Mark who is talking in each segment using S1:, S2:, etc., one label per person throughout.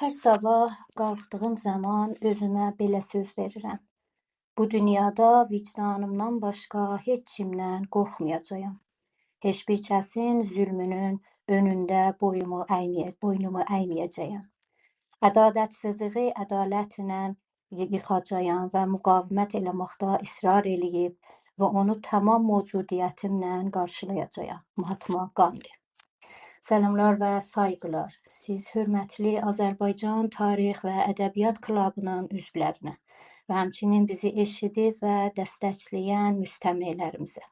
S1: Hər sabah qalxdığım zaman özümə belə söz verirəm. Bu dünyada vicdanımdan başqa heç kimdən qorxmayacağam. Heç bir kəsin zülmünün önündə boynumu əyməyəcəyəm. Ədalətsizliyi ədalətlə yıxacağam və müqavimət eləməkdə israr eləyib və onu tamam mövcudiyyətimlə qarşılayacağam. Mahatma Gandhi. Selamlar və saygılar. Siz hörmətli Azərbaycan Tarix və Ədəbiyyat Klubunun üzvlərinə və həmçinin bizi eşidib və dəstəkləyən müstəmələrimizə.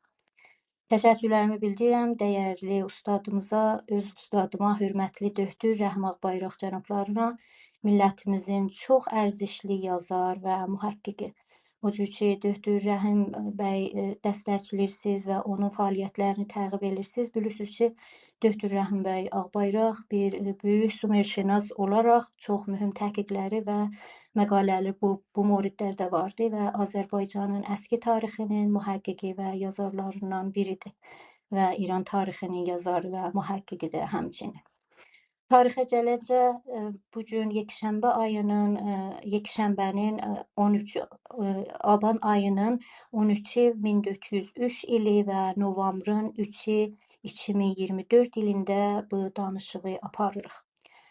S1: Təşəkkürlərimi bildirirəm dəyərli ustadımıza, öz ustadıma, hörmətli Döktür Rəhmaq Bayraq cənablarına, millətimizin çox ərzişli yazar və mühəqqiqi. O cür ki, Döktür Rəhim bəy dəstəkləyirsiniz və onun fəaliyyətlərini təqib edirsiniz. Bilirsiniz ki, Döktür Rəhim bəy Ağbayraq bir böyük Sümerşünas olaraq çox mühüm təhqiqləri və məqalələri bu mövridlərdə vardı və Azərbaycanın əski tarixinin mühəqqiqi və yazarlarından biridir və İran tarixinin yazarı və mühəqqiqidir həmçinin. Tarixə gəlincə, bugün yekşənbənin 13 Aban ayının 13-ü 1403 ili və noyabrın 3-ü 2024 ilində bu danışığı aparırıq.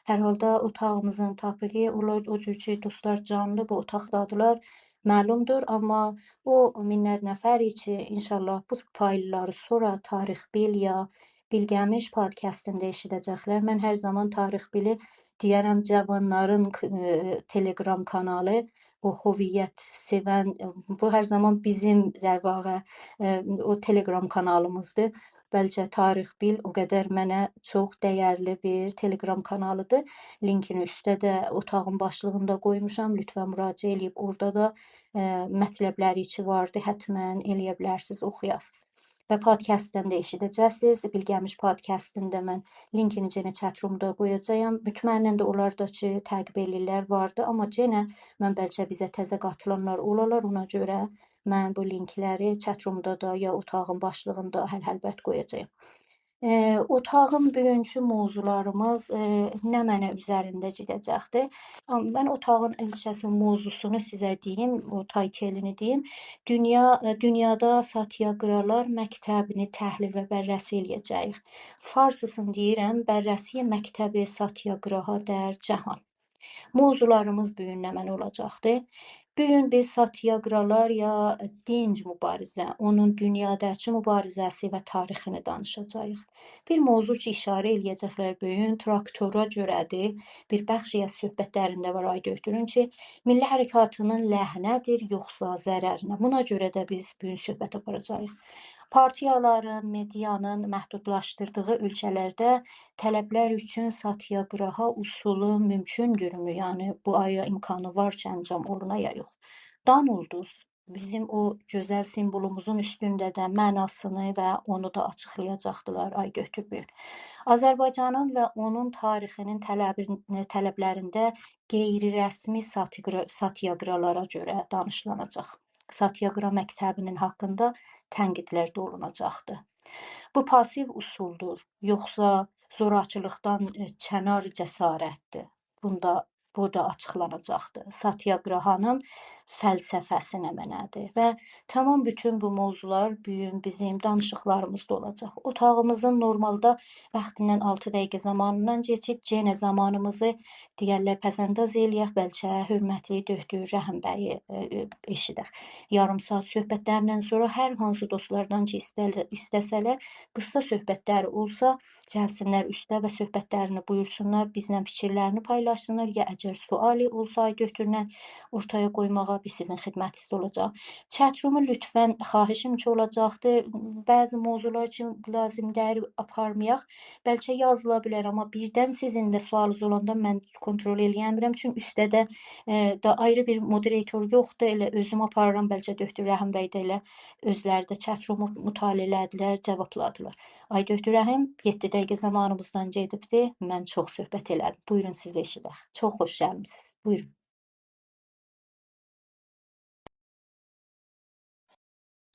S1: Hər halda otağımızın tapığı, o cür ki, dostlar canlı bu otaqdadılar, məlumdur, amma o minlər nəfəri ki, inşallah bu failləri sonra Tarix Bil ya Bilgəmiş podkastında eşidəcəklər. Mən hər zaman Tarix Bili deyərəm cavanların Telegram kanalı, o hüviyyət sevən, bu hər zaman bizim der vaqa o Telegram kanalımızdır. Bəlkə Tarix Bil o qədər mənə çox dəyərli bir Telegram kanalıdır. Linkini üstə də otağın başlığında qoymuşam. Lütfən müraciət edib orada da mətləbləri ki vardı, həttəmən eləyə bilərsiniz, oxuyasınız. Və podkastdan da eşidəcəksiniz. Bilgəmiş podkastında mən linkini yenə chatroomda qoyacağam. Mütmənnən də onlardakı təqib eləyirlər vardı, amma yenə mən bəlkə bizə təzə qatılanlar olarlar, ona görə mən bu linkləri chatroomda da ya otağın başlığında əlbət qoyacağam. Otağın bugünkü mövzularımız nə mənə üzərində gedəcəkdir. Mən otağın ilçəsinin mövzusunu sizə deyim, o taytelini deyim. Dünyada satyagralar məktəbini təhlil və bərrəsi eləyəcəyik. Farsısını deyirəm, bərrəsi məktəbi satyagraha dər cahan. Mövzularımız bugün nə mənə olacaqdır. Bugün biz satyagralar ya dinc mübarizə, onun dünyadakı mübarizəsi və tarixini danışacağıq. Bir mövzu ki, işarə eləyəcəklər bugün traktora görədir. Bir bəxşiyə söhbətlərində var ay Döktürün ki, milli hərəkatının ləhnədir, yoxsa zərərinə. Buna görə də biz bugün söhbət aparacağıq. Partiyaların, medianın məhdudlaşdırdığı ölkələrdə tələblər üçün satyagraha usulu mümkündürmü? Yəni bu aya imkanı var ki, əncam oluna ya yox. Danulduz bizim o gözəl simvolumuzun üstündə də mənasını və onu da açıqlayacaqdılar ay Döktür. Azərbaycanın və onun tarixinin tələblərində qeyri-rəsmi satyagralara görə danışılacaq. Satyagra məktəbinin haqqında tənqidlər də olunacaqdır. Bu pasiv usuldur, yoxsa zorakılıqdan kənar cəsarətdir? Burada açıqlanacaqdır. Satyagrahanın fəlsəfəsi nə mənədir və tamam bütün bu mövzular bugün bizim danışıqlarımızda olacaq. Otağımızın normalda vaxtindən 6 dəqiqə zamanından keçib, yenə zamanımızı digərlər pəsəndaz eləyək, bəlkə hörmətli Döktür Rəhim bəyi eşidək. Yarım saat söhbətlərindən sonra hər hansı dostlardan ki istəsələr, qısa söhbətləri olsa, gəlsinlər üstə və söhbətlərini buyursunlar, bizlə fikirlərini paylaşsınlar, ya əgər suali olsa Döktürlə ortaya qoymağa biz sizin xidmətinizdə olacaq. Chatroomu lütfən xahişim ki olacaqdır. Bəzi mövzular üçün lazım deyil aparmayaq. Bəlkə yazıla bilər, amma birdən sizin də sualınız olanda mən kontrol eləyəmirəm. Çünki üstə də ayrı bir moderator yoxdur. Elə özüm aparıram. Bəlkə Döktür Rəhim bəy də elə özləri də chatroomu mütaliə elədilər, cavabladılar. Ay Döktür Rəhim, 7 dəqiqə zamanımızdan gedibdi. Mən çox söhbət elədim. Buyurun siz eşidək. Çox xoş gəlmisiniz. Buyurun.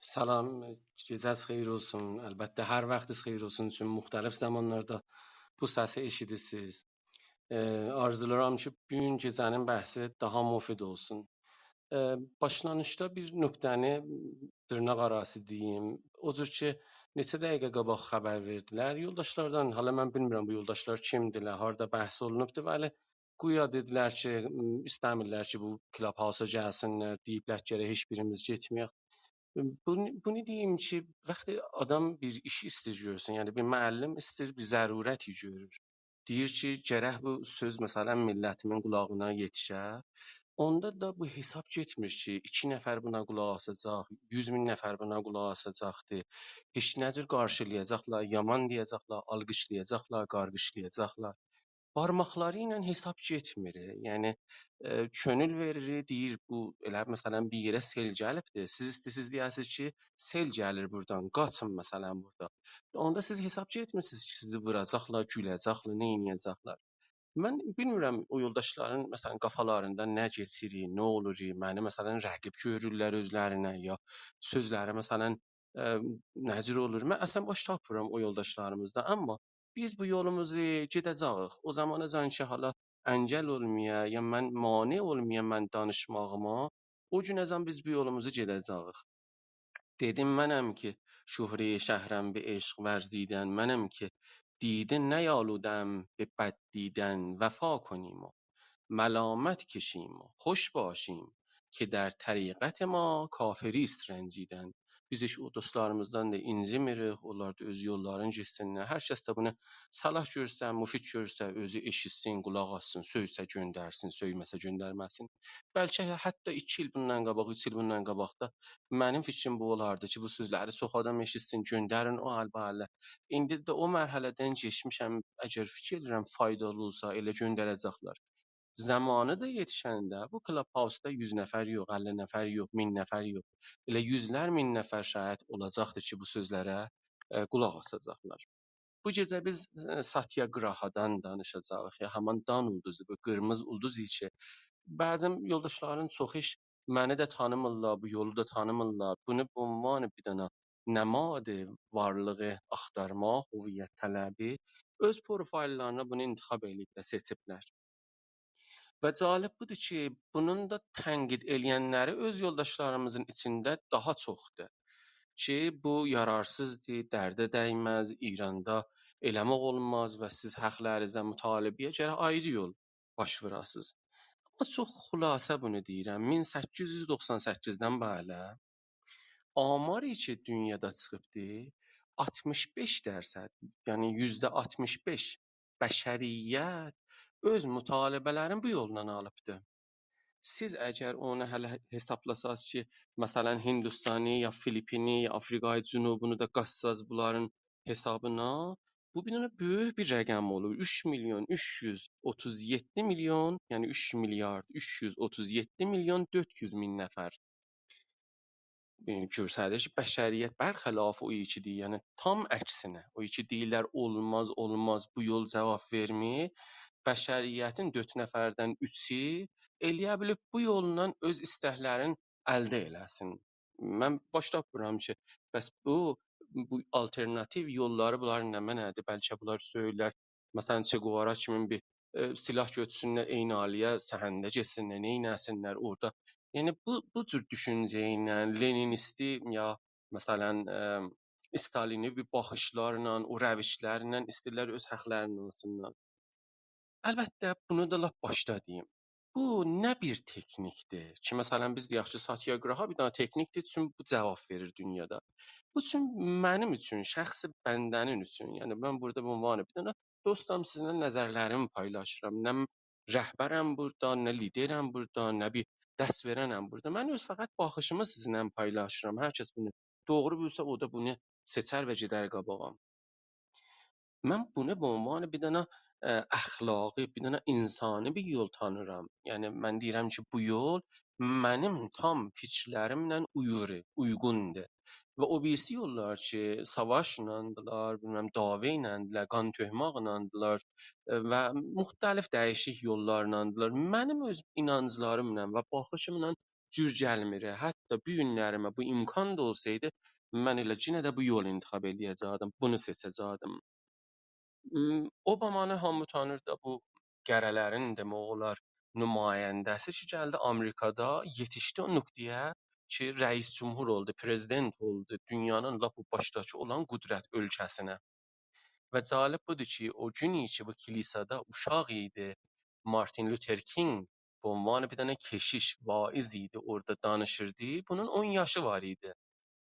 S2: Salam, gecəniz xeyir olsun. Əlbəttə hər vaxtınız xeyir olsun. Çünki müxtəlif zamanlarda bu səsi eşidirsiniz. Arzularım ki bu gün gecənin bəhsi daha mufid olsun. Başlanışda bir nöqtəni dırnaqarası deyim. Odur ki, neçə dəqiqə qabaq xəbər verdilər. Yoldaşlardan, hələ mən bilmirəm bu yoldaşlar kimdirlər, harda bəhs olunubdur, bəli, guya dedilər ki, istəmirlər ki, bu Clubhouse-a gəlsinlər, deyiblər ki, gərək heç birimiz getməyək. Bunu deyim ki, vəqti adam bir iş istəyir görsün, yəni bir müəllim istəyir, bir zərurəti görür. Deyir ki, gərək bu söz məsələn millətimin qulağına yetişə. Onda da bu hesab getmir ki, 2 nəfər buna qulaq asacaq, 100 min nəfər buna qulaq asacaqdı. Heç nə cür qarşılayacaqlar, yaman deyəcəklər, alqışlayacaqlar, qarğışlayacaqlar. Barmaqları ilə hesab getmir. Yəni könül verir, deyir bu elə məsələn bir yerə sel gəlibdir. Siz istəsiz deyəsiz ki, sel gəlir burdan, qaçın məsələn burada. Onda siz hesab getmirsiniz ki, sizi vuracaqlar, güləcəklər, nə edəcəklər. Mən bilmirəm o yoldaşların məsələn qafalarında nə keçir, nə olur, məni məsələn rəqib görürlər özlərinə ya sözləri məsələn nə cür olur. Mən əslən baş tapmıram o yoldaşlarımızdan, amma biz bu yolumuzu gedəcəyik. O zamanacan ki, hala əngəl olmaya, ya mən mane olmaya mən danışmağıma, o günəcən biz bu yolumuzu gedəcəyik. Dedim mənəm ki, şهره شهرم به عشق ورزیدن منم که دیده نیالودم به بد دیدن وفا کنیم و ملامت کشیم و خوش باشیم که در طریقت ما kafiri ist rəncidən. Biz heç o dostlarımızdan da incimirik, onlar da öz yollarını getsinlər. Hər kəs də bunu salah görsə, müfid görsə, özü eşitsin, qulaq assın, söyksə göndərsin, söyməsə göndərməsin. Bəlkə hətta 2 il bundan qabaq, 3 il bundan qabaq da mənim fikrim bu olardı ki, bu sözləri çox adam eşitsin, göndərin o əlbələ. İndi də o mərhələdən keçmişəm. Əgər fikir edirəm faydalı olsa elə göndərəcəklər. Zamanı da yetişəndə bu Clubhouse-da 100 nəfər yox, 50 nəfər yox, 1000 nəfər yox. Elə yüzlər min nəfər şahid olacaqdır ki, bu sözlərə qulaq asacaqlar. Bu gecə biz Satyagrahadan danışacağıq. Ya haman dan ulduzu, bu qırmızı ulduz ki, bəzən yoldaşların çoxu iş məni də tanımırlar, bu yolu da tanımırlar. Bunu bu عنوان bir dənə نماد varlığı axtarmaq, hüviyyət tələbi öz profillərına bunu intiqab ediblər, seçiblər. Və cəlib budur ki, bunun da tənqid eləyənləri öz yoldaşlarımızın içində daha çoxdur ki, bu yararsızdır, dərdə dəyməz, İranda eləmək olmaz və siz haqlarınıza mütalibəyə gərək ayrı yol baş vurasınız. Amma çox xülasə bunu deyirəm. 1898-dən bələ amari ki, dünyada çıxıbdı, 65%, yəni %65 bəşəriyyət öz mütalibələrini bu yolla alıbdı. Siz əgər onu hələ hesablasanız ki, məsələn Hindistani ya Filipini ya Afrikayı Cənubunu da qatsanız bunların hesabına, bu bir dənə böyük bir rəqəm olur. 3 milyon 337 milyon, yəni 3 milyard 337 milyon 400 min nəfər. Yəni göstərir ki, bəşəriyyət bərxəlaf o iki deyir, yəni tam əksinə. O iki deyirlər olmaz, olmaz, bu yol cavab vermir. Bəşəriyyətin 4 nəfərdən 3-ü eləyə bilib bu yolla öz istəklərini əldə eləsin. Mən baş tapmıram ki, bəs bu alternativ yolları bunlar nə mənədir? Bəlkə bunlar söyürlər, məsələn Che Guevara kimi bir silah götürsünlər, Eynaliyə səhəndə getsinlər, neynəsinlər orada. Yəni bu cür düşüncə ilə Leninisti ya məsələn Stalini bir baxışlarla, o rəvişlərlə istəyirlər öz haqlarını alsınlar. Əlbəttə, bunu da lap başda deyim. Bu nə bir texnikdir ki, məsələn biz deyək ki, Satyagraha bir dənə texnikdir, çünki bu cavab verir dünyada. Bu üçün mənim üçün, şəxsi bəndənin üçün, yəni mən burada bu ünvanı bir dənə dostam sizinlə nəzərlərimi paylaşıram. Nə rəhbərəm burada, nə liderəm burada, nə bir dəst verənəm burada. Mən öz fəqət baxışımı sizinlə paylaşıram. Hər kəs bunu doğru bilsə, o da bunu seçər və gedər qabağa. Mən bunu به عنوان bir dənə əxlaqi, bir dənə insani bir yol tanıyıram. Yəni mən deyirəm ki, bu yol mənim tam fikirlərimlə uyğundur. Və o birisi yollar ki, savaşlandılar, bilməm dava iləndirlər, qan töhmaqlandılar və müxtəlif dəyişik yollarlandılar. Mənim öz inanclarımla və baxışımla cür gəlmir. Hətta bu günlərimə bu imkan da olsaydı, mən elə yenə də bu yolu intiqab eləyəcəkdim, bunu seçəcəkdim. Obamanı hamı tanır da bu qərələrin demək olar nümayəndəsi ki, gəldi Amerikada yetişdi o nöqtəyə ki, rəis cümhur oldu, prezident oldu, dünyanın lap o başdakı olan qüdrət ölkəsinə. Və cالب budur ki, o günü ki, bu kilsədə uşaq idi, Martin Luther King به عنوان bir dənə keşiş, vaiz idi, orada danışırdı. Bunun 10 yaşı var idi.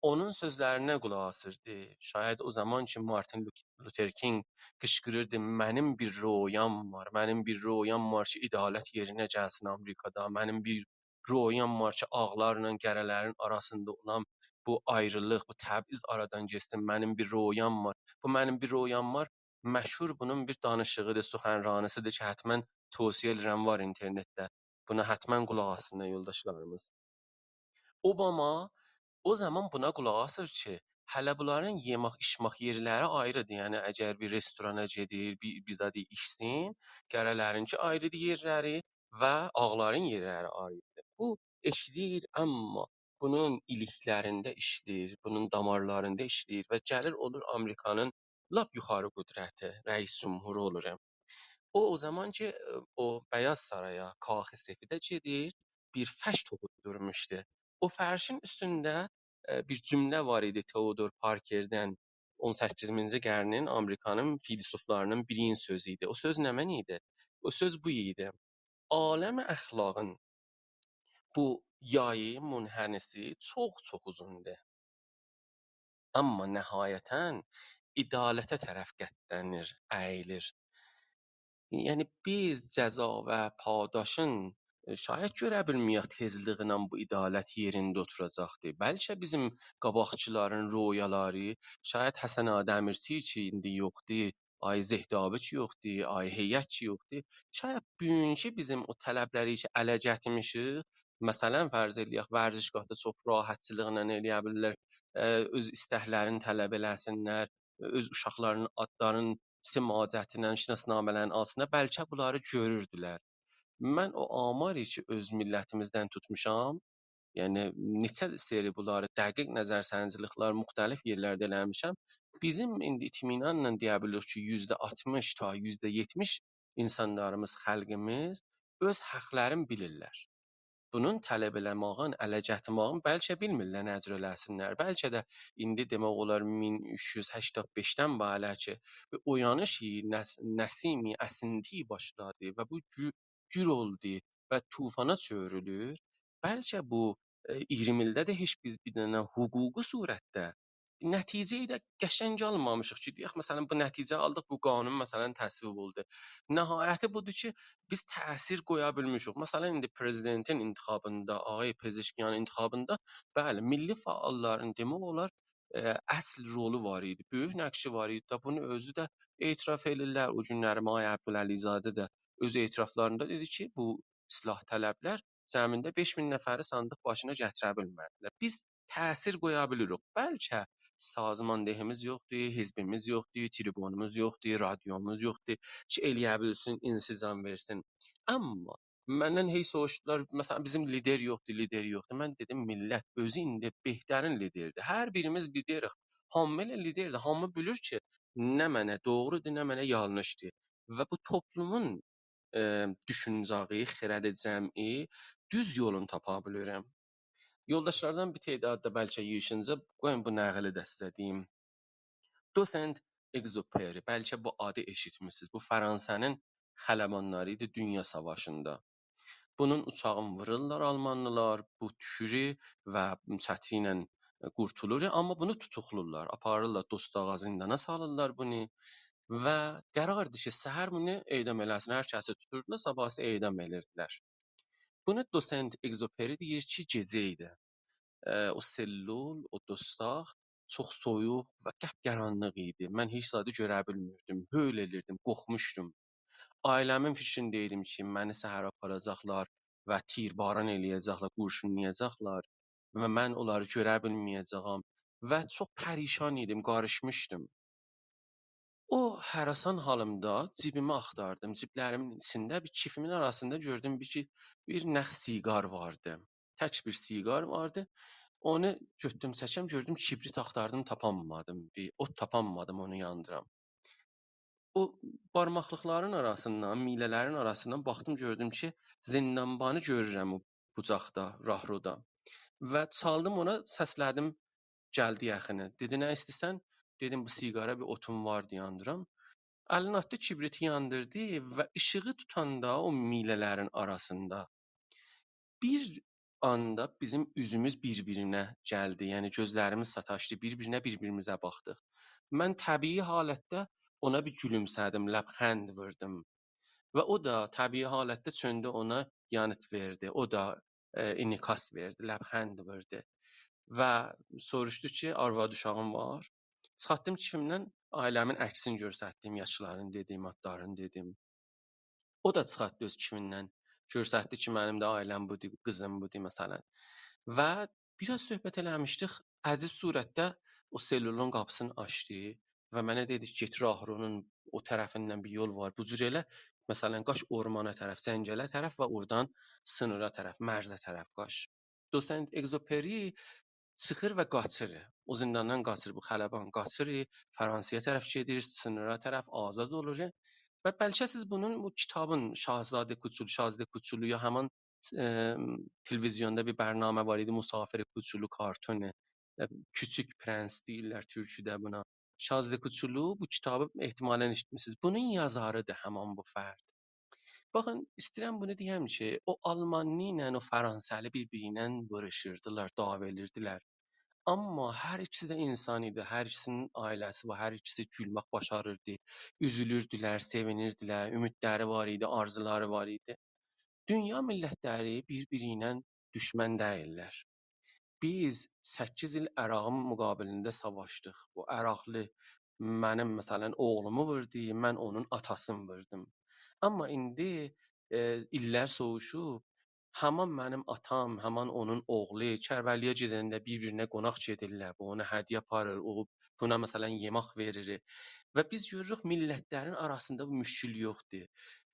S2: Onun sözlərinə qulaq asırdı. Şayad o zaman ki Martin Luther King qışqırırdı, mənim bir royam var, mənim bir royam var ki, ədalət yerinə gəlsin Amerikada, mənim bir royam var ki, ağlarla qərələrin arasında olan bu ayrılıq, bu təb'iz aradan getsin, mənim bir royam var. Bu mənim bir royam var. Məşhur bunun bir danışığıdır, suxənranısıdır ki, həttəmən tövsiyə edirəm var internetdə. Buna həttəmən qulaq assınlar yoldaşlarımız. Obama o zaman buna qulaq asır ki, hələ bunların yemək içmək yerləri ayrıdır. Yəni əgər bir restorana gedir, bir zad içsin, qərələrinki ayrıdır yerləri və ağların yerləri ayrıdır. Bu eşidir, amma bunun iliklərində işləyir, bunun damarlarında işləyir və gəlir olur Amerikanın lap yuxarı qüdrəti, rəis cümhuru olur. O zaman ki o Beyaz Saraya, Kaxı Səfidə gedir, bir fəş toxutdurmuşdu. O fərşin üstündə bir cümlə var idi Theodor Parkerdən 18-ci qərdin Amerikanın filosoflarının birinin sözü idi. O söz nə məna idi? O söz bu idi. Aləm əxlaqın bu yayı munhənisi çox uzundur. Amma nəhayətən ədalətə tərəf qətlənir, əyilir. Yəni biz cəza və padaşın şayad görə bilməyək tezliklə bu ədalət yerində oturacaqdı. Bəlkə bizim qabaqçıların röyaları, şayad Həsən Ağa Dəmirçi ki indi yoxdur, ay Zehdabi ki yoxdur, ay Heyət ki yoxdur, şayad bugünkü bizim o tələbləri ki ələ gətirmişik, məsələn fərz eləyək vərzişgahda çox rahatçılıqla eləyə bilirlər, öz istəklərini tələb eləsinlər, öz uşaqlarının adlarını simacətilə, şinasnamələrin altında bəlkə bunları görürdülər. Mən o amari ki, öz millətimizdən tutmuşam, yəni neçə seri bunları dəqiq nəzərsəncılıqlar müxtəlif yerlərdə eləmişəm. Bizim indi itminanla deyə bilirik ki, %60 ta %70 insanlarımız, xalqımız öz haqlarını bilirlər. Bunun tələb eləmağın, ələ gətirmağın bəlkə bilmirlər necə eləsinlər. Bəlkə də indi demək olar 1385-dən bələ ki, bir oyanış nəsimi əsinti başladı və bu gür oldu və tufana çevrilir. Bəlkə bu 20 ildə də heç biz bir dənə hüquqi surətdə nəticəyi də qəşəng almamışıq ki, deyək məsələn bu nəticə aldıq, bu qanun məsələn təsvib oldu. Nəhayəti budur ki, biz təsir qoya bilmişik. Məsələn indi prezidentin intixabında, Ağay Pezeşkiyanın intixabında bəli, milli fəalların demək olar əsl rolu var idi, böyük nəqşi var idi. Bunu özü də etiraf edirlər. O günləri Maya Əbdüləlizadə də öz etiraflarında dedi ki, bu islah tələblər cəmində 5000 nəfəri sandıq başına gətirə bilmədilər. Biz təsir qoya bilirik. Bəlkə sazmandehimiz yoxdur, hizbimiz yoxdur, tribunumuz yoxdur, radiomuz yoxdur ki, eləyə bilsin, insicam versin. Amma məndən hey soruşdular, məsələn bizim lider yoxdur, lider yoxdur. Mən dedim millət özü indi behtərin liderdir. Hər birimiz liderik. Hamı elə liderdir. Hamı bilir ki, nə mənə doğrudur, nə mənə yanlışdır. Və bu toplumun düşüncəyi, xirədi cəmi düz yolunu tapa bilirəm. Yoldaşlardan bir tədadı da bəlkə yığışınca qoyun bu nəqli də sizə deyim. Docent Exupéry, bəlkə bu adı eşitmisiniz. Bu Fransanın xələbanları idi Dünya Savaşında. Bunun uçağını vururlar Almanlılar, bu düşürür və çətinlə qurtulur, amma bunu tutuqlurlar, aparırlar Dostağa zindana salırlar bunu və qərardır ki, səhər bunu edam eləsin, hər kəsi tuturdular, sabahsı edam eləyirdilər. Bunu Docent Exupéry deyir ki, gecə idi. O sellul, o dustaq çox soyuq və qəpqaranlıq idi. Mən heç zadı görə bilmirdim, höl elirdim, qorxmuşdum. Ailəmin fikrində idim ki, məni səhər aparacaqlar və tirbaran eləyəcəklər, qurşunlayacaqlar və mən onları görə bilməyəcəyəm və çox pərişan idim, qarışmışdım. O hərəsan halımda cibimi axtardım. Ciblərimin içində bir kifimin arasında gördüm bir nəx siqar vardı. Tək bir siqar vardı. Onu götdüm, çəkəm, gördüm kibrit axtardım, tapanmadım. Bir ot tapanmadım onu yandıram. O barmaqlıqların arasından, miylələrin arasından baxdım gördüm ki, zindanbanı görürəm o bucaqda, rahroda və çaldım ona, səslədim, gəldi yaxını. Dedi nə istəsən? Dedim bu siqara bir otum vardı yandıram. Əlini atdı, kibriti yandırdı və işığı tutanda o miylələrin arasında bir anda bizim üzümüz bir-birinə gəldi. Yəni gözlərimiz sataşdı, bir-birimizə baxdıq. Mən təbii halətdə ona bir gülümsədim, ləbxənd vurdum və o da təbii halətdə çöndü ona yanıt verdi. O da inikas verdi, ləbxənd vurdu və soruşdu ki, arvad uşağın var? Çıxartdım kifimdən ailəmin əksini göstərdim, yaşların dedim, adların dedim. O da çıxartdı öz kifindən. Göstərdi ki, mənim də ailəm budur, qızım budur məsələn. Və biraz söhbət eləmişdik. Əcib surətdə o sellulon qapısını açdı və mənə dedi ki, get Rahronun o tərəfindən bir yol var. Bu cür elə məsələn qaç ormana tərəf, cəngələ tərəf və oradan sınıra tərəf, mərzə tərəf qaç. Dosent Exoperi çıxır və qaçır. O zindandan qaçır, bu xələban qaçır, Fransaya tərəf gedir, sınıra tərəf azad olur. Və bəlkə siz bunun bu kitabın Şahzadə Kuçulu ya həmin e, televizyonda bir bərnamə var idi, Musafir Kuçulu kartunu. Küçük Prens deyirlər türküdə buna. Şazlı Kuçulu bu kitabı ehtimalən eşitmisiniz. Bunun yazarıdır həmin bu fərd. Baxın, istəyirəm bunu deyəm ki, o Almanlı ilə o Fransalı bir-biri ilə vuruşurdular, dava edirdilər. Amma hər ikisi də insan idi, hər ikisinin ailəsi var, hər ikisi gülmək başarırdı, üzülürdülər, sevinirdilər, ümidləri var idi, arzuları var idi. Dünya millətləri bir-biri ilə düşmən deyillər. Biz 8 il Ərağın müqabilində savaşdıq. Bu Əraqlı mənim məsələn oğlumu vurdu, mən onun atasını vurdum. Amma indi illər soğuşub, haman mənim atam, haman onun oğlu Kərbəliyə gedəndə bir-birinə qonaq gedirlər. Bu ona hədiyyə aparır, o buna məsələn yemək verir. Və biz görürük millətlərin arasında bu müşkül yoxdur.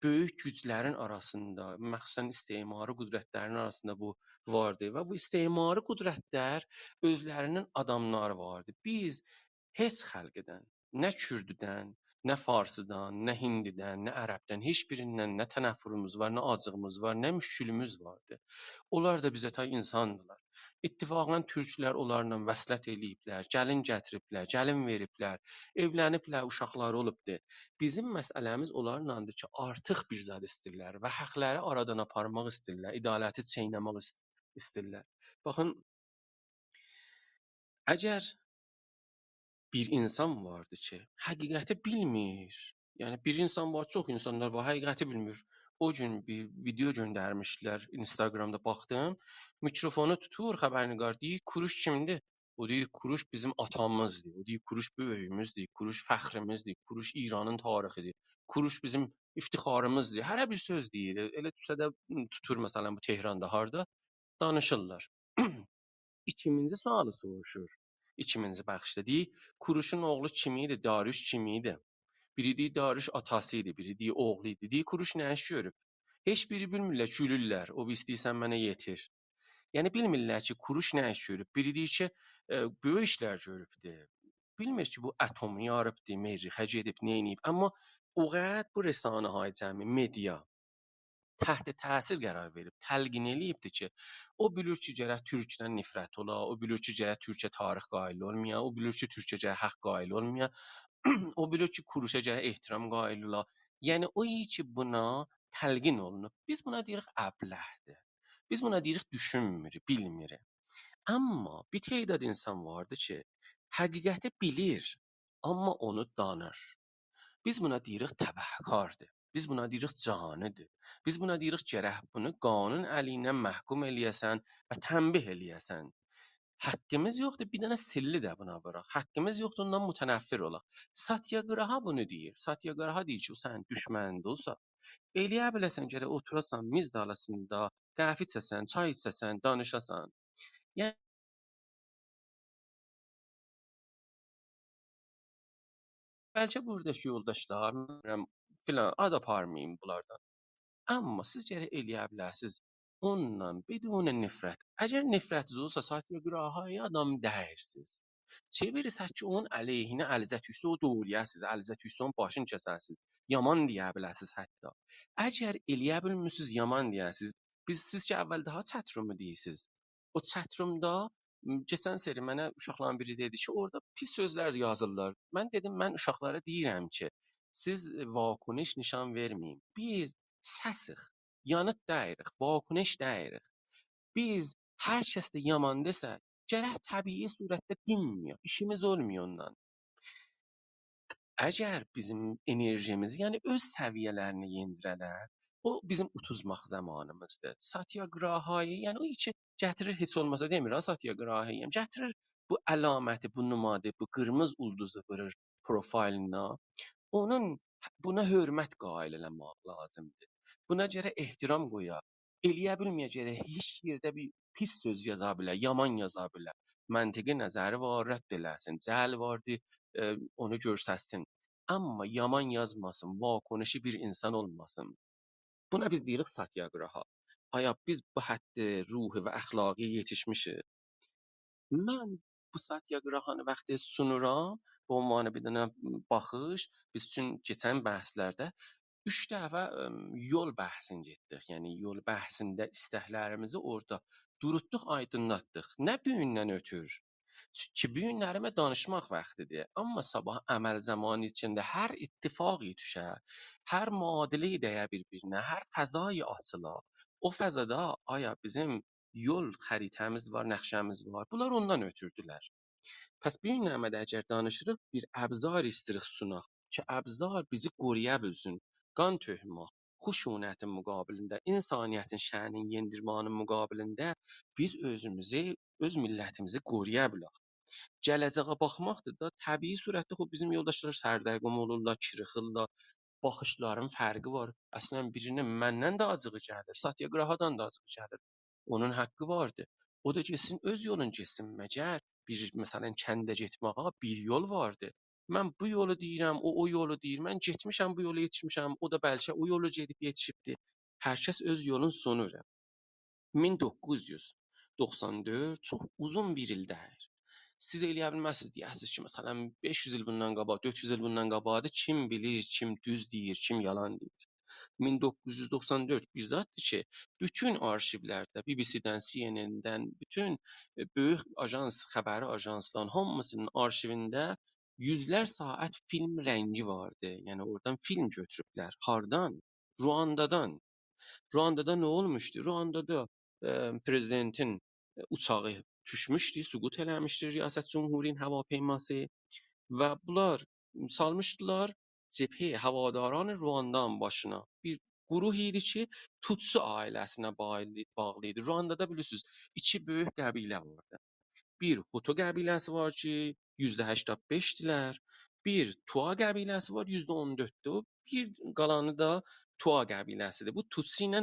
S2: Böyük güclərin arasında, məxsusən istismarı qüdrətlərin arasında bu vardı və bu istismarı qüdrətlər özlərinin adamları vardı. Biz heç xalqdan, nə kürdüdən, nə farsıdan, nə hindidən, nə ərəbdən heç birindən nə tənəffürümüz var, nə acığımız var, nə müşkülümüz vardı. Onlar da bizə tay insandılar. İttifaqən türklər onlarla vəslət eləyiblər, gəlin gətiriblər, gəlin veriblər, evləniblər, uşaqları olubdu. Bizim məsələmiz onlarlandır ki, artıq bir zad istəyirlər və haqları aradan aparmaq istəyirlər, ədaləti çeynəmək istəyirlər. Baxın, əgər bir insan vardı ki, həqiqəti bilmir. Yəni bir insan var, çox insanlar var, həqiqəti bilmir. O gün bir video göndərmişdilər Instagramda baxdım. Mikrofonu tutur xəbərnigar deyir, Kuruş kimdir? O deyir, Kuruş bizim atamızdır. O deyir, Kuruş böyüyümüzdür. Kuruş fəxrimizdir. Kuruş İranın tarixidir. Kuruş bizim iftixarımızdır. Hərə bir söz deyir. Elə düşsə də tutur məsələn bu Tehranda harda danışırlar. 2000-ci sualı soruşur. 2000-ci bəxşdə deyir, Kuruşun oğlu kim idi? Dariüş kim idi? Biri deyir Dariüş atası idi, biri deyir oğlu idi. Deyir Kuruş nə iş görüb? Heç biri bilmirlər, gülürlər. O bir istəyirsən mənə yetir. Yəni bilmirlər ki, Kuruş nə iş görüb. Biri deyir ki, böyük işlər görübdü. Bilmir ki, bu atomu yarıbdı, merrixə gedib, nə edib. Amma o qədər bu rəsanəهای cəmi, media təhت təsir qərar verib, təlqin eləyibdir ki, o bilir ki, gərək türkdən nifrət ola, o bilir ki, gərək türkə tarix qail olmaya, o bilir ki, türkə gərək haqq qail olmaya, o bilir ki, kuruşa gərək ehtiram qail ola. Yəni o iyi ki, buna təlqin olunub. Biz buna deyirik əbləhdir. Biz buna deyirik düşünmür, bilmir. Amma bir tədad insan vardı ki, həqiqəti bilir, amma onu danır. Biz buna deyirik təvəhhükardır. Biz buna deyirik canidir. Biz buna deyirik gərək bunu qanun əli ilə məhkum eləyəsən və tənbih eləyəsən. Haqqımız yoxdur, bir dənə silli də buna vuraq. Haqqımız yoxdur, ondan mütənəffir olaq. Satyagraha bunu deyir. Satyagraha deyir ki, o sənin düşmənində olsa, eləyə biləsən gərək oturasan miz dalasında, qəhvə içəsən, çay içəsən, danışasan. Yəni bəlkə buradakı yoldaşlar, bilmirəm, filan ad aparmayım bunlardan. Amma siz gərək eləyə bilərsiz onunla بدون nifrət. Əgər nifrətiniz olsa Satyagrahaya adam dəyirsiz. Çi verirsə ki, onun əleyhinə ərizət üstə o doğrayasınız, ərizət üstə onun başını kəsəsiniz. Yaman deyə biləsiniz hətta. Əgər eləyə bilmirsiniz, yaman deyəsiniz. Siz ki, əvvəl daha chatroom deyirsiniz. O chatroomda keçən seri mənə uşaqların biri dedi ki, orada pis sözlər yazırlar. Mən dedim, mən uşaqlara deyirəm ki, siz vakunuş nişan verməyin. Biz səsiq, yanıt dəyirik, vakunuş dəyirik. Biz hər kəs də yaman desə, gərək təbii surətdə dinməyək. İşimiz olmuyor ondan. Əgər bizim enerjimiz, yəni öz səviyyələrini yendirələr, o bizim utuzmaq zamanımızdır. Satyagrahayı, yəni o içi gətirir heç olmasa demir ha Satyagrahayım. Gətirir bu əlaməti, bu nümadə, bu qırmızı ulduzu vurur profilinə. Onun buna hörmət qail eləmək lazımdır. Buna görə ehtiram qoya. Eləyə bilməyəcək heç yerdə bir pis söz yaza bilər, yaman yaza bilər. Məntiqi nəzəri var, rədd eləsin. Cəhl vardı, onu göstərsin. Amma yaman yazmasın, vakonişi bir insan olmasın. Buna biz deyirik satyagraha. Aya biz bu həddə ruhi və əxlaqi yetişmişik. Mən bu satyagrahanı vaxtı sunuram, bu ünvanı bir dənə baxış, biz üçün keçən bəhslərdə üç dəfə yol bəhsini getdik. Yəni yol bəhsində istəklərimizi orada durutduq, aydınlatdıq. Nə bu gündən ötür? Ki bu günlərimə danışmaq vaxtıdır. Amma sabah əməl zamanı içində hər ittifaqı düşə, hər müadilə dəyə bir-birinə, hər fəzai açıla. O fəzada aya bizim yol xəritəmiz var, nəqşəmiz var. Bunlar ondan ötürdülər. Pəs bu günləmədə əgər danışırıq, bir əbzar istirik sunaq ki, əbzar bizi qoruya bilsin. Qan tökmək, xuşunətin müqabilində, insaniyyətin şəninin yendirmanın müqabilində biz özümüzü, öz millətimizi qoruya bilək. Gələcəyə baxmaqdır da, təbii surətdə xub bizim yoldaşlar sərdərqəm olurlar, çırıxırlar, baxışların fərqi var. Əslən birinin məndən də acığı gəlir, Satyagrahadan da acığı gəlir. Onun haqqı vardı. O da getsin öz yolunu getsin. Məgər bir məsələn kəndə getməyə bir yol vardı. Mən bu yolu deyirəm, o yolu deyir. Mən getmişəm bu yola yetişmişəm. O da bəlkə o yolu gedib yetişibdi. Hər kəs öz yolun sonudur. 1994 çox uzun bir ildir. Siz eləyə bilməzsiniz deyəsiniz ki, məsələn 500 il bundan qabaq, 400 il bundan qabaqdır. Kim bilir, kim düz deyir, kim yalan deyir. 1994 bir zatdır ki, bütün arşivlərdə BBC-dən, CNN-dən, bütün böyük ajans, xəbəri ajansların hamısının arşivində yüzlər saat film rəngi vardı. Yəni oradan film götürüblər. Hardan? Ruandadan. Ruandada nə olmuşdu? Ruandada prezidentin uçağı düşmüşdü, süqut eləmişdi Riyasət Cümhuriyyin havapeması və bunlar salmışdılar cəbhə havadarın Ruandanın başına. Bir quruh idi ki, Tutsi ailəsinə bağlı idi. Ruandada bilirsiniz, iki böyük qəbilə vardı. Bir Hutu qəbiləsi var ki, %85-dilər. Bir Tua qəbiləsi var, %14-dür. Bir qalanı da Tua qəbiləsidir. Bu Tutsi ilə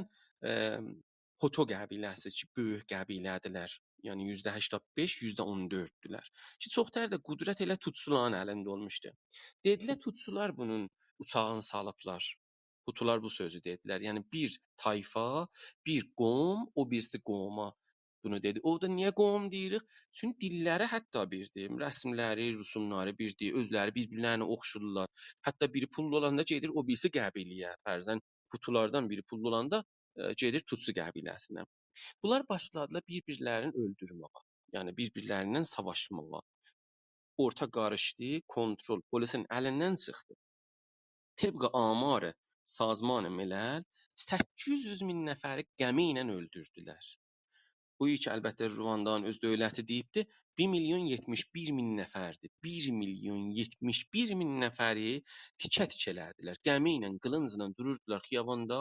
S2: Hutu qəbiləsi ki, böyük qəbilədirlər. Yəni %85, %14-dürlər. Ki çoxtər də qüdrət elə Tutsilərin əlində olmuşdu. Dedilər Tutsilər bunun uçağını salıblar. Hutular bu sözü dedilər. Yəni bir tayfa, bir qom, o birisi qoma bunu dedi. Orada niyə qom deyirik? Çünki dilləri hətta birdir. Rəsmləri, rüsumları birdir. Özləri bir-birlərinə oxşurlar. Hətta biri pullu olanda gedir o birisi qəbiləyə. Fərzən Hutulardan biri pullu olanda gedir Tutsi qəbiləsinə. Bunlar başladılar bir-birlərini öldürməyə. Yəni bir-birlərindən savaşmağa. Orta qarışdı, kontrol polisin əlindən çıxdı. Təbqə amarı Sazman Milal 800 min nəfəri qəmi ilə öldürdülər. Bu ki, əlbəttə Ruandanın öz dövləti deyibdi, 1 milyon 71 min nəfərdir. 1 milyon 71 min nəfəri tikə-tikə elədilər. Gəmi ilə, qılıncla dururdular xiyabanda.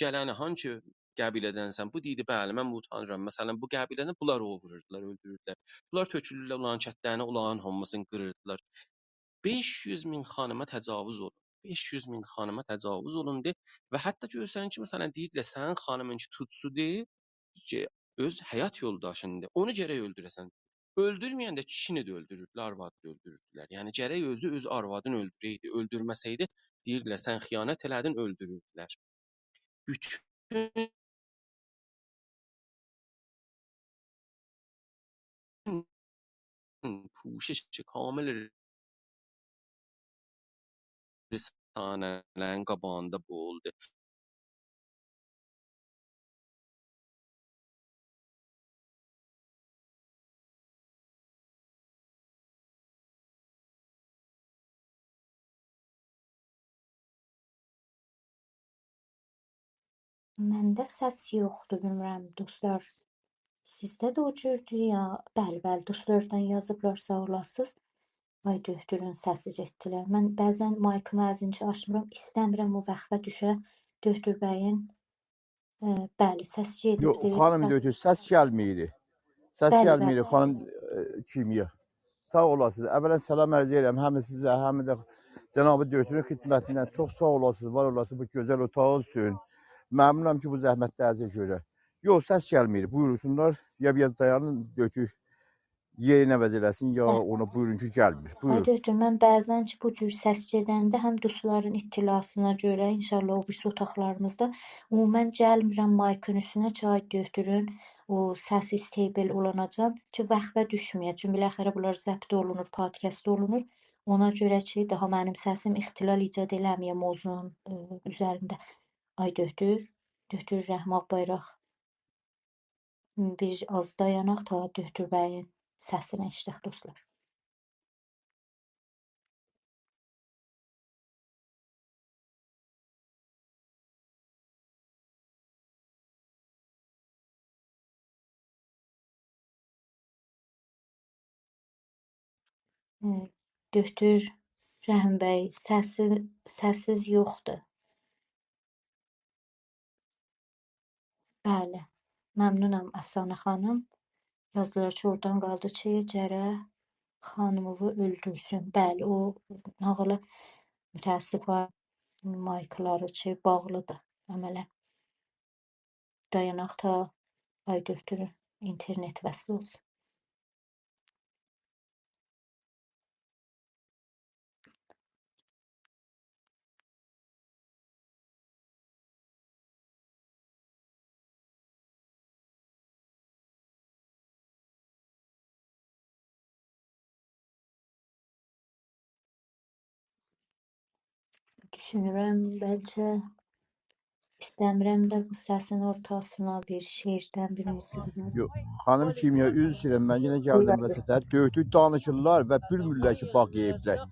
S2: Gələni hansı qəbilədənsən? Bu deyirdi, bəli, mən bu tanıyıram. Məsələn, bu qəbilədən bunlar vururdular, öldürürdülər. Bunlar tökülürlər ulan kətlərini, ulan hamısını qırırdılar. 500 min xanıma təcavüz olundu. 500 min xanıma təcavüz olundu və hətta görsən ki, məsələn deyirdilər sənin xanımın ki tutsudur, ki öz həyat yoldaşındır. Onu gərək öldürəsən. Öldürməyəndə kişini də öldürürdülər, arvadı da öldürürdülər. Yəni gərək özü öz arvadını öldürəydi. Öldürməsəydi deyirdilər sən xəyanət elədin, öldürürdülər. Bütün پوشش کامل rəssanələrin qabağında bu oldu.
S1: Məndə səs yoxdur, bilmirəm dostlar. Sizdə də o cürdür ya? Bəli, bəli, dostlardan yazıblar, sağ olasınız. Ay döktürün səsi getdilər. Mən bəzən maykımı əzinci açmıram, istəmirəm o vəxvə düşə. Döktür bəyin, bəli, səs
S3: Yox,
S1: gedibdir.
S3: xanım Dötür, səs gəlmir. Səs
S1: Bəli, bəli.
S3: gəlmir, xanım Kimya. Sağ olasınız. Əvvələn salam ərz edirəm həm sizə, həm də cənabı Dötürün xidmətindən. Çox sağ olasınız, var olasınız bu gözəl otağınız üçün. Məmnunam ki, bu zəhmətlərinizə görə. Yox, səs gəlmir. Buyursunlar, ya biraz dayanın, Dötür yerinə əvəz eləsin, ya ona buyurun ki, gəlmir.
S1: Ay
S3: Buyurun.
S1: döktür, mən bəzən ki, bu cür səs gedəndə həm dostların ittilasına görə, inşallah o birisi otaqlarımızda ümumən gəlmirəm maykın üstünə çay döktürün, o səs stable olanacan ki, vəxvə düşməyə. Çünki biləxərə bunlar zəbt olunur, podkast olunur. Ona görə ki, daha mənim səsim ixtilal icad eləməyə mövzunun üzərində. Ay döktür Rəhmaq Bayraq. Bir az dayanaq ta döktür bəyin səsini eşidək dostlar. Döktür Rəhim bəy, səsiz yoxdur. Bəli, məmnunam Əfsanə xanım. Yazdılar ki, oradan qaldı ki, gərək xanımı öldürsün. Bəli, o nağılı mütəəssifə maykları ki, bağlıdır əmələ. Dayanaq ta ay döktürün, internet vəsli olsun. Düşünürəm, bəlkə istəmirəm də bu səsin ortasına bir şeirdən, bir musiqidən.
S3: Yox, xanım Kimya, üzr istəyirəm, mən yenə gəldim
S1: Buyur.
S3: vəsətə. Dötür danışırlar və bilmirlər ki, bax yeyiblər.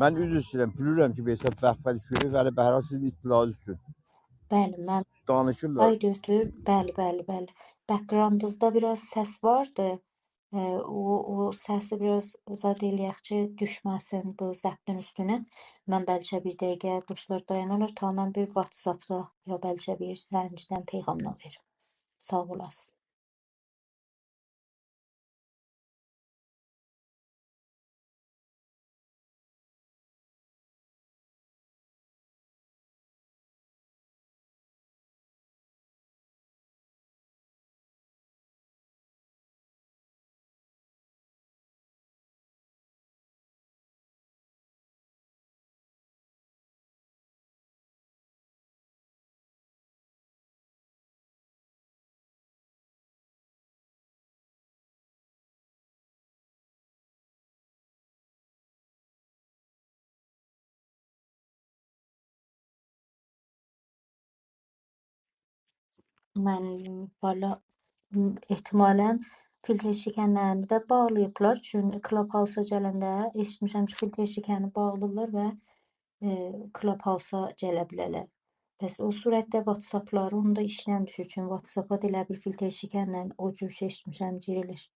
S3: Mən üzr istəyirəm, bilirəm ki, hesab vəxfə düşür və hər hal sizin ittilaınız üçün
S1: Bəli, mən
S3: danışırlar.
S1: ay dötür, bəli. Background'ınızda biraz səs vardı. O səsi biraz uzad eləyək ki, düşməsin bu zəbtin üstünə. Mən bəlkə bir dəqiqə dostlar dayanırlar, ta mən bir WhatsAppda ya bəlkə bir zəncdən peyğamla verim. Sağ olasın. Mən valla ehtimalən filtr şikənlərini də bağlayıblar. Çünki Clubhouse-a gələndə eşitmişəm ki, filtr şikəni bağlılar və Clubhouse-a gələ bilərlər. Bəs o surətdə WhatsApp-ları onda işləm düşür. Çünki WhatsApp-a da elə bir filtr şikənlə o cür ki, eşitmişəm girilir.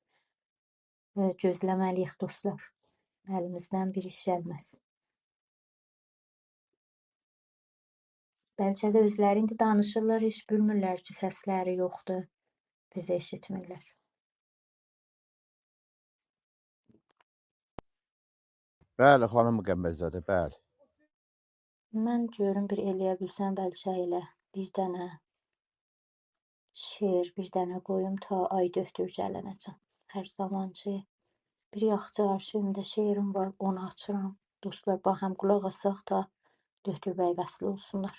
S1: Gözləməliyik dostlar. Əlimizdən bir iş gəlməz. Bəlkə də özləri indi danışırlar, heç bilmirlər ki, səsləri yoxdur. Bizi eşitmirlər.
S3: Bəli, xanım Qəmbərzadə, bəli.
S1: Mən görüm bir eləyə bilsəm bəlkə elə bir dənə şeir, bir dənə qoyum ta ay döktür gələnəcən. Hər zaman ki bir yaxçı arşivimdə şeirim var, onu açıram. Dostlar, bax həm qulaq asaq ta döktür bəy vəsli olsunlar.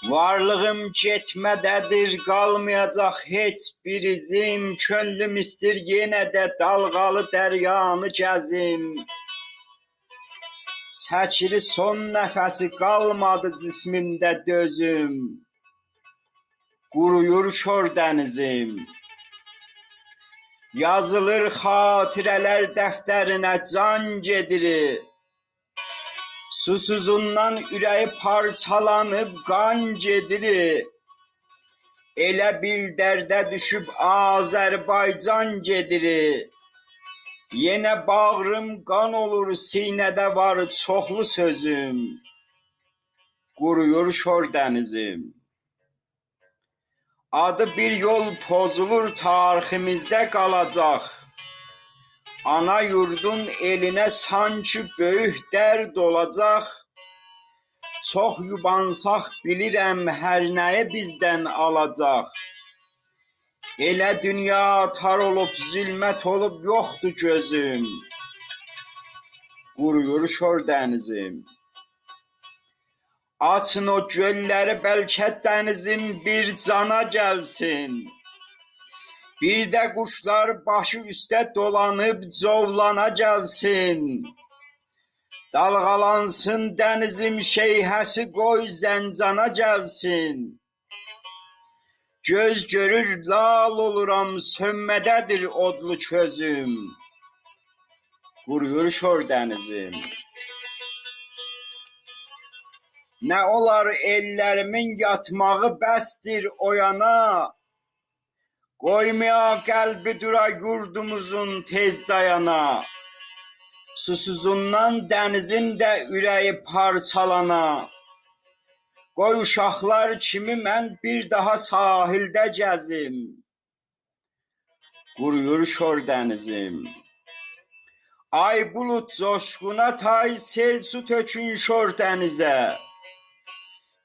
S4: Varlığım getmədədir, qalmayacaq heç bir izim. Könlüm istir yenə də dalğalı dəryanı gəzim. Çəkiri son nəfəsi qalmadı cismimdə dözüm. Quruyur şor dənizim. Yazılır xatirələr dəftərinə can gedir. Susuzundan ürəyi parçalanıb qan gedir. Elə bil dərdə düşüb Azərbaycan gedir. Yenə bağrım qan olur, sinədə var çoxlu sözüm. Quruyur şor dənizim. Adı bir yol pozulur, tariximizdə qalacaq. Ana yurdun elinə sanki böyük dərd olacaq. Çox yubansaq bilirəm hər nəyi bizdən alacaq. Elə dünya tar olub, zülmət olub, yoxdur gözüm. Quruyur şor dənizim. Açın o gölləri, bəlkə dənizim bir cana gəlsin. Bir də quşlar başı üstə dolanıb covlana gəlsin. Dalğalansın dənizim şeyhəsi, qoy zəncana gəlsin. Göz görür lal oluram, sönmədədir odlu közüm. Quruyur şor dənizim. Nə olar ellərimin yatmağı bəsdir o yana. Qoymaya qəlbi dura yurdumuzun tez dayana. Susuzundan dənizin də ürəyi parçalana. Qoy uşaqlar kimi mən bir daha sahildə gəzim. Quruyur şor dənizim. Ay bulut coşquna tay, sel su tökün şor dənizə.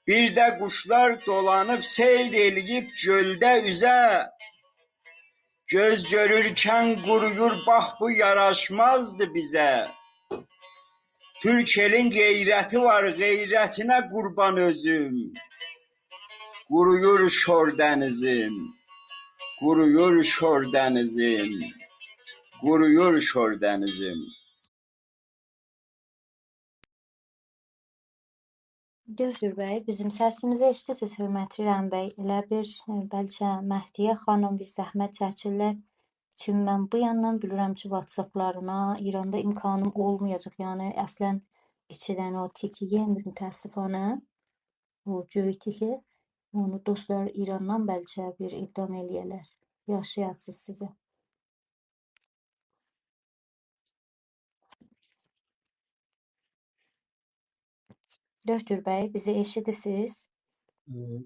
S4: Bir də quşlar dolanıb seyr eləyib göldə üzə. Göz görürkən quruyur, bax bu yaraşmazdı bizə. Türk elin qeyrəti var, qeyrətinə qurban özüm. Quruyur şor dənizim. Quruyur şor dənizim. Quruyur şor dənizim.
S1: Gözdür bəy, bizim səsimizi eşidirsiniz, hörmətli Rəm bəy. Elə bir bəlkə Məhdiyə xanım bir zəhmət çəkirlər. Çünki mən bu yandan bilirəm ki, WhatsApplarına İranda imkanım olmayacaq. Yəni əslən 2 dənə o tiki yemir mütəəssifanə. O göyü tiki. Onu dostlar İrandan bəlkə bir iqdam eləyərlər. Yaşayasınız sizə. Döktür bəy, bizi eşidirsiniz?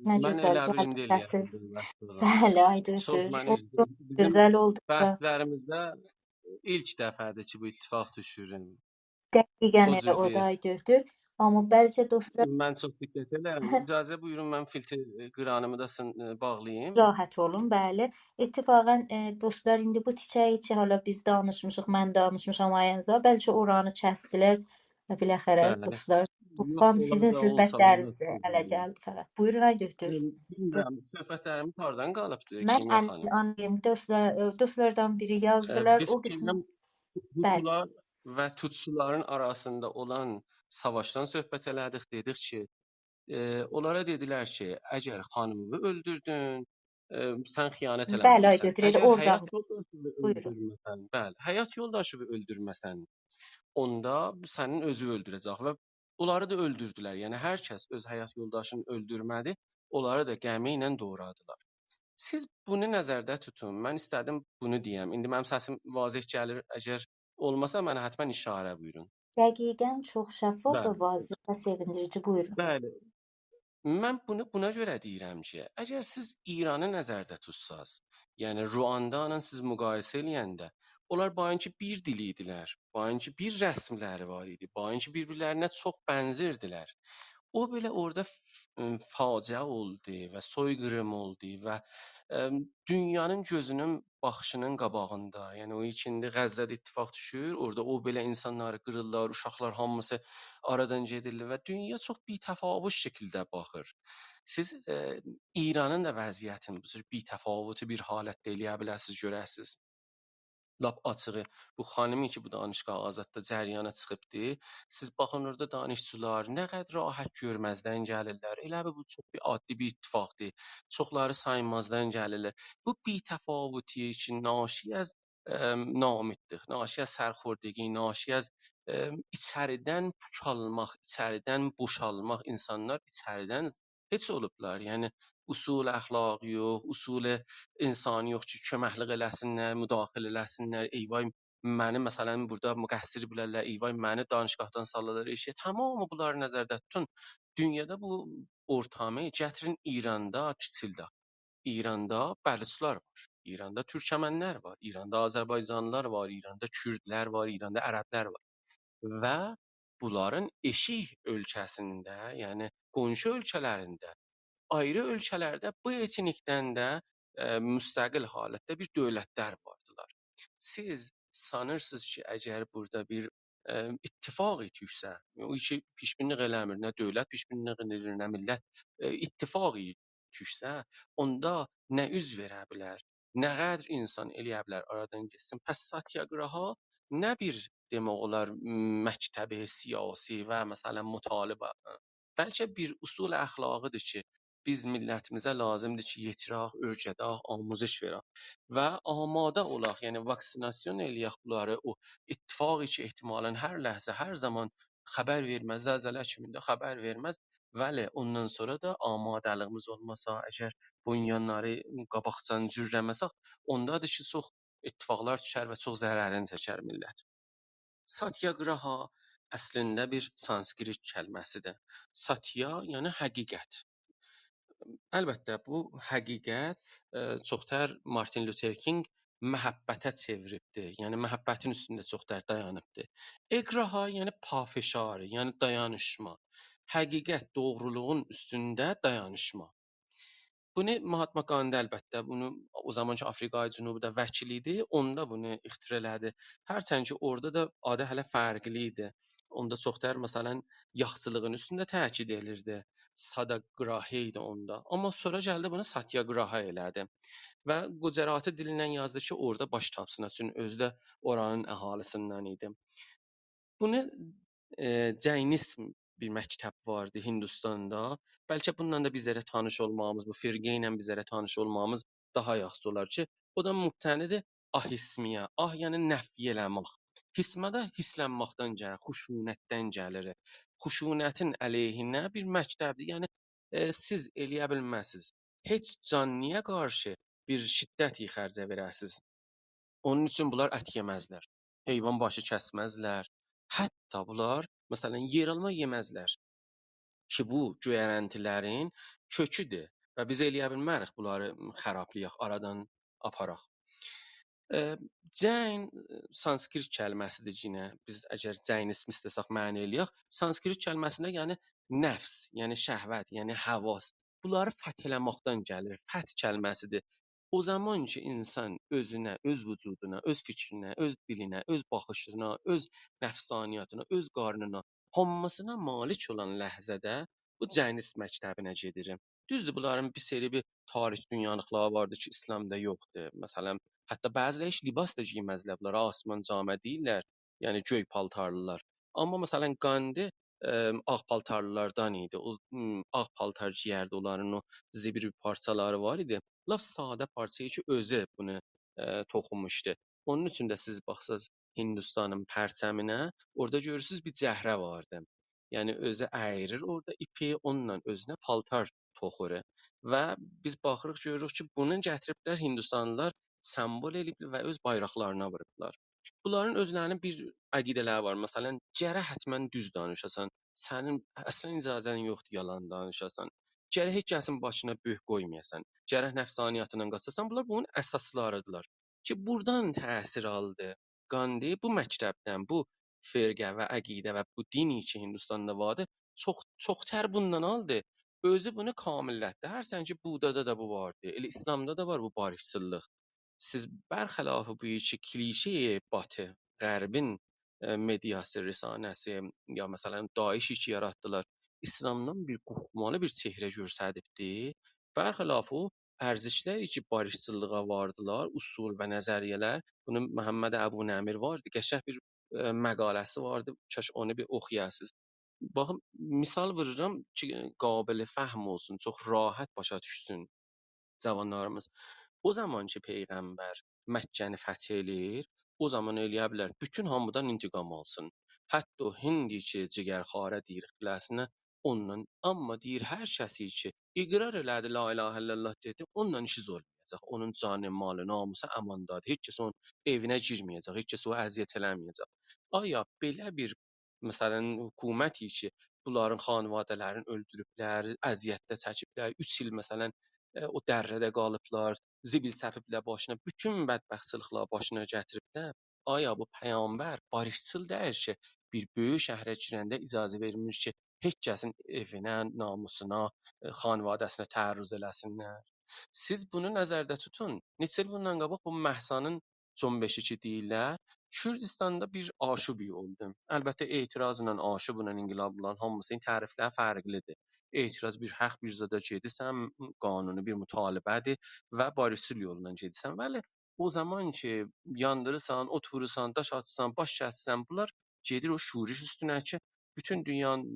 S1: Nə
S2: Mən
S1: gözəl
S2: elə bil indi
S1: cəhətəsiz.
S2: eləyəsiniz.
S1: Bəli, ay
S2: Çox
S1: döktür.
S2: məni
S1: Oldu, gözəl oldu da.
S2: bəhslərimizdə ilk dəfədir ki, bu ittifaq düşürüm.
S1: Dəqiqən
S2: O
S1: elə o
S2: cür
S1: da ay döktür. Amma bəlkə dostlar
S2: mən çox diqqət edirəm. İcazə buyurun, mən filtr qıranımı da bağlayayım.
S1: rahat olun, bəli. İttifaqən dostlar indi bu çiçəyi ki, hala biz danışmışıq, mən danışmışam ayınıza. Bəlkə oranı kəsdilər. Biləxərə
S2: Bəli.
S1: dostlar. Bu
S2: Yox,
S1: xam
S2: olar
S1: sizin
S2: da olsa,
S1: söhbətləriniz
S2: olmaz.
S1: ələ gəldi fəqət. Buyurun ay döktür.
S2: Bilmirəm, söhbətlərimiz hardan qalıbdı,
S1: Mən
S2: Kimya xanım?
S1: anlayım, dostlardan biri yazdılar.
S2: Biz
S1: O qismi bəli.
S2: Hutular və Tutsuların arasında olan savaşdan söhbət elədik. Dedik ki, onlara dedilər ki, əgər xanımını öldürdün, sən xiyanət
S1: Bəli, ay
S2: eləməlisən.
S1: döktür.
S2: Əgər
S1: Oradan
S2: həyat yoldaşını
S1: buyurun.
S2: öldürməsən, bəli, həyat yoldaşını öldürməsən, onda sənin özü öldürəcək və onları da öldürdülər. Yəni hər kəs öz həyat yoldaşını öldürmədi, onları da qəmi ilə doğradılar. Siz bunu nəzərdə tutun. Mən istədim bunu deyəm. İndi mənim səsim vazeh gəlir. Əgər olmasa mənə həttəmən işarə buyurun.
S1: Dəqiqən çox şəffaf və
S2: Bəli.
S1: vazeh və sevindirici. Buyurun.
S2: Bəli. Mən bunu buna görə deyirəm ki, əgər siz İranı nəzərdə tutsaz, yəni Ruanda ilə siz müqayisə eləyəndə, onlar bayınki bir dil idilər, bayınki bir rəsmləri var idi, bayınki bir-birlərinə çox bənzirdilər. o belə orada faciə oldu və soyqırım oldu və dünyanın gözünün baxışının qabağında, yəni o ikindi Qəzzədə ittifaq düşür, orada o belə insanları qırırlar, uşaqlar hamısı aradan gedirlər və dünya çox bitəfavüt şəkildə baxır. Siz İranın da vəziyyətini bu cür bitəfavütü bir halətdə eləyə bilərsiniz, görəsiniz. Lap açığı bu xanımı ki bu danışqa azadda cərəyana çıxıbdı. Siz baxın orada danışçılar nə qədər rahat görməzdən gəlirlər. Elə bil bu çox bir addi bir ittifaqdır. Çoxları saymazdan gəlirlər. Bu bitəfavüti ki naşi az naumidlik, naşi az sərxordagi, naşi az içəridən puçalmaq, içəridən boşalmaq, insanlar içəridən heç olublar. Yəni usul əxlaq yox, usul insan yox ki, köməklik eləsinlər, müdaxilə eləsinlər. Eyvay məni məsələn burada müqəssir bilərlər. Eyvay məni danışqahdan salırlar eşiyə. Tamamı bunları nəzərdə tutun. Dünyada bu ortamı gətirin İranda kiçildə. İranda bəluçlar var. İranda türkmənlər var. İranda Azərbaycanlılar var. İranda kürdlər var. İranda ərəblər var. Və bunların eşik ölkəsində, yəni qonşu ölkələrində ayrı ölkələrdə bu etnikdən də müstəqil halətdə bir dövlətlər vardılar. Siz sanırsınız ki, əgər burada bir ittifaq etüksə, o işi pişbinlik eləmir, nə dövlət pişbinlik edir, nə millət ittifaq etüksə, onda nə üz verə bilər, nə qədər insan eləyə bilər aradan getsin. Pəs satyagraha nə bir demək olar məktəbi siyasi və məsələn mütalibə, bəlkə bir usul əxlaqıdır ki, biz millətimizə lazımdır ki, yetirək, öyrədək, amuzış verək və amada olaq, yəni vaksinasiya eləyək bunları, o ittifaqı ki, ehtimalən hər ləhzə, hər zaman xəbər verməz, zəlzələ kimi də xəbər verməz. Bəli, ondan sonra da amadəliyimiz olmasa, əgər bu yanları qabaqcadan cürrəməsək, ondadır ki, çox ittifaqlar düşər və çox zərərini çəkər millət. Satyagraha əslində bir sanskrit kəlməsidir. Satya, yəni həqiqət. Əlbəttə, bu həqiqət çoxtər Martin Luther King məhəbbətə çeviribdir. Yəni məhəbbətin üstündə çoxtər dayanıbdır. Eqraha, yəni pafişarı, yəni dayanışma. Həqiqət, doğruluğun üstündə dayanışma. Bunu Mahatma Gandhi əlbəttə bunu o zamanki Afrikaya Cənubuda vəkil idi, onda bunu ixtira elədi. Hərçənd ki, orada da adı hələ fərqli idi. Onda çoxtər məsələn yaxçılığın üstündə təkid elirdi. Sadagrahi idi onda. Amma sonra gəldi bunu Satyagraha elədi. Və Gujarati dilindən yazdı ki, orada baş tapsın üçün özü də oranın əhalisindən idi. Bunu Cainism bir məktəb vardı Hindistanda. Bəlkə bununla da bizlərə tanış olmağımız, bu firqə ilə bizlərə tanış olmağımız daha yaxşı olar ki, o da mübtənidir ahismiyə. Ah, yəni nəfi eləmək. Hismə də hislənməkdən gəlir, xuşunətdən gəlir. Xuşunətin əleyhinə bir məktəbdir. Yəni siz eləyə bilməzsiniz. Heç canlıya qarşı bir şiddət xərcə verəsiniz. Onun üçün bunlar ət yeməzlər. Heyvan başı kəsməzlər. Hətta bunlar məsələn yeralma yeməzlər ki, bu göyərəntilərin köküdür və biz eləyə bilmərik bunları xarablayaq, aradan aparaq. Cain sanskrit kəlməsidir yenə. Biz əgər cainism istəsək məna eləyək, sanskrit kəlməsinə yəni nəfs, yəni şəhvət, yəni həvas. Bunları fəth eləməkdən gəlir. Fəth kəlməsidir. O zaman ki insan özünə, öz vücuduna, öz fikrinə, öz dilinə, öz baxışına, öz nəfsaniyyətına, öz qarnına, hamısına malik olan ləhzədə bu cainis məktəbinə gedir. Düzdür, bunların bir seri bir tarix dünyanıqları vardır ki, İslamda yoxdur. Məsələn, hətta bəziləri heç libas da geyməzlər, bunlara asman camə deyirlər, yəni göy paltarlılar. Amma məsələn Qandi ağ paltarlılardan idi. O ağ paltar giyərdi, onların o zibri parçaları var idi. Lap sadə parça ki, özü bunu toxunmuşdu. Onun üçün də siz baxsaz Hindistanın pərçəminə, orada görürsüz bir cəhrə vardı. Yəni özü əyirir orada ipi, onunla özünə paltar toxur. Və biz baxırıq görürük ki, bunu gətiriblər Hindistanlılar sembol eləyiblər və öz bayraqlarına vurublar. Bunların özlərinin bir əqidələri var. Məsələn, gərək həttəmən düz danışasan. Sənin əslən icazən yoxdur yalan danışasan. Gərək heç kəsin başına böh qoymayasan. Gərək nəfsaniyyətlə qaçasan. Bunlar bunun əsaslarıdırlar. Ki burdan təsir aldı. Qandi bu məktəbdən, bu firqə və əqidə və bu dini ki Hindistanda vardı, çoxtər bundan aldı. Özü bunu kamillətdi. Hərsən ki, Budada da bu vardı. Elə İslamda da var bu barışçılıq. Siz bərxəlafi bu iki klişe Batı, Qərbin mediası, rəsanəsi ya məsələn Daesh ki yaratdılar, İslamdan bir qorxmalı bir çehrə göstəribdi. Bərxəlafi o ərzişlər ki barışçılığa vardılar, usul və nəzəriyyələr. Bunun Məhəmməd Əbu Nəmir vardı, qəşəng bir məqaləsi vardı. Kaş onu bir oxuyasınız. Baxın, misal vururam ki, qabil fəhm olsun, çox rahat başa düşsün cavanlarımız. O zaman ki Peyğəmbər Məkkəni fəth eləyir, o zaman eləyə bilər bütün hamıdan intiqam alsın. Hətta o Hindi ki, cigərxarə deyir xiləsinə ondan, amma deyir hər kəsi ki iqrar elədi la ilahə illallah dedi, ondan işi zor olmayacaq. Onun canı, malı, namusu amandadır. Heç kəs onun evinə girməyəcək, heç kəs o əziyyət eləməyəcək. Aya belə bir məsələn hökumət ki, bunların xanvadələrini öldürüblər, əziyyətdə çəkiblər, 3 il məsələn o dərrədə qalıblar, zibil səpiblər başına, bütün bədbəxtçılıqlar başına gətiriblər. Aya bu peyğəmbər barışçıl deyir ki, bir böyük şəhərə girəndə icazə vermiş ki, heç kəsin evinə, namusuna, xanvadəsinə təhərrüz eləsinlər. Siz bunu nəzərdə tutun. Neçə il bundan qabaq bu Məhsanın cönbeşi ki deyirlər, Kürdistanda bir aşubi oldu. Əlbəttə etirazla aşubla inqilabla hamısının tərifləri fərqlidir. Etiraz bir haqq bir zada gedirsən, qanuni bir mütalibədir və barışçıl yolla gedirsən. Bəli, o zaman ki yandırırsan, ot vurursan, daş atırsan, baş kəssən, bunlar gedir o şuriş üstünə ki, bütün dünyanın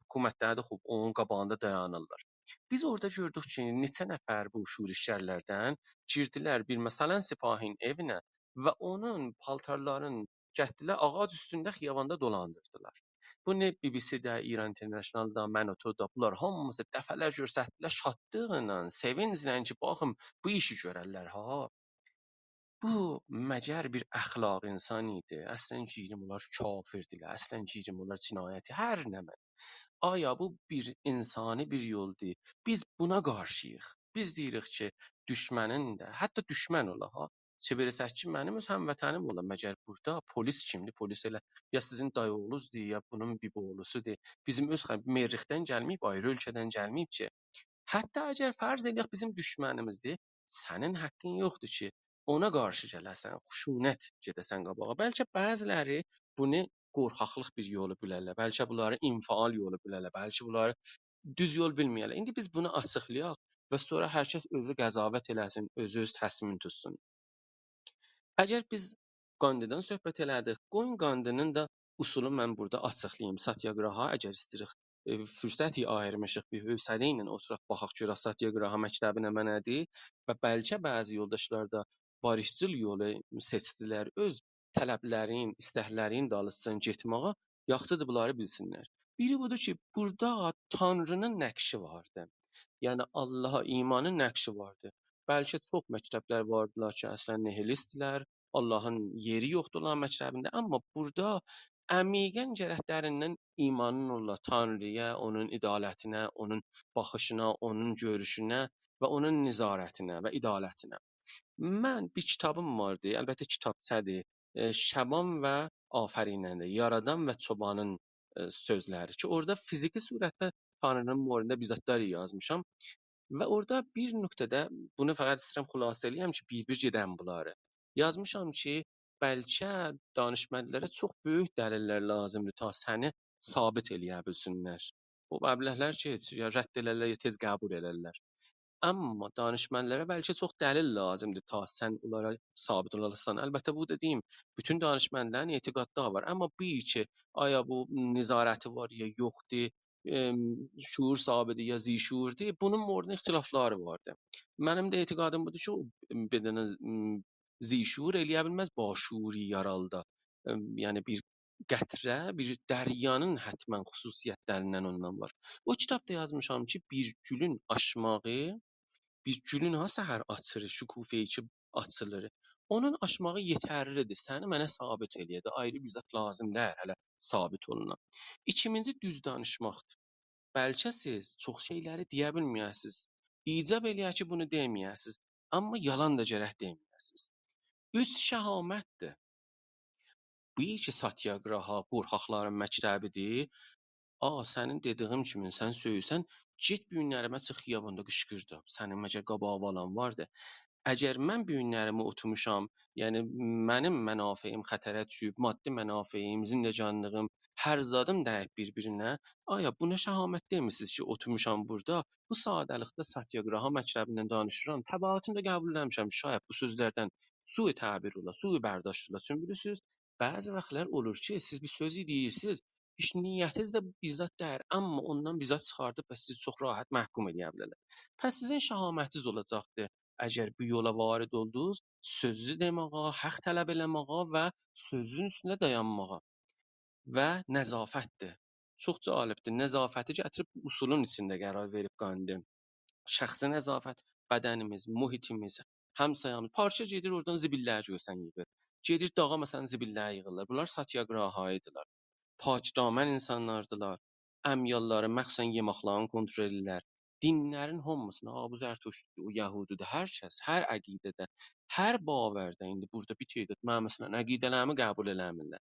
S2: hökumətləri də onun qabağında dayanırlar. Biz orada gördük ki, neçə nəfər bu şurişlərdən girdilər bir məsələn sipahin evinə və onun paltarlarını gətdilər ağac üstündə xiyabanda dolandırdılar. Bu ne BBC-də, İran International-da, Manoto-da bunlar hamısı dəfələr göstərdilər şadlıqla, sevinclə ki, baxın bu işi görərlər ha. Bu məgər bir əxlaq insan idi. Əslən girim onlar kafirdirlər, əslən girim onlar cinayəti hər nə. Aya bu bir insani bir yoldur. Biz buna qarşıyıq. Biz deyirik ki, düşmənin də, hətta düşmən ola ha. Çevirsək ki, mənim öz həmvətənim ola. Məgər burada polis kimdir? Polis elə ya sizin dayıoğlunuzdur, ya bunun biboğlusudur. Bizim öz Merrixdən gəlməyib, ayrı ölkədən gəlməyib ki. Hətta əgər fərz eləyək bizim düşmənimizdir, sənin haqqın yoxdur ki, ona qarşı gələsən, xuşunət gedəsən qabağa. Bəlkə bəziləri bunu qorxaqlıq bir yolu bilərlər. Bəlkə bunları infial yolu bilərlər. Bəlkə bunları düz yol bilməyərlər. İndi biz bunu açıqlayaq və sonra hər kəs özü qəzavət eləsin, özü öz təsmin tutsun. Əgər biz Qandidən söhbət elədik, qoyun Qandinin də usulu mən burada açıqlayım. Satyagraha əgər istəyirik fürsət ayırmışıq bir hövsələ ilə oturaq baxaq görək Satyagraha məktəbinə mənədir və bəlkə bəzi yoldaşlar da barışçıl yolu seçdilər, öz tələblərin, istəklərin dalısından getməyə, yaxşıdır bunları bilsinlər. Biri budur ki, burada Tanrının nəqşi vardı. Yəni Allaha imanın nəqşi vardı. Bəlkə çox məktəblər vardılar ki, əslən nihilistlər, Allahın yeri yoxdur onların məktəbində, amma burada əmiqən gərək dərindən imanın ola Tanrıya, onun idalətinə, onun baxışına, onun görüşünə və onun nizarətinə və idalətinə. Mən bir kitabım vardı, əlbəttə kitabçadır. Şaban və Afərinəndə, Yaradan və Çobanın sözləri ki, orada fiziki surətdə Tanrının morunda bizatları yazmışam. Və orada bir nöqtədə bunu fəqət istəyirəm xülasə eləyəm ki, bir-bir gedəm bunları. Yazmışam ki, bəlkə danışmənlərə çox böyük dəlillər lazımdır ta səni sabit eləyə bilsinlər. Bu məbləğlər ki, heç ya rədd elərlər, ya tez qəbul elərlər. Amma danışmənlərə bəlkə çox dəlil lazımdır ta sən onlara sabit olasan. Əlbəttə bu dediyim bütün danışmənlərin etiqadları var. Amma bu ki, aya bu nizarəti var ya yoxdur, şuur sahibidir ya zişuurdur, bunun orada ixtilafları vardı. Mənim də etiqadım budur ki, o bedənə zişuur eləyə bilməz başuuri yaralda. Yəni bir qətrə, bir dəryanın həttəmən xüsusiyyətlərindən ondan var. O kitabda yazmışam ki, bir gülün açmağı bir gülün ha səhər açır, şükufeyi ki açılır. Onun açmağı yetərlidir. Səni mənə sabit eləyədi. Ayrı bir zət lazım deyil hələ sabit oluna. İkinci düz danışmaqdır. Bəlkə siz çox şeyləri deyə bilməyəsiniz. İcab eləyər ki, bunu deməyəsiniz. Amma yalan da gərək deməyəsiniz. 3 şəhamətdir. Bu ki Satyagraha, qorxaqların məktəbidir. Ağa sənin dediyim kimi sən söyürsən, get bu günləri mən çıx xiyabanda qışqırdım. Sənin məcə qabağı olan vardı. Əgər mən bu günlərimi oturmuşam, yəni mənim mənafeyim xətərə düşüb, maddi mənafeyim, zindəcanlığım, hər zadım dəyib bir-birinə, aya bu nə şəhamət demisiniz ki, oturmuşam burada, bu sadəlikdə satyagraha məktəbindən danışıram. Təbaətini də qəbul eləmişəm. Şayət bu sözlərdən sui təbir ola, sui bərdاشت ola. Çünki bilirsiniz, bəzi vaxtlar olur ki, siz bir sözü deyirsiniz, heç niyyətiniz də bizzat deyil, amma ondan bizzat çıxardıb və sizi çox rahat məhkum edə bilərlər. Pəs sizin şəhamətiniz olacaqdır. Əgər bu yola varid oldunuz, sözü deməyə, haqq tələb eləməyə və sözün üstündə dayanmağa və nəzafətdir. Çox cəlibdir. Nəzafəti gətirib usulun içində qərar verib qandim. Şəxsi nəzafət, bədənimiz, mühitimiz, həmsayımız. Parça gedir oradan zibilləri görsən yığır. Gedir dağa məsələn zibilləri yığırlar. Bunlar satyagrahaydılar. Pakdamən insanlardılar. Əmyalları, məxsən yemaqlarını kontrol edirlər. Dinlərin hamısına, bu Zərtüştdür, o Yəhudidir, hər kəs, hər əqidədə, hər bavərdə indi burada bir tədad mən məsələn əqidələrimi qəbul eləmirlər.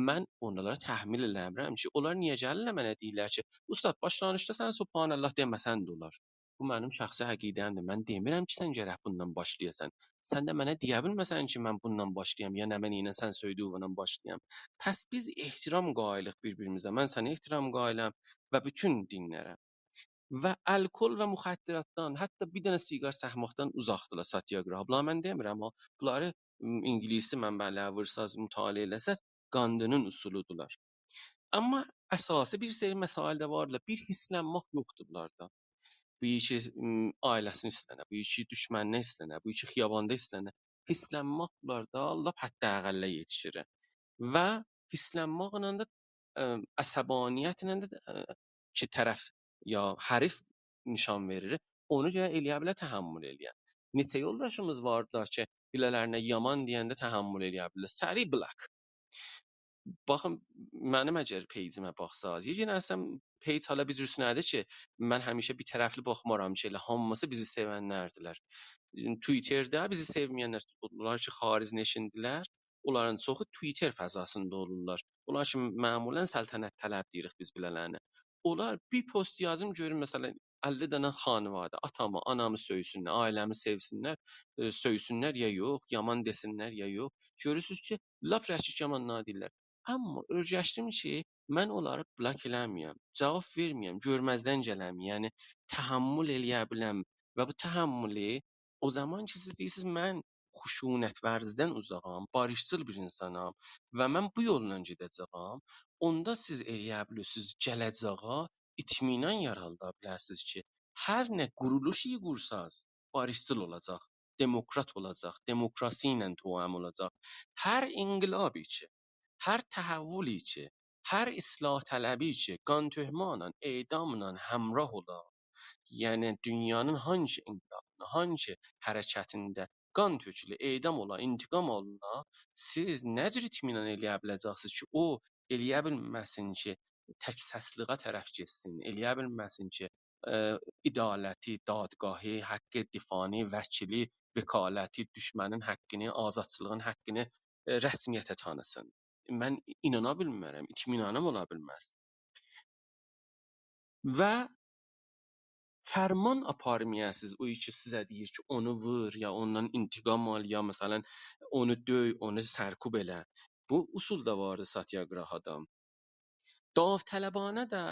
S2: Mən onlara təhmil eləmirəm ki, onlar niyə gəlirlər mənə deyirlər ki, ustad başlanğıcda sən Subhanallah deməsən də olar. Bu mənim şəxsi əqidəmdir. Mən demirəm ki, sən gərək bundan başlayasan. Sən də mənə deyə bilməsən ki, mən bundan başlayam, ya nə mən ilə sən söydüyünlə başlayam. Pəs biz ehtiram qailik bir-birimizə. Mən sənə ehtiram qailəm və bütün dinlərə. Və alkol və müxəddiratdan, hətta bir dənə siqar çəkməkdən uzaqdırlar satyagrah. Bunlar mən demirəm, amma bunları ingiliscə mənbələrə vursanız, mütaliə eləsəz, qandının üsuludurlar. Amma əsası bir seri məsail də varlar. Bir hisslənmək yoxdur bunlarda. Bu iki ailəsini istənə, bu iki düşməninə istənə, bu iki xiyabanda istənə. Hisslənmək bunlarda lap hətta əqəllə yetişir. Və hisslənməklə də əsəbaniyyətlə də ki tərəf ya hərif nişan verir, onu görə eləyə bilər təhəmmül eləyə. Neçə yoldaşımız vardılar ki, bilələrində yaman deyəndə təhəmmül eləyə bilər. Səri blok. Baxın, mənim əgər peycimə baxsaz, yecə nəsəm peyc hala bir cürsünədir ki, mən həmişə bir tərəfli baxmaram ki, elə hamısı bizi sevənlərdirlər. Twitterdə bizi sevməyənlər, onlar ki, xaric neşindilər, onların çoxu Twitter fəzasında olurlar. Onlar ki, məmulən səltənət tələb deyirik biz bilələrinə. Onlar bir post yazım görün, məsələn, 50 dənə xanıvadə, atamı, anamı söysünlər, ailəmi sevsinlər, söysünlər ya yox, yaman desinlər ya yox. Görürsüz ki, lap rəşik yamanlar deyirlər. Amma öyrəşdim ki, mən onları blok eləməyəm, cavab verməyəm, görməzdən gələm, yəni təhəmmül eləyə biləm və bu təhəmmülü o zaman ki, siz deyirsiniz mən xuşunət vərzdən uzağam, barışçıl bir insanam və mən bu yolla gedəcəyəm, onda siz eləyə bilirsiniz gələcəyə itminən yarada bilərsiniz ki, hər nə quruluş qursanız, barışçıl olacaq, demokrat olacaq, demokrasi ilə təam olacaq. Hər inqilab ki, hər təhəvvül ki, hər islah tələbi ki, qan töhmanla, edamla həmrah ola, yəni dünyanın hansı inqilabında, hansı hərəkətində qan tökülü, edam ola, intiqam alına, siz nə cür itminən eləyə biləcəksiniz ki, o eləyə bilməsin ki, tək səsliğə tərəf getsin, eləyə bilməsin ki, idaləti, dadgahı, haqqı difani, vəkili, vekaləti, düşmənin haqqını, azadçılığın haqqını rəsmiyyətə tanısın. Mən inana bilmərəm, itminanım ola bilməz. Və fərman aparmayasınız o ki sizə deyir ki, onu vur, ya ondan intiqam al, ya məsələn onu döy, onu sərkub elə. Bu usul da vardı satyagrahada. Dاوطلبانه də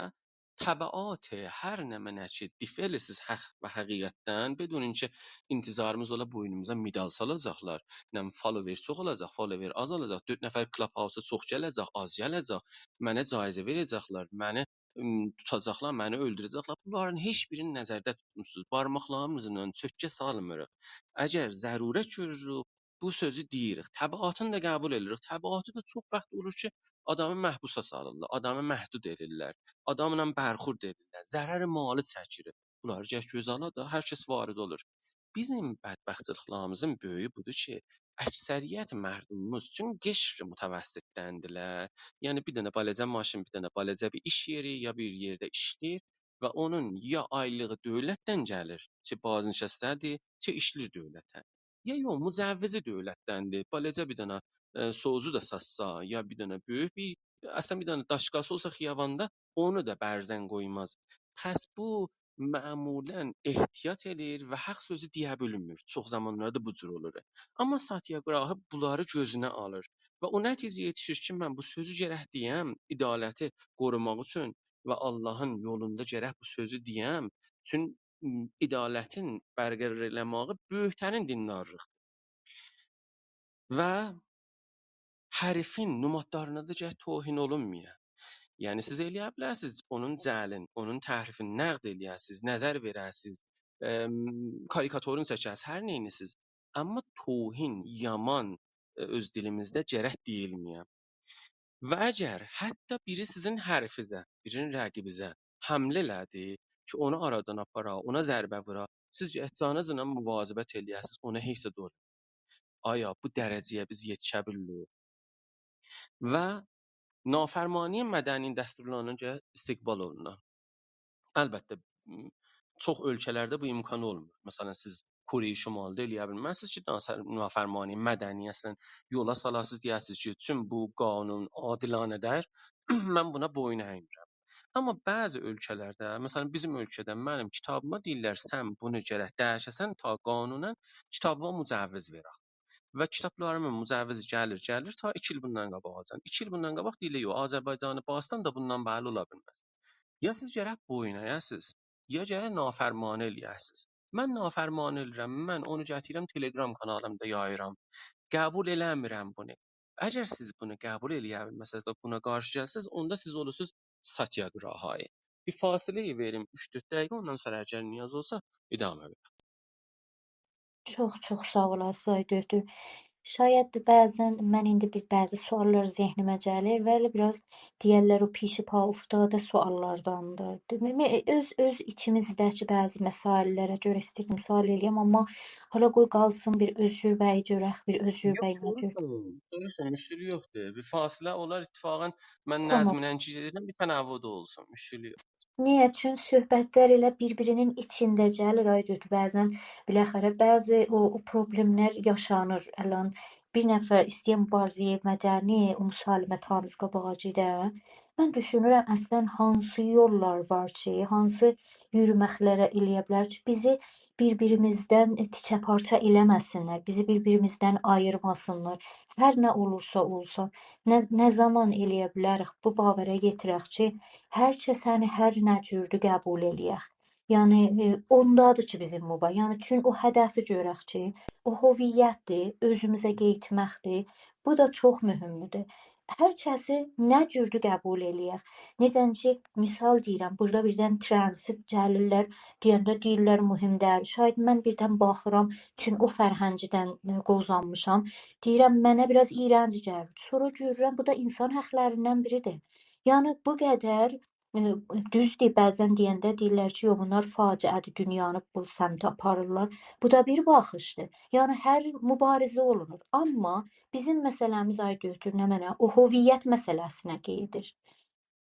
S2: təbəat hər nə mənə ki difə eləsiz haqq və həqiqətdən بدون ki intizarımız ola boynumuza medal salacaqlar. Nəm follower çox olacaq, follower az olacaq. 4 nəfər Clubhouse-a çox gələcək, az gələcək. Mənə caizə verəcəklər, məni tutacaqlar, məni öldürəcəklər. Bunların heç birini nəzərdə tutmursuz. Barmaqlarımızla çökkə salmırıq. Əgər zərurət görürük, bu sözü deyirik. Təbəatını da qəbul edirik. Təbəatı da çox vaxt olur ki, adamı məhbusa salırlar, adamı məhdud edirlər, adamla bərxurd edirlər, zərər malı çəkir. Bunları gəl göz ala da hər kəs varid olur. Bizim bədbəxtçiliklərimizin böyüyü budur ki, əksəriyyət mərdumumuz üçün qişr mütəvəssitdəndirlər. Yəni bir dənə balaca maşın, bir dənə balaca bir iş yeri ya bir yerdə işləyir və onun ya aylığı dövlətdən gəlir, ki, bazinşəstədir, ki, işlir dövlətə. Ya yox, mücəvvizi dövlətdəndir. Balaca bir dənə soğuzu da satsa, ya bir dənə böyük bir Əslən bir dənə daşqası olsa xiyabanda onu da bərzən qoymaz. Pəs bu məmulən ehtiyat eləyir və haqq sözü deyə bilmir. Çox zamanlarda bu cür olur. Amma satyagrahı bunları gözünə alır və o nəticəyə yetişir ki, mən bu sözü gərək deyəm, ədaləti qorumaq üçün və Allahın yolunda gərək bu sözü deyəm. Çün ədalətin bərqərar eləməyi böyüklərin dindarlıq və hərifin numatlarına da gərək tohin olunmaya. Yəni siz eləyə bilərsiniz, onun cəlin, onun təhrifini nəqd eləyəsiniz, nəzər verəsiniz, karikaturunu çəkəsiniz, hər neyinisiz. Amma tohin, yaman öz dilimizdə gərək deyilməyə. Və əgər hətta biri sizin hərfizə, birinin rəqibizə həmlə elədi ki, onu aradan apara, ona zərbə vura, siz canınızla müvazibat eləyəsiniz, ona heç də doğru. Aya bu dərəcəyə biz yetişə bilirik. Və nafərmani mədəni dəsturlarına görə istiqbal olunur. Əlbəttə, çox ölkələrdə bu imkan olmur. Məsələn, siz Koreya Şimalda eləyə bilməzsiniz ki, nafərmani mədəni əslən yola salasınız, deyəsiniz ki, bütün bu qanun adilanədir, mən buna boyun əymirəm. Amma bəzi ölkələrdə, məsələn bizim ölkədə mənim kitabıma deyirlər, sən bunu gərək dəyişəsən ta qanunən kitabıma mücəvviz verək. Və kitablarımın mücəvvizi gəlir ta 2 il bundan qabaqacan. 2 il bundan qabaq deyirlər, yox, Azərbaycanı Bağıstan da bundan bəri ola bilməz. Ya siz gərək boyun əyəsiz, ya gərək nafərmanə eləyəsiz. Mən nafərmanə eləyirəm, mən onu gətirirəm Telegram kanalımda yayıram. Qəbul eləmirəm bunu. Əgər siz bunu qəbul eləyə bilməsəz və buna qarşı gəlsəz, onda siz olursunuz satyagrahayı. Bir fasilə verim 3-4 dəqiqə, ondan sonra əgər niyaz olsa, idamə verin.
S1: Çox sağ olasınız Aydötür. Şayad bəzən mən indi bəzi suallar zehnimə gəlir və elə biraz deyərlər o pişipa uftada suallardandır. Öz içimizdəki bəzi məsələlərə görə istəyirdim sual eləyəm, amma hala qoy qalsın bir Özgür bəy görək, bir Özgür
S2: Yox,
S1: bəy nə cür.
S2: soruşun, müşkülü yoxdur. Bir fasilə olar ittifaqən mən
S1: Tamam.
S2: nəzminən edirəm, bir tənavvud olsun, müşkülü yox.
S1: Niyə? Çün söhbətlər elə bir-birinin içində gəlir Aydötür. Bəzən biləxərə bəzi o problemlər yaşanır. Əlan bir nəfər istəyən mübarizəyə mədəni, o müsalimətamız qabağa gedə. Mən düşünürəm əslən hansı yollar var ki, hansı yürüməklərə eləyə bilər ki, bizi bir-birimizdən tikə parça eləməsinlər, bizi bir-birimizdən ayırmasınlar. Hər nə olursa olsun, nə zaman eləyə bilərik bu bavərə yetirək ki, hər kəsəni hər nə cürdür qəbul eləyək. Yəni ondadır ki bizim müba. Yəni çün o hədəfi görək ki, o hüviyyətdir, özümüzə qeytməkdir. Bu da çox mühümdür. Hər kəsi nə cürdür qəbul eləyək. Necə ki, misal deyirəm, burada birdən transit gəlirlər, deyəndə deyirlər mühümdür. Şayad mən birdən baxıram, çün o fərhəngdən qozanmışam. Deyirəm mənə biraz iyrənc gəlir. Sonra görürəm bu da insan hüquqlarından biridir. Yəni bu qədər düzdür, bəzən deyəndə deyirlər ki, yox bunlar faciədir, dünyanı bu səmtə aparırlar. Bu da bir baxışdır. Yəni hər mübarizə olunur. Amma bizim məsələmiz Aydötür nə mənə o hüviyyət məsələsinə gedir.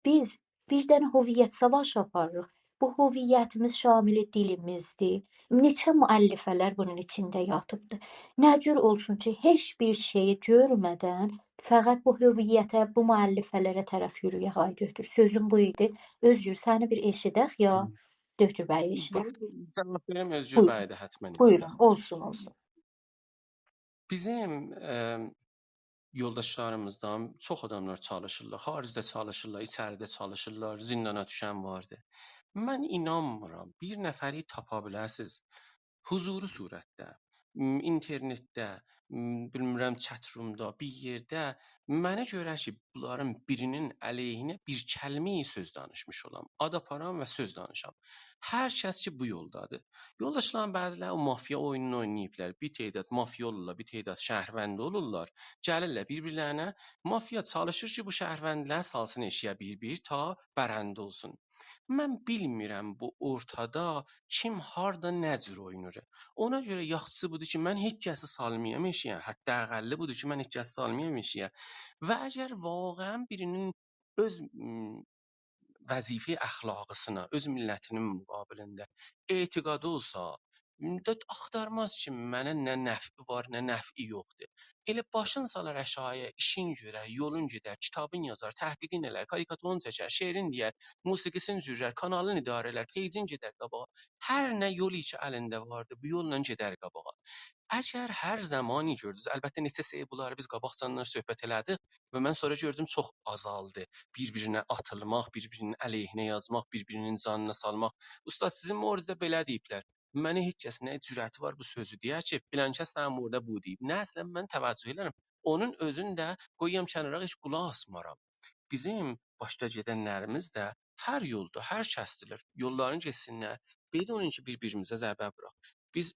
S1: Biz bir dənə hüviyyət savaşı aparırıq. Bu hüviyyətimiz şamili dilimizdir. Neçə müəllifələr bunun içində yatıbdır. Nə cür olsun ki, heç bir şeyi görmədən fəqət bu hüviyyətə, bu müəllifələrə tərəf yürüyək Aydötür. Sözüm bu idi. Özgür, səni bir eşidək ya Dötür bəy eşidək.
S2: Bunu cavab verəm Özgür
S1: Buyurun,
S2: bəy də həttəmən.
S1: buyurun, olsun.
S2: Bizim yoldaşlarımızdan çox adamlar çalışırlar, xaricdə çalışırlar, içəridə çalışırlar, zindana düşən vardı. Mən inanmıram, bir nəfəri tapa bilərsiz, huzuri surətdə, internetdə, bilmirəm chatroomda, bir yerdə mənə görə ki, bunların birinin əleyhinə bir kəlmə söz danışmış olam, ad aparam və söz danışam. Hər kəs ki bu yoldadır. Yoldaşların bəziləri o mafya oyununu oynayıblar. Bir tədad mafya olurlar, bir tədad şəhərvənd olurlar. Gəlirlər bir-birlərinə. Mafya çalışır ki, bu şəhərvəndləri salsın eşiyə bir-bir ta bərəndə olsun. Mən bilmirəm bu ortada kim harda nə cür oynayır. Ona görə yaxşısı budur ki, mən heç kəsi salmayam eşiyə. Hətta əqəlli budur ki, mən heç kəsi salmayam eşiyə. Və əgər vaqəən birinin öz vəzifə əxlaqısına, öz millətinin müqabilində etiqadı olsa, axtarmaz ki, mənə nə nəfi var, nə nəfi yoxdur. Elə başın salar əşyaya, işin görər, yolun gedər, kitabın yazar, təhqiqin elər, karikaturun çəkər, şeirin deyər, musiqisini cürər, kanalın idarə elər, peycin gedər qabağa. Hər nə yol ki əlində vardı, bu yolla gedər qabağa. Əgər hər zamani gördünüz, əlbəttə neçə səhv bunları biz qabaqcadan söhbət elədik və mən sonra gördüm çox azaldı. Bir-birinə atılmaq, bir-birinin əleyhinə yazmaq, bir-birinin canına salmaq. Usta sizin orada belə deyiblər. Mənə heç kəs nə cürəti var bu sözü deyə ki, filan kəs sənin orada bu deyib. Nə əslən mən təvəccüh edirəm. Onun özünü də qoyam kənara heç qulaq asmaram. Bizim başda gedənlərimiz də hər yolda, hər kəsdilər, yollarını getsinlər. Bedon ki, bir-birimizə zərbə vuraq. Biz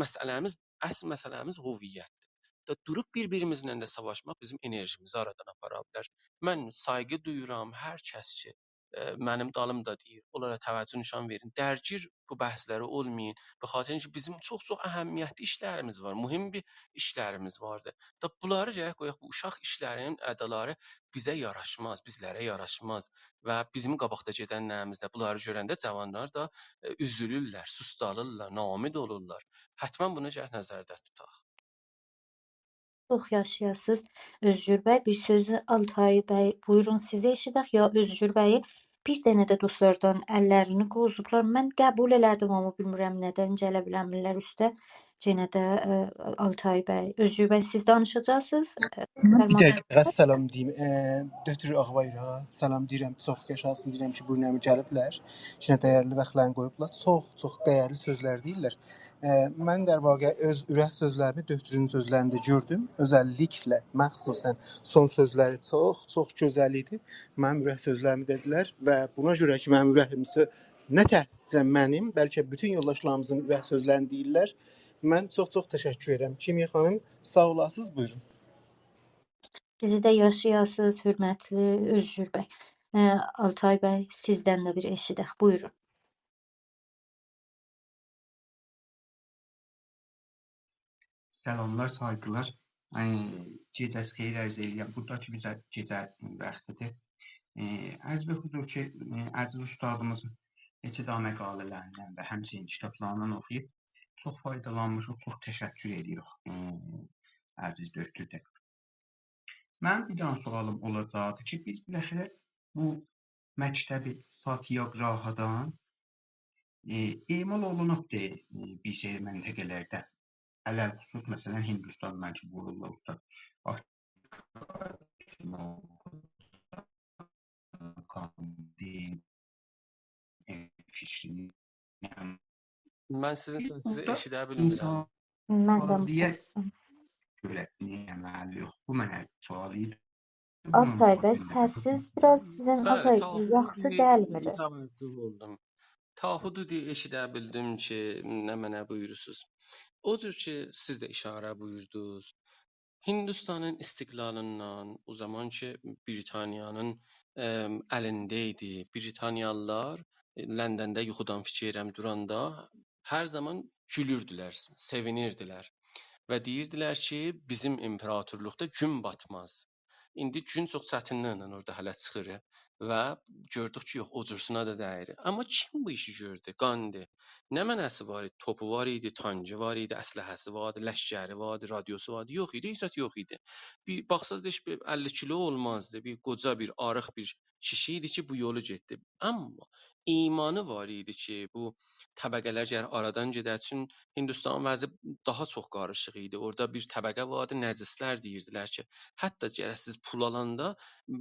S2: məsələmiz, əsl məsələmiz hüviyyətdir. Da durub bir-birimizlə də savaşmaq bizim enerjimizi aradan apara bilər. Mən sayğı duyuram hər kəs ki, mənim dalımda deyir, onlara təvəccüh nişan verin. Dərgir bu bəhsləri olmayın. Be xatir ki, bizim çox-çox əhəmiyyətli işlərimiz var, mühüm bir işlərimiz vardı. Da bunları gərək qoyaq bu uşaq işlərinin ədaları bizə yaraşmaz, bizlərə yaraşmaz və bizim qabaqda gedənlərimiz də bunları görəndə cavanlar da üzülürlər, susdalırlar, namid olurlar. Həttəmən bunu gərək nəzərdə tutaq.
S1: Çox yaşayasınız Özgür bəy. Bir sözü Altay bəy, buyurun sizə eşidək. Ya Özgür bəyi bir dənə də dostlardan əllərini qozublar. Mən qəbul elədim, amma bilmirəm nədən gələ bilmirlər üstə. Yenə də Altay bəy, Özgür bəy siz danışacaqsınız.
S5: Mən bir
S1: Fərman
S5: dəqiqə salam deyim. Dötür Ağbayrağa salam deyirəm. Çox yaşasın deyirəm ki, bu günəmə gəliblər. İçinə dəyərli vaxtlarını qoyublar. Çox dəyərli sözlər deyirlər. Mən də vaqiə öz ürək sözlərimi Dötürün sözlərində gördüm. Özəlliklə, məxsusən son sözləri çox gözəl idi. Mənim ürək sözlərimi dedilər və buna görə ki, mənim ürəyimsə nə təkcə mənim, bəlkə bütün yoldaşlarımızın ürək sözlərini deyirlər. Mən çox təşəkkür edirəm. Kimya xanım, sağ olasınız, buyurun.
S1: sizi də yaşayasınız, hörmətli Özgür bəy. Altay bəy sizdən də bir eşidək. Buyurun.
S6: Salamlar, saygılar. Gecəz xeyir ərz eləyəm. Buradakı bizə gecə vaxtıdır. Ərz və huzur ki, əziz ustadımızın neçə daha məqalələrindən və həmçinin kitablarından oxuyub çox faydalanmışıq, çox təşəkkür edirik əziz Dötürdə. Mənim bir dənə sualım olacaqdı ki, biz biləxərə bu məktəbi Satyagrahadan emal olunubdur bir şey məntəqələrdə. Ələlxüsus məsələn Hindistandan ki, vururlar ustad.
S2: Mən sizin
S6: Biz
S2: sözünüzü
S6: burada
S2: eşidə bilmirəm.
S1: Mən də
S6: insan
S1: mütəssiməm.
S6: görə niyə əməli yox? Bu mənə sual idi.
S1: Altay bəy, səssiz biraz sizin
S2: Bəli,
S1: Altay yaxşı gəlmir.
S2: təvəccüh oldum. Ta hududu eşidə bildim ki, nə mənə buyurursunuz. Odur ki, siz də işarə buyurdunuz. Hindistanın istiqlalından o zaman ki Britaniyanın əlində idi. Britaniyalılar Londonda yuxudan fikirəm duranda hər zaman gülürdülər, sevinirdilər və deyirdilər ki, bizim imperatorluqda gün batmaz. İndi gün çox çətinliklə orada hələ çıxır və gördük ki, yox, o cursuna da dəyir. Amma kim bu işi gördü? Qandı. Nə mənəsi var idi? Topu var idi, tancı var idi, əsləhəsi var idi, ləşkəri var idi, radiosu var idi. Yox idi, heç yox idi. Bir baxsaz da 50 kilo olmazdı. Bir qoca, bir arıq bir kişi idi ki, bu yolu getdi. Amma imanı var idi ki, bu təbəqələr gəlir aradan gedər. Çünki Hindistan vəzi daha çox qarışıq idi. Orada bir təbəqə vardı, nəcislər deyirdilər ki, hətta gərək siz pul alanda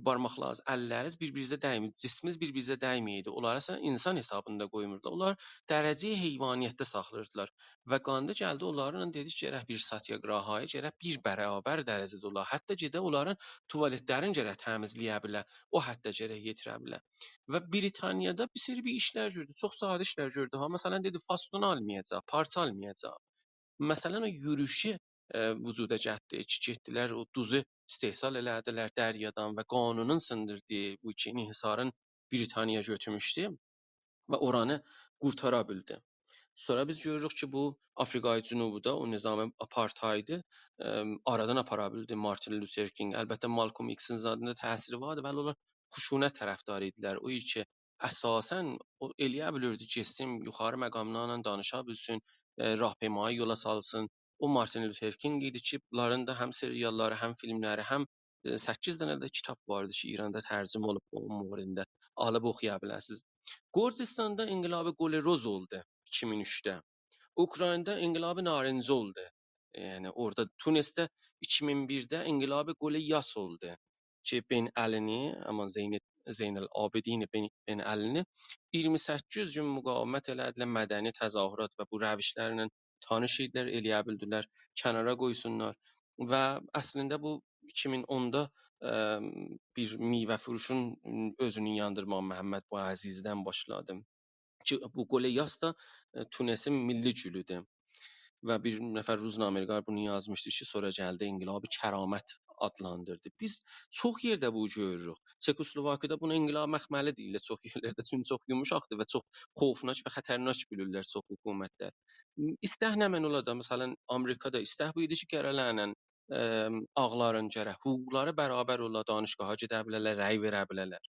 S2: barmaqlarınız, əlləriniz bir-birinizə dəymir, cisminiz bir-birinizə dəyməyəydi. Onları sən insan hesabında qoymurdular. Onlar dərəcəyi heyvaniyyətdə saxlayırdılar. Və qanda gəldi onlarla dedi ki, gərək bir satyagrahaya, gərək bir bərabər dərəcədə olar. Hətta gedə onların tualetlərini gərək təmizləyə bilər. O hətta gərək yetirə bilər. Və Britaniyada bir seri bir işlər gördü. Çox sadə işlər gördü. Ha, məsələn dedi, fastunu almayacaq, parça almayacaq. Məsələn, o yürüşü vücuda gətirdi ki, getdilər, o duzu istehsal elədilər dəryadan və qanunun sındırdığı bu iki inhisarın Britaniya götürmüşdü və oranı qurtara bildi. Sonra biz görürük ki, bu Afrikayı Cənubuda o nizam apartheydi aradan apara bildi Martin Luther King. Əlbəttə Malcolm X-in zadında təsiri vardı, bəli onlar xuşunət tərəfdarı idilər. O ilk əsasən o eləyə bilirdi getsin yuxarı məqamlarla danışa bilsin, راهپیمایی yola salsın. O Martin Luther King idi ki, bunların da həm serialları, həm filmləri, həm 8 dənə də kitab vardı ki, İranda tərcümə olub bu moridində. Alıb oxuya bilərsiniz. Gürcüstanda İnqilab-ı Qoli Roz oldu 2003-də. Ukraynada İnqilab-ı Narinci oldu. Yəni orada Tunisdə 2001-də İnqilab-ı Qoli Yas oldu. Ki Ben Əlini, aman Zeynəl Abidin Ben Əlini 28 gün müqavimət elədilər, mədəni təzahürat və bu rəvişlərlə tanış idilər, eləyə bildilər, kənara qoysunlar və əslində bu 2010-da bir meyvə furuşun özünü yandırmaq Məhəmməd Boğazizdən başladı. Ki bu Qole Yas da Tunisin milli gülüdür. Və bir nəfər ruznameçilər bunu yazmışdı ki, sonra gəldi İnqilab-ı Kəramət adlandırdı. Biz çox yerdə bu görürük. Çekoslovakiyada buna İnqilab məxməli deyirlər çox yerlərdə, çünki çox yumşaqdır və çox xofnac və xətərnac bilirlər çox hökumətlər. İstəh nə mən ola da, məsələn, Amerikada istəh bu idi ki, gərələnən ağların gərək hüquqları bərabər ola, danışgaha gedə bilərlər, rəy verə bilərlər.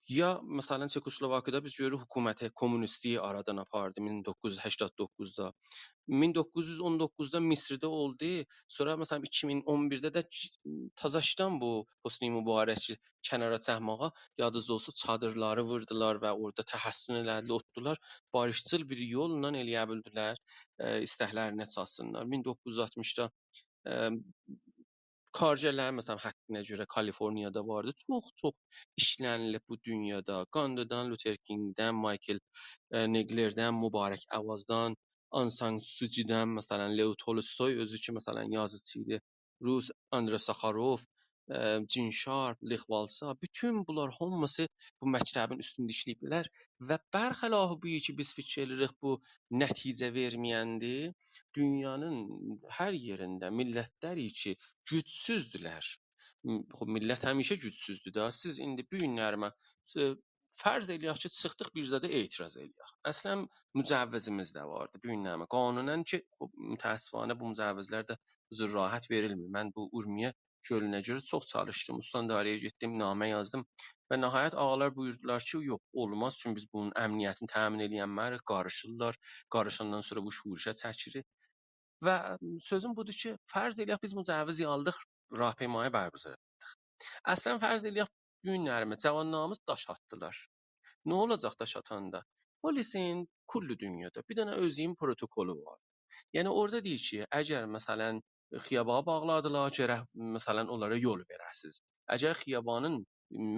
S2: Ya məsələn Çekoslovakiyada biz görürük hökuməti kommunisti aradan apardı 1989-da. 1919-da Misirdə oldu. Sonra məsələn 2011-də də Tazaşdan bu Hosni Mübarəki kənara çəkməyə yadınızda olsa çadırları vurdular və orada təhəssün elədilər, otdular. Barışçıl bir yolla eləyə bildilər, istəklərinə çatsınlar. 1960-da kargerlər məsələn haqqına görə Kaliforniyada vardı. Çox işlənilib bu dünyada. Qandıdan, Luther Kingdən, Michael Neglerdən, Mübarək Avazdan, Ansan Sucidən, məsələn Leo Tolstoy özü ki məsələn yazıçı idi. Rus Andrey Sakharov, Jin Sharp, Lech Walesa, bütün bunlar hamısı bu məktəbin üstündə işləyiblər və bərxəlafu bu ki biz fikir edirik bu nəticə verməyəndir. Dünyanın hər yerində millətlər ki gücsüzdülər. Millət həmişə gücsüzdür da. Siz indi bu günlərimə fərz eləyək ki, çıxdıq bir zada etiraz eləyək. Əslən mücəvvizimiz də vardı bu günlərimə. Qanunən ki, mütəəssifanə bu mücəvvizlər də huzur rahat verilmir. Mən bu Urmiya gölünə görə çox çalışdım. Usta idarəyə getdim, namə yazdım və nəhayət ağalar buyurdular ki, yox, olmaz, çünki biz bunun əmniyyətini təmin edənmərik, qarışırlar. Qarışandan sonra bu şuruşa çəkilir. Və sözüm budur ki, fərz eləyək biz mücəvviz aldıq, راهپیمایی برگزار. Əslən fərz eləyək bu günlərimə cavanlarımız daş atdılar. Nə olacaq daş atanda? Polisin kullu dünyada bir dənə özünün protokolu var. Yəni orada deyir ki, əgər məsələn xiyaba bağladılar, gərək məsələn onlara yol verəsiz. Əgər xiyabanın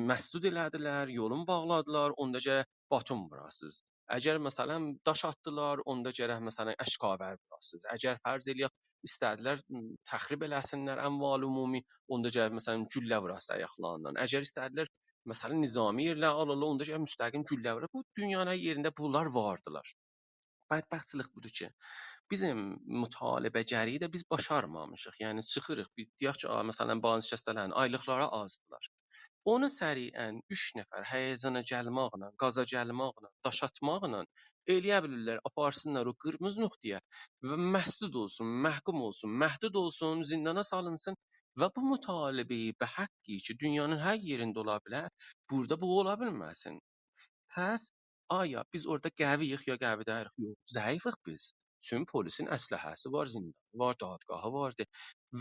S2: məsdud elədilər, yolun bağladılar, onda gərək batum vurasız. Əgər məsələn daş atdılar, onda gərək məsələn əşkavər vurasız. Əgər fərz eləyək istədilər təxrib eləsinlər əmval ümumi, onda gərək məsələn güllə vurasız ayaqlarından. Əgər istədilər məsələn nizami yerlə alalı, onda gərək müstəqim güllə vurasız. Bu dünyanın hər yerində bunlar vardılar. Bədbəxtçilik budur ki, bizim mütalibəgəriyi də biz başarmamışıq. Yəni çıxırıq, bir deyək ki, məsələn, bazı şəxslərin aylıqları azdılar. Onu səriən 3 nəfər həyəcana gəlməklə, qaza gəlməklə, daş atmaqla eləyə bilirlər, aparsınlar o qırmızı nöqtəyə və məsdud olsun, məhkum olsun, məhdud olsun, zindana salınsın və bu mütalibəyi və haqqı ki, dünyanın hər yerində ola bilər, burada bu ola bilməsin. Pəs aya biz orada qəviyik ya qəvi deyilik? Yox, zəifik biz. Çünki polisin əsləhəsi var, zindanı var, dadgahı vardı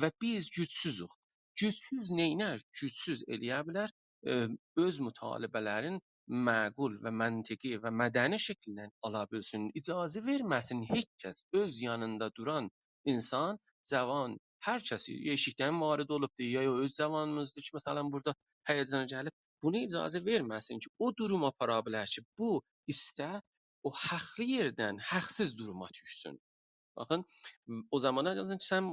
S2: və biz gücsüzük. Gücsüz neynər? Gücsüz eləyə bilər öz mütalibələrin məqul və məntiqi və mədəni şəkillə ala bilsin. İcazə verməsin heç kəs öz yanında duran insan, cavan, hər kəsi eşikdən varid olubdur ya öz cavanımızdır ki, məsələn burada həyəcana gəlib buna icazə verməsin ki, o durum apara bilər ki, bu istək o haqlı yerdən haqsız duruma düşsün. Baxın, o zamana yazın ki, sən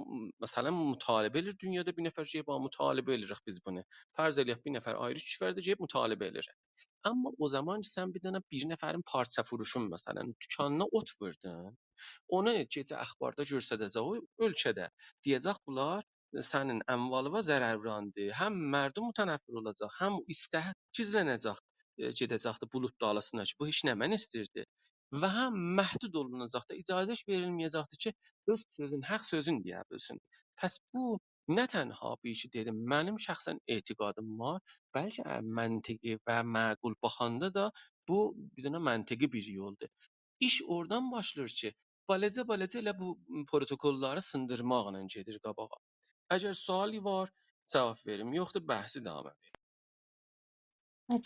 S2: məsələn mütalibə edir dünyada bir nəfər şey mütalibə edirik biz bunu. Fərz eləyək bir nəfər ayrı kişilərdə gəlib mütalibə edir. Amma o zaman ki, sən bir dənə bir nəfərin parça furuşun məsələn dükanına ot vurdun. Onu gecə əxbarda göstərəcək o ölkədə. Deyəcək bunlar sənin əmvalına zərərlandı. Həm mərdum mütənəffir olacaq, həm istək gizlənəcək, gedəcəkdi bulud dalasına ki, bu heç nə mən istirdi. Və həm məhdud olunacaq da, icazə verilməyəcəkdir ki, öz sözün, haqq sözün deyə bilsin. Pəs bu nə tənha bir şey dedim, mənim şəxsən etiqadım var, bəlkə məntiqi və məqul baxanda da Bu bir dənə məntiqi bir yoldur. İş oradan başlayır ki, balaca elə bu protokolları sındırmaqla gedir qabağa. Əgər sualı var, cavab verim, yoxdur bəhsi davam edir.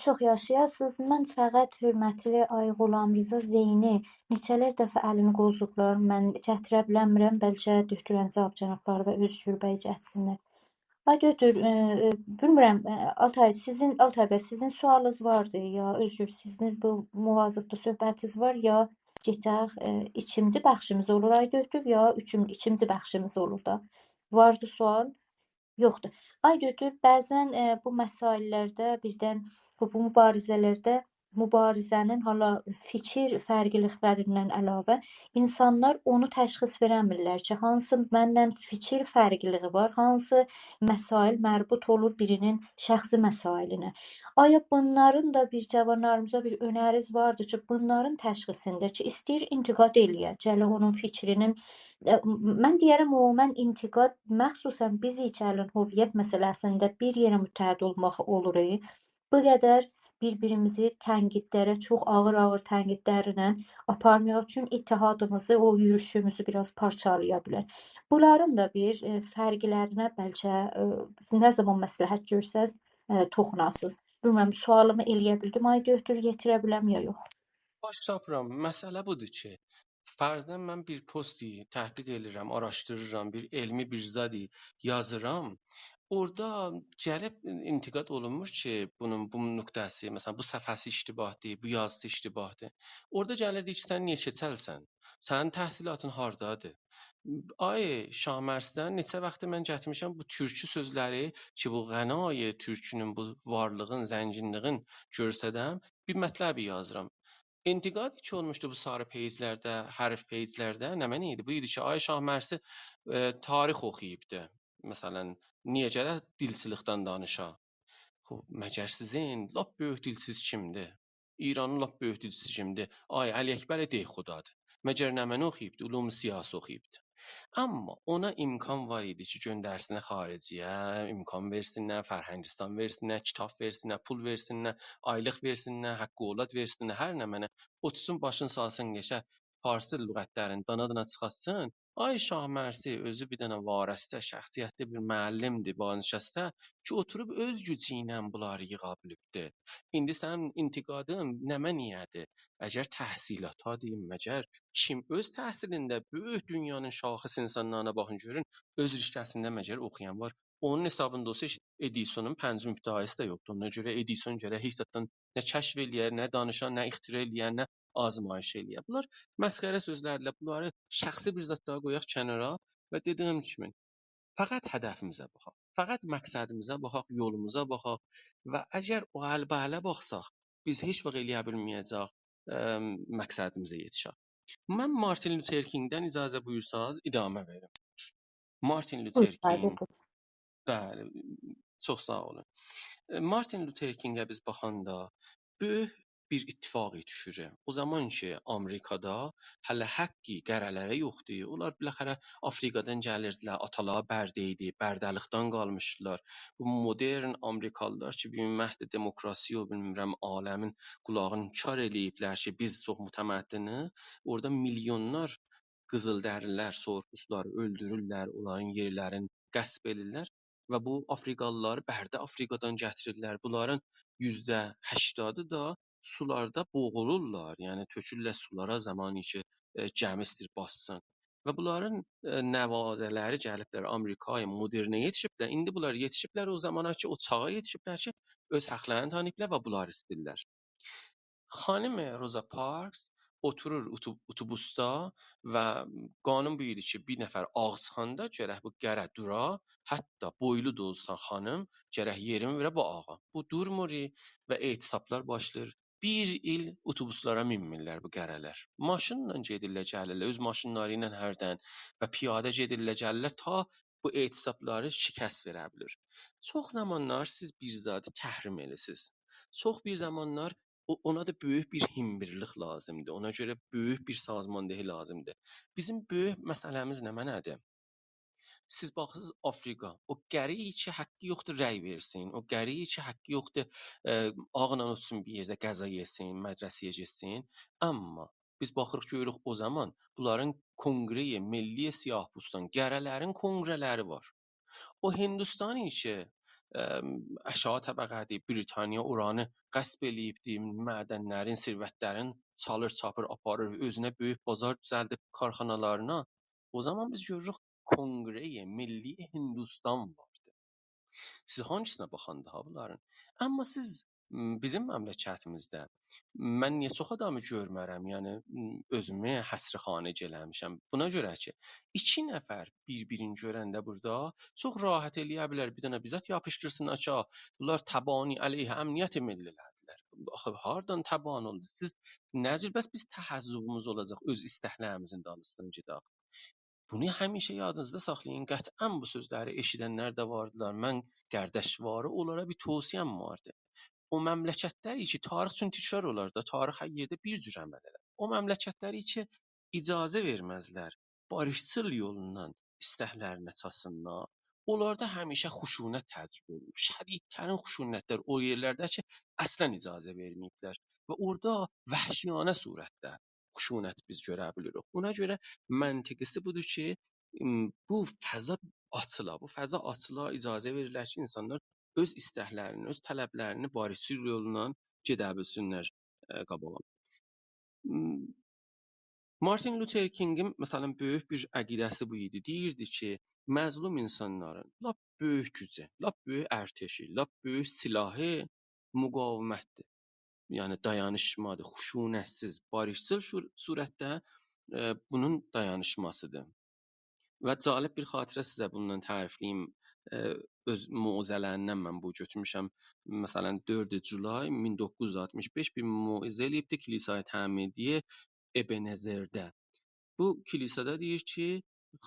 S1: Çox yaşayasınız. Mən fəqət hörmətli Ayğulam Rza Zeyni neçələr dəfə əlini qozublar. Mən gətirə bilmirəm. Bəlkə Dötürən Zab cənabları və öz şürbəyi gətirsinlər. Ay Dötür, bilmirəm, Altay bəy, sizin sualınız vardı ya özür, sizin bu muvazıqda söhbətiniz var ya geçək ikinci bəxşimiz olur ay Dötür ya ikinci bəxşimiz olur da. Vardı sual? Yoxdur. Ay Dötür, bəzən bu məsaillərdə bizdən bu mübarizənin hala fikir fərqliliklərindən əlavə insanlar onu təşxis verəmirlər ki, hansı mənlə fikir fərqliliyi var, hansı məsail mərbut olur birinin şəxsi məsailinə. Aya bunların da bir cavanlarımıza bir önəriniz vardı ki, bunların təşxisində ki, istəyir intiqad eləyə, gələ onun fikrinin mən deyərəm ümumən intiqad məxsusən biz içərilən hüviyyət məsələsində bir yerə mütəhid olmaq olur. Bu qədər bir-birimizi tənqidlərə, çox ağır-ağır tənqidlərlə aparmaq üçün ittihadımızı, o yürüşümüzü biraz parçalaya bilər. Bunların da bir fərqlərinə bəlkə nə zaman məsləhət görsəz toxunasınız. Bilmirəm, sualımı eləyə bildim, ay Dötür, yetirə biləm ya yox.
S2: Baş tapıram. Məsələ budur ki, fərzdən mən bir posti təhqiq edirəm, araşdırıram, bir elmi bir zadi yazıram. Orda gəlib intiqad olunmur ki, bu nöqtəsi, məsələn, bu səfəsi iştibahdır, bu yazısı iştibahdır. Orda gəlir deyir ki, sən niyə keçəlsən? Sənin təhsilatın hardadır? Ay Şahmərsdən neçə vaxtdır mən gətirmişəm bu türkü sözləri ki, bu Ғənai türkünün bu varlığın, zənginliyin göstərəm, bir mətləbi yazıram. İntiqad ki olmuşdu bu sarı peyjlərdə, hərf peyjlərdə, nə mənə idi? Bu idi ki, Ay Şahmərsi tarix oxuyubdu. Məsələn, niyə gərək dilçilikdən danışa? Xub, məgər sizin lap böyük dilsiz kimdir? İranın lap böyük dilsiz kimdir? Ay Əli Əkbər Deyxudadır. Məgər nə mənə oxuyubdu? Ulum siyasi oxuyubdu. Amma ona imkan var idi ki, göndərsinlər xariciyə, imkan versinlər, Fərhəngistan versinlər, kitab versinlər, pul versinlər, aylıq versinlər, haqqı olad versinlər, hər nə mənə otursun başını salsın qəşə farsı lüğətlərini dana-dana çıxartsın. Ay Şahmərsi özü bir dənə varəstə, şəxsiyyətli bir müəllimdir banişəstə ki, oturub öz gücü ilə bunları yığa bilibdir. İndi sənin intiqadın nə məniyədir? Əgər təhsilatadır, məgər kim öz təhsilində böyük dünyanın şaxəs insanlarına baxın görün, öz rişkəsində məgər oxuyan var. Onun hesabında olsa Edisonun 5 mübtəhisi də yoxdur. Ona görə Edison görə heç zaten nə kəşf eləyər, nə danışar, nə ixtira eləyər, nə azmayış eləyər. Bunlar məsxərə sözlərlə bunları şəxsi bir zətlərə qoyaq kənara və dediyim kimi fəqət hədəfimizə baxaq. Fəqət məqsədimizə baxaq, yolumuza baxaq və əgər o əlbələ baxsaq, biz heç vaxt eləyə bilməyəcək məqsədimizə yetişək. Mən Martin Luther Kingdən icazə buyursanız idamə verim. Martin
S1: Buyur,
S2: Luther
S1: ay
S2: King,
S1: Dötür.
S2: bəli, çox sağ olun. Martin Luther Kingə biz baxanda böyük bir ittifaq düşür. O zaman ki, Amerikada hələ həqqi qərələrə yoxdur. Onlar biləxərə Afrikadan gəlirdilər, atalar bərdə idi, bərdəlikdən qalmışdılar. Bu modern Amerikalılar ki, bir məhd demokrasi o bilmirəm aləmin qulağını kar eləyiblər ki, biz çox mütəməddiniq. Orada milyonlar qızıldərililər, sorğuçuları öldürürlər, onların yerlərini qəsb edirlər. Və bu Afrikalıları Bərdə Afrikadan gətirirlər. Bunların %80-ı da sularda boğulurlar. Yəni tökürlər sulara zamanı ki, gəmistir bassın. Və bunların nəvazələri gəliblər Amerikaya modernə yetişiblər. İndi bunlar yetişiblər o zamana ki, o çağa yetişiblər ki, öz haqlarını tanıyıblar və bunları istəyirlər. Xanım Roza Parks oturur otobusda və qanun bu idi ki, bir nəfər ağ çıxanda gərək bu qərə dura, hətta boylu da olsan xanım, gərək yerin verə bu ağa. Bu durmur və etisablar başlayır. Bir il otobuslara minmirlər bu qərələr. Maşınla gedirlər, gəlirlər, öz maşınları ilə hərdən və piyada gedirlər, gəlirlər ta bu etisabları şikəst verə bilir. Çox zamanlar siz bir zadı təhrim eləsiniz. Çox bir zamanlar ona da böyük bir himmirlik lazımdır. Ona görə böyük bir sazmandehi lazımdır. Bizim böyük məsələmiz nə mənədir? Siz baxırsınız Afrika, o gəri heç haqqı yoxdur rəy versin, o gəri heç haqqı yoxdur ağla otursun bir yerdə qəza yesin, mədrəsəyə getsin. Amma biz baxırıq görürük o zaman bunların Konqreyi Milli Siyahpustan qərələrin konqrələri var. O Hindistani ki, aşağı təbəqədir, Britaniya oranı qəsb eləyibdi, mədənlərin, sərvətlərin çalır, çapır, aparır, özünə böyük bazar düzəldib karxanalarına. O zaman biz görürük Konqreyi Milli Hindistan vardı. Siz hangisine baxanda ha bunların? Amma siz bizim məmləkətimizdə mən niyə çox adamı görmərəm, yəni özümü həsrixanə eləmişəm. Buna görə ki, iki nəfər bir-birini görəndə burada çox rahat eləyə bilər, bir dənə bizət yapışdırsın aça. Bunlar təbani əleyhə əmniyyət millətlər. Axı hardan təban oldu? Siz necə bəs biz təhəzzübümüz olacaq öz istəklərimizin danışsın gedək. Bunu həmişə yadınızda saxlayın. Qətvən bu sözləri eşidənlər də vardılar. Mən qərdəşvarı onlara bir tövsiyəm vardı. O məmləkətləri ki, tarix üçün təkrar olar da, tarix hər yerdə bir cür əməl edər. O məmləkətləri ki, icazə verməzlər, barışçıl yolundan istəklərinə çatsınlar. Onlarda həmişə xuşunət təcrübə olunur. Şədidtərin xuşunətlər o yerlərdə ki, əslən icazə verməyiblər və orada vəhşiyanə surətdə xuşunət biz görə bilirik. Ona görə məntiqisi budur ki, bu fəza açıla, bu fəza açıla icazə verirlər ki, insanlar öz istəklərini, öz tələblərini barışçıl yolla gedə bilsinlər qabağa. Martin Luther Kingin məsələn böyük bir əqidəsi bu idi. Deyirdi ki, məzlum insanların lap böyük gücü, lap böyük ərtəşi, lap böyük silahı müqavimətdir. Yəni dayanışmadır, xuşunətsiz, barışçıl surətdə bunun dayanışmasıdır. Və cəlib bir xatirə sizə bundan tərifləyim. Öz moizələrindən mən bu götürmüşəm. Məsələn 4 Julay 1965 bir moizə eləyibdi Kilisay Təmidiyyə Ebenezerdə. Bu kilisədə deyir ki,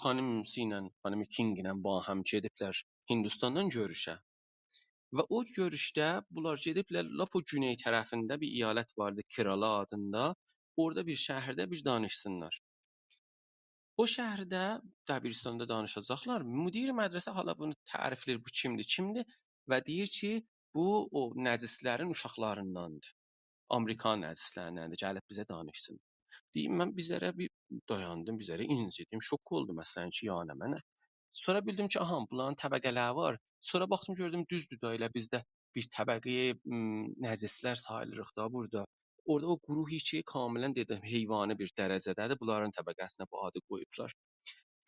S2: xanım ilə, xanım King ilə ba həm gediblər Hindistandan görüşə. Və o görüşdə bunlar gediblər lap o güney tərəfində bir əyalət vardı Kerala adında. Orada bir şəhərdə bir danışsınlar. O şəhərdə Dəbiristanda danışacaqlar. Müdir mədrəsə hala bunu tərifləyir, bu kimdir və deyir ki, bu o nəcislərin uşaqlarındandır. Amerikan nəcislərindəndir, gəlib bizə danışsın. Deyim mən bizlərə bir dayandım, bizlərə incidim, şok oldum məsələn ki, yəni mənə. Sonra bildim ki, aha, bunların təbəqələri var. Sonra baxdım gördüm düzdür da elə bizdə bir təbəqəyə nəcislər sayılırıq da burada. Orada o quruh ki, kamilən dedim heyvani bir dərəcədədir. Bunların təbəqəsinə bu adı qoyublar.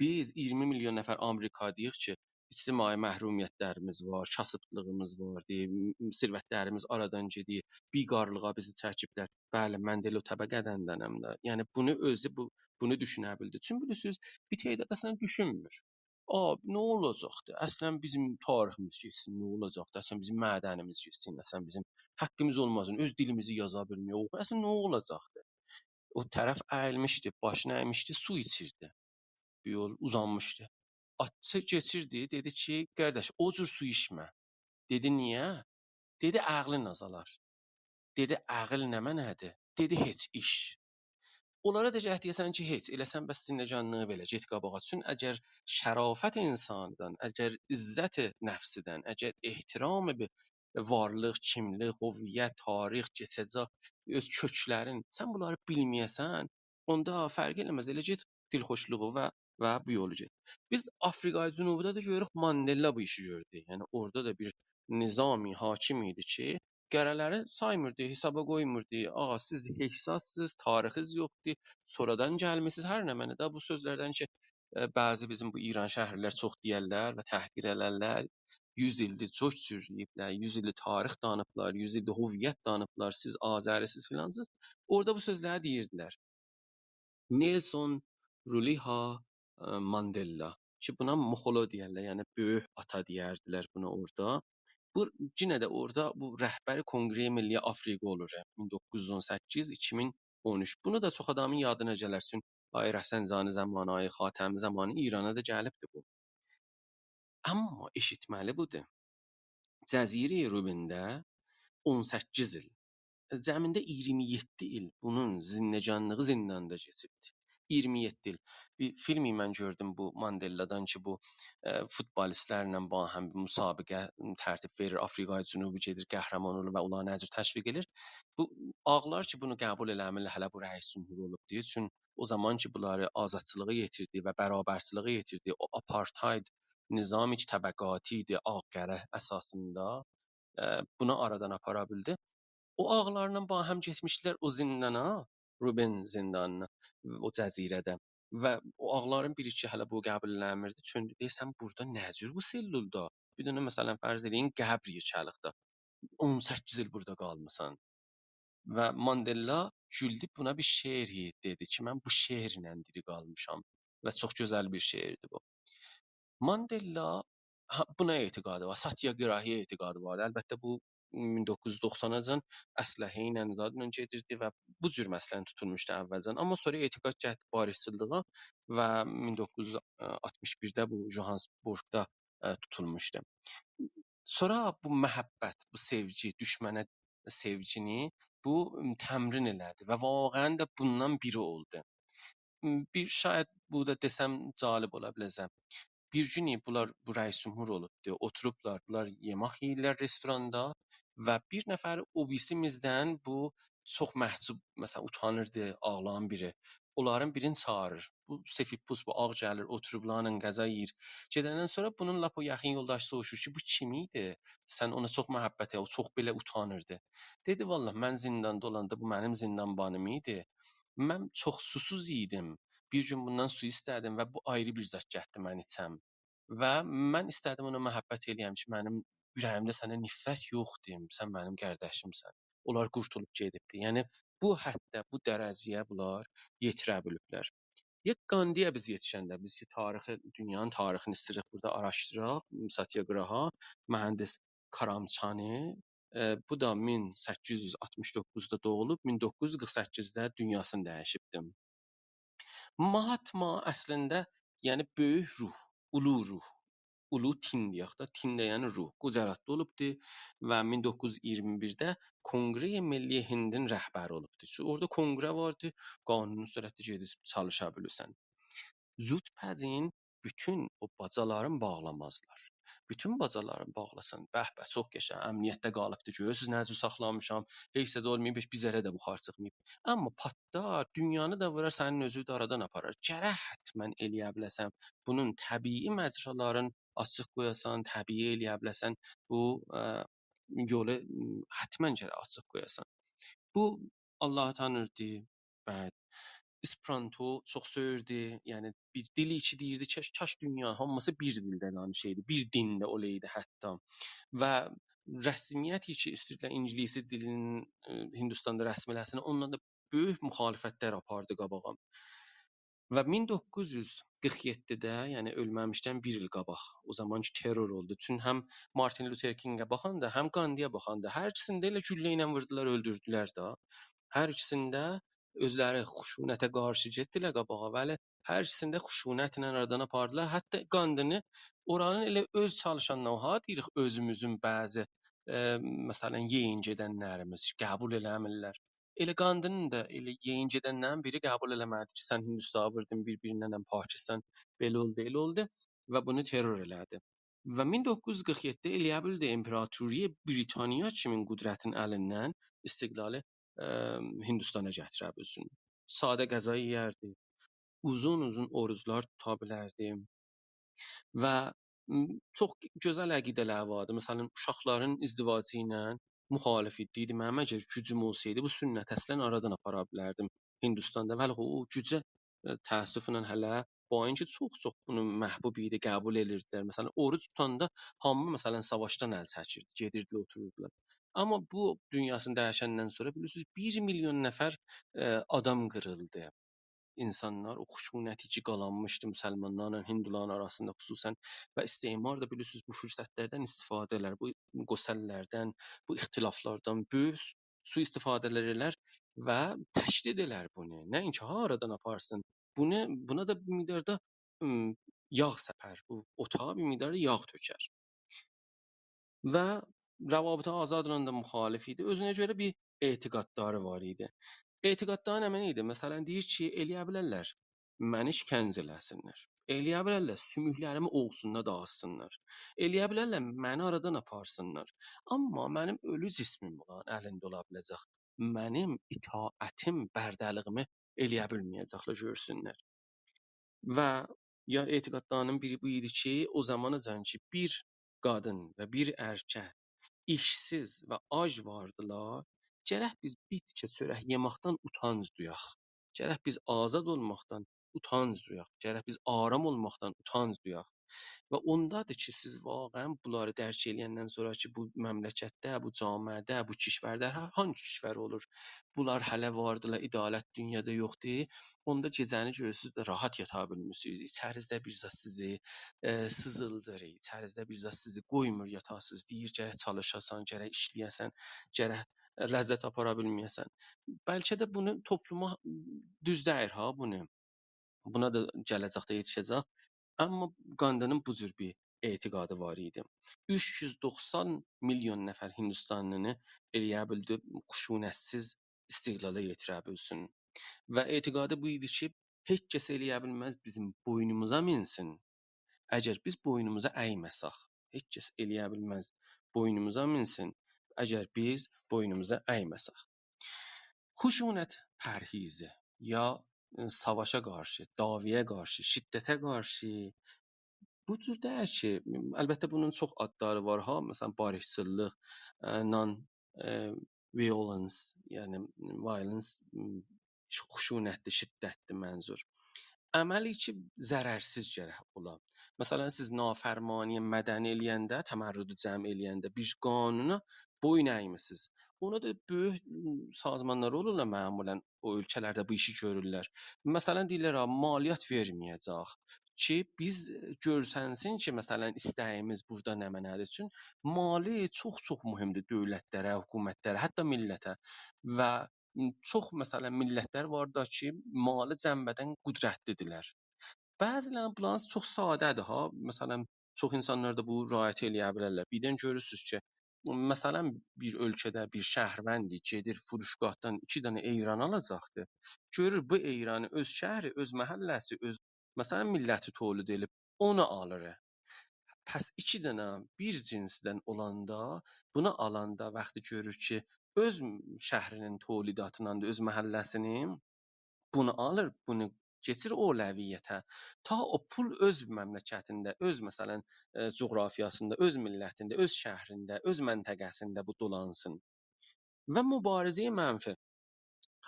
S2: Biz 20 milyon nəfər Amerikadayıq ki, ictimai məhrumiyyətlərimiz var, kasıblığımız var, sərvətlərimiz aradan gedir, biqarlığa bizi çəkiblər. Bəli, mən də elə o təbəqədəndənəm də. Yəni bunu düşünə bildi. Çünki bilirsiniz, bir tədad əslən düşünmür. Nə olacaqdı? Əslən bizim tariximiz keçsin, nə olacaqdı? Əslən bizim mədənimiz keçsin, əslən bizim haqqımız olmasın, öz dilimizi yaza bilmiyor. Əslən nə olacaqdı? O tərəf əyilmişdi, başını əymişdi, su içirdi. Bir yol uzanmışdı. Atçı keçirdi, dedi ki, qardaş, o cür su içmə. Dedi, niyə? Dedi, ağlın azalar. Dedi, ağıl nə mənədir? Dedi, heç iş. Onlara da cəhd deyəsən ki, heç, eləsən bəs zinəcanlığı belə, get qabağa. Çün əgər şərafət insandan, əgər izzət nəfsidən, əgər ehtiram bir varlıq, kimlik, hüviyyət, tarix, keçəcək, öz köklərin, sən bunları bilməyəsən, onda fərq eləməz, elə get dilxoşluğu və bu yolu get. Biz Afrikayı Cənubuda da görürük, Mandela bu işi gördü. Yəni orada da bir nizami hakim idi ki, qərələri saymırdı, hesaba qoymurdu. Ağa siz heçsizsiniz, tarixiniz yoxdur, sonradan gəlmisiniz. Hər nə mənada bu sözlərdən ki, bəzi bizim bu İran şəhərlər çox deyərlər və təhqir elərlər. 100 ildir çox sürüyüblər, 100 ildir tarix danıblar, 100 ildir hüviyyət danıblar, siz Azərisiz filansız. Orada bu sözləri deyirdilər. Nelson Ruliha Mandela ki buna Moxolo deyərlər, yəni böyük ata deyərdilər buna orada. Bu yenə də orada bu rəhbəri Konqrey Milli Afrika olur 1918-2013. Bunu da çox adamın yadına gələrsin. Ay Rəfsənjani zamanı, ay Xatəmi zamanı İrana da gəlibdi bu. Amma eşitməli budur. Cəzirə Rubində 18 il, cəmində 27 il bunun zinnecanlığı zindanda keçibdi. 27 il. Bir filmi mən gördüm bu Mandeladan ki, bu futbolistlərlə bahəm bir müsabiqə tərtib verir. Afrikaya Cənubi gedir, qəhrəman olur və onları necə təşviq edir. Bu ağlar ki, bunu qəbul eləmirlər, hələ bu rəis cümhur olub deyə. Çün o zaman ki, bunları azadçılığı yetirdi və bərabərçiliyi yetirdi. O apartheid nizam iki təbəqəti idi, ağ-qərə əsasında bunu aradan apara bildi. O ağlarla bahəm getmişdilər o zindana, Ruben zindanına, o cəzirədə. Və o ağların biri ki, hələ bu qəbul eləmirdi. Çünki deyirsən, burada nə cür bu sellulda? Bir dənə məsələn fərz eləyin, qəbr yığılacaqda. 18 il burada qalmısan. Və Mandela güldü, buna bir şeir dedi ki, mən bu şeirlə diri qalmışam. Və çox gözəl bir şeirdir bu. Mandela buna etiqadı var, Satyagrahiyə etiqadı var. Əlbəttə bu 1990-acan əsləhə ilə, zadla gedirdi və bu cür məsələn tutulmuşdu əvvəlcən. Amma sonra etiqad gəldi barışçılığa və 1961-də bu Johannesburgda tutulmuşdu. Sonra bu məhəbbət, bu sevgi, düşmənə sevgini bu təmrin elədi və vaqəən də bundan biri oldu. Bir şayad bu da desəm cəlib ola biləcək. Bir gün bunlar bu rəis cümhur olubdu. Oturublar, bunlar yemək yeyirlər restoranda və bir nəfər o birimizdən bu çox məhcub, məsələn, utanırdı, ağlayan biri. Onların birini çağırır. Bu sefidpus, bu ağ gəlir, oturublarla qəza yeyir. Gedəndən sonra bunun lap o yaxın yoldaşı soruşur ki, bu kim idi? Sən ona çox məhəbbət o çox belə utanırdı. Dedi, vallah, mən zindanda olanda bu mənim zindanbanım idi. Mən çox susuz idim. Bir gün bundan su istədim və bu ayrı bir zət gətdi mən içəm. Və mən istədim ona məhəbbət eləyəm ki, mənim ürəyimdə sənə nifrət yoxdur, sən mənim qardaşımsan. Onlar qurtulub gedibdi. Yəni bu həddə, bu dərəcəyə bunlar yetirə biliblər. Ya Qandiyə biz yetişəndə, biz ki tarixi, dünyanın tarixini istəyirik burada araşdıraq, Satyagraha, mühəndis Karamçani, bu da 1869-da doğulub, 1948-də dünyasını dəyişibdi. Mahatma əslində, yəni böyük ruh, ulu tin deyək də, tin də yəni ruh, Qucaratda olubdu və 1921-də Konqrey Milli Hindin rəhbəri olubdu. Orada konqre vardı, qanuni sürətdə gedib çalışa bilirsən. Zutpəzin bütün o bacaların bağlamazlar. Bütün bacaların bağlasan, bəh-bəh, çox qəşəng, əmniyyətdə qalıbdı, görürsüz nə cür saxlamışam, heç də olmayıb, heç bizərə də buxar çıxmayıb. Amma patlar, dünyanı da vurar, sənin özü də aradan aparar. Gərək həttəmən eləyə biləsən, bunun təbii məcraların açıq qoyasan, təbii eləyə biləsən, bu yolu həttəmən gərək açıq qoyasan. Bu Allahı tanırdı, bəli. Esperanto çox söyürdü. Yəni bir dili içi deyirdi ki, kaş dünya hamısı bir dildə danışaydı, bir dində olaydı hətta. Və rəsmiyyət ki, istədilər ingilis dilinin Hindistanda rəsmiləşsin, onunla da böyük müxalifətlər apardı qabağa. Və 1947-də, yəni ölməmişdən bir il qabaq, o zaman ki terror oldu. Çün həm Martin Luther Kingə baxanda, həm Qandiyə baxanda hər ikisində elə güllə ilə vurdular, öldürdülər də. Hər ikisində özləri xuşunətə qarşı getdilər qabağa, bəli, hər ikisində xuşunətlə aradan apardılar. Hətta Qandini oranın elə öz çalışanları deyirik, özümüzün bəzi məsələn yeyin gedənlərimiz qəbul eləmirlər. Elə Qandının da elə yeyin gedəndən biri qəbul eləmədi ki, sən Hindistana vurdun bir-birinlə, Pakistan belə oldu və bunu terror elədi. Və 1947-də eləyə bildi İmperatoriya Britaniya kimin qüdrətin əlindən istiqlalı Hindistana gətirə bilsin. Sadə qəza yeyərdi, uzun-uzun oruclar tuta bilərdi və çox gözəl əqidələri vardı. Məsələn, uşaqların izdivacı ilə müxalif idi. Dedi, mənim əgər gücüm olsaydı, bu sünnət əslən aradan apara bilərdim Hindistanda. Bəli, o gücə təəssüflə hələ bayınki çox bunu məhbub idi, qəbul edirdilər. Məsələn, oruc tutanda hamı məsələn savaşdan əl çəkirdi, gedirdilər, otururdular. Amma bu dünyasını dəyişəndən sonra bilirsiniz 1 milyon nəfər adam qırıldı. İnsanlar o xuşunəti ki qalanmışdı müsəlmanlarla hinduların arasında xüsusən və istismar da bilirsiniz bu fürsətlərdən istifadə elər, bu qosəllərdən, bu ixtilaflardan böyük sui-istifadələr elər və təşdid elər bunu. Nəinki haradan aparsın. Buna da bir miqdarda yağ səpər. Bu otağa bir miqdarda yağ tökər. Və Rəvabitə Azadla da müxalif idi. Özünə görə bir etiqadları var idi. Etiqadları nə idi? Məsələn deyir ki, eləyə bilərlər. məni işgəncə eləsinlər. Eləyə bilərlər sümüklərimi ovsunlar da assınlar. Eləyə bilərlər məni aradan aparsınlar. Amma mənim ölü cismim olan əlində ola biləcək. Mənim itaətim, bərdəliyimi eləyə bilməyəcəklər görsünlər. Və ya etiqadlarının biri bu idi ki, o zamanacan ki bir qadın və bir erkək işsiz və ac vardılar, gərək biz bitki çörək yeməkdən utanc duyaq. Gərək biz azad olmaqdan utanc duyaq. Gərək biz aram olmaqdan utanc duyaq. Və ondadır ki, siz vaqəən bunları dərk eləyəndən sonra ki, bu məmləkətdə, bu camiədə, bu kişvərdə, hangi kişvər olur, bunlar hələ vardılar, ədalət dünyada yoxdur. Onda gecəni görürsüz də rahat yata bilmirsiniz. İçərinizdə bir zət sizi sızıldırır, içərinizdə bir zət sizi qoymur yatasınız. Deyir gərək çalışasan, gərək işləyəsən, gərək ləzzət apara bilməyəsən. Bəlkə də bunu topluma düz deyir ha bunu. Buna da gələcəkdə yetişəcək. Amma Qandanın bu cür bir etiqadı var idi. 390 milyon nəfər Hindistanlını eləyə bildi xuşunətsiz istiqlala yetirə bilsin. Və etiqadı bu idi ki, heç kəs eləyə bilməz bizim boynumuza minsin. Əgər biz boynumuza əyməsək, heç kəs eləyə bilməz boynumuza minsin. Əgər biz boynumuza əyməsək. Xuşunət pərhizi ya savaşa qarşı, daviyə qarşı, şiddətə qarşı bu cür deyil ki, əlbəttə bunun çox adları var ha, məsələn barışçılıq, non violence, yəni violence xuşunətli, şiddətli mənzur. Əməli ki, zərərsiz gərək ola. Məsələn, siz nafərmaniyə mədəni eləyəndə, təmərrüdü cəm eləyəndə bir qanuna boyun əymisiz. Ona da böyük sazmanlar olurlar məmulən o ölkələrdə bu işi görürlər. Məsələn, deyirlər, maliyyət verməyəcək ki, biz görsənsin ki, məsələn, istəyimiz burada nə mənədir üçün mali çox-çox mühümdür dövlətlərə, hökumətlərə, hətta millətə və çox məsələn millətlər var da ki, mali cənbədən qüdrətlidirlər. Bəziləri bunlar çox sadədir ha. Məsələn, çox insanlar da bu riayət eləyə bilərlər. Birdən görürsüz ki, məsələn bir ölkədə bir şəhərvəndi gedir furuşqahdan 2 dənə eyran alacaqdı. Görür bu eyranı öz şəhəri, öz məhəlləsi, öz məsələn milləti tövlid edib onu alır. Pəs 2 dənə bir cinsdən olanda, bunu alanda vaxtı görür ki, öz şəhrinin tövlidatından da öz məhəlləsinin bunu alır, bunu keçir ələviyyətə. Ta o pul öz məmləkətində, öz məsələn coğrafiyasında, öz millətində, öz şəhrində, öz məntəqəsində bu dolansın. Və mübarizəyə mənfi,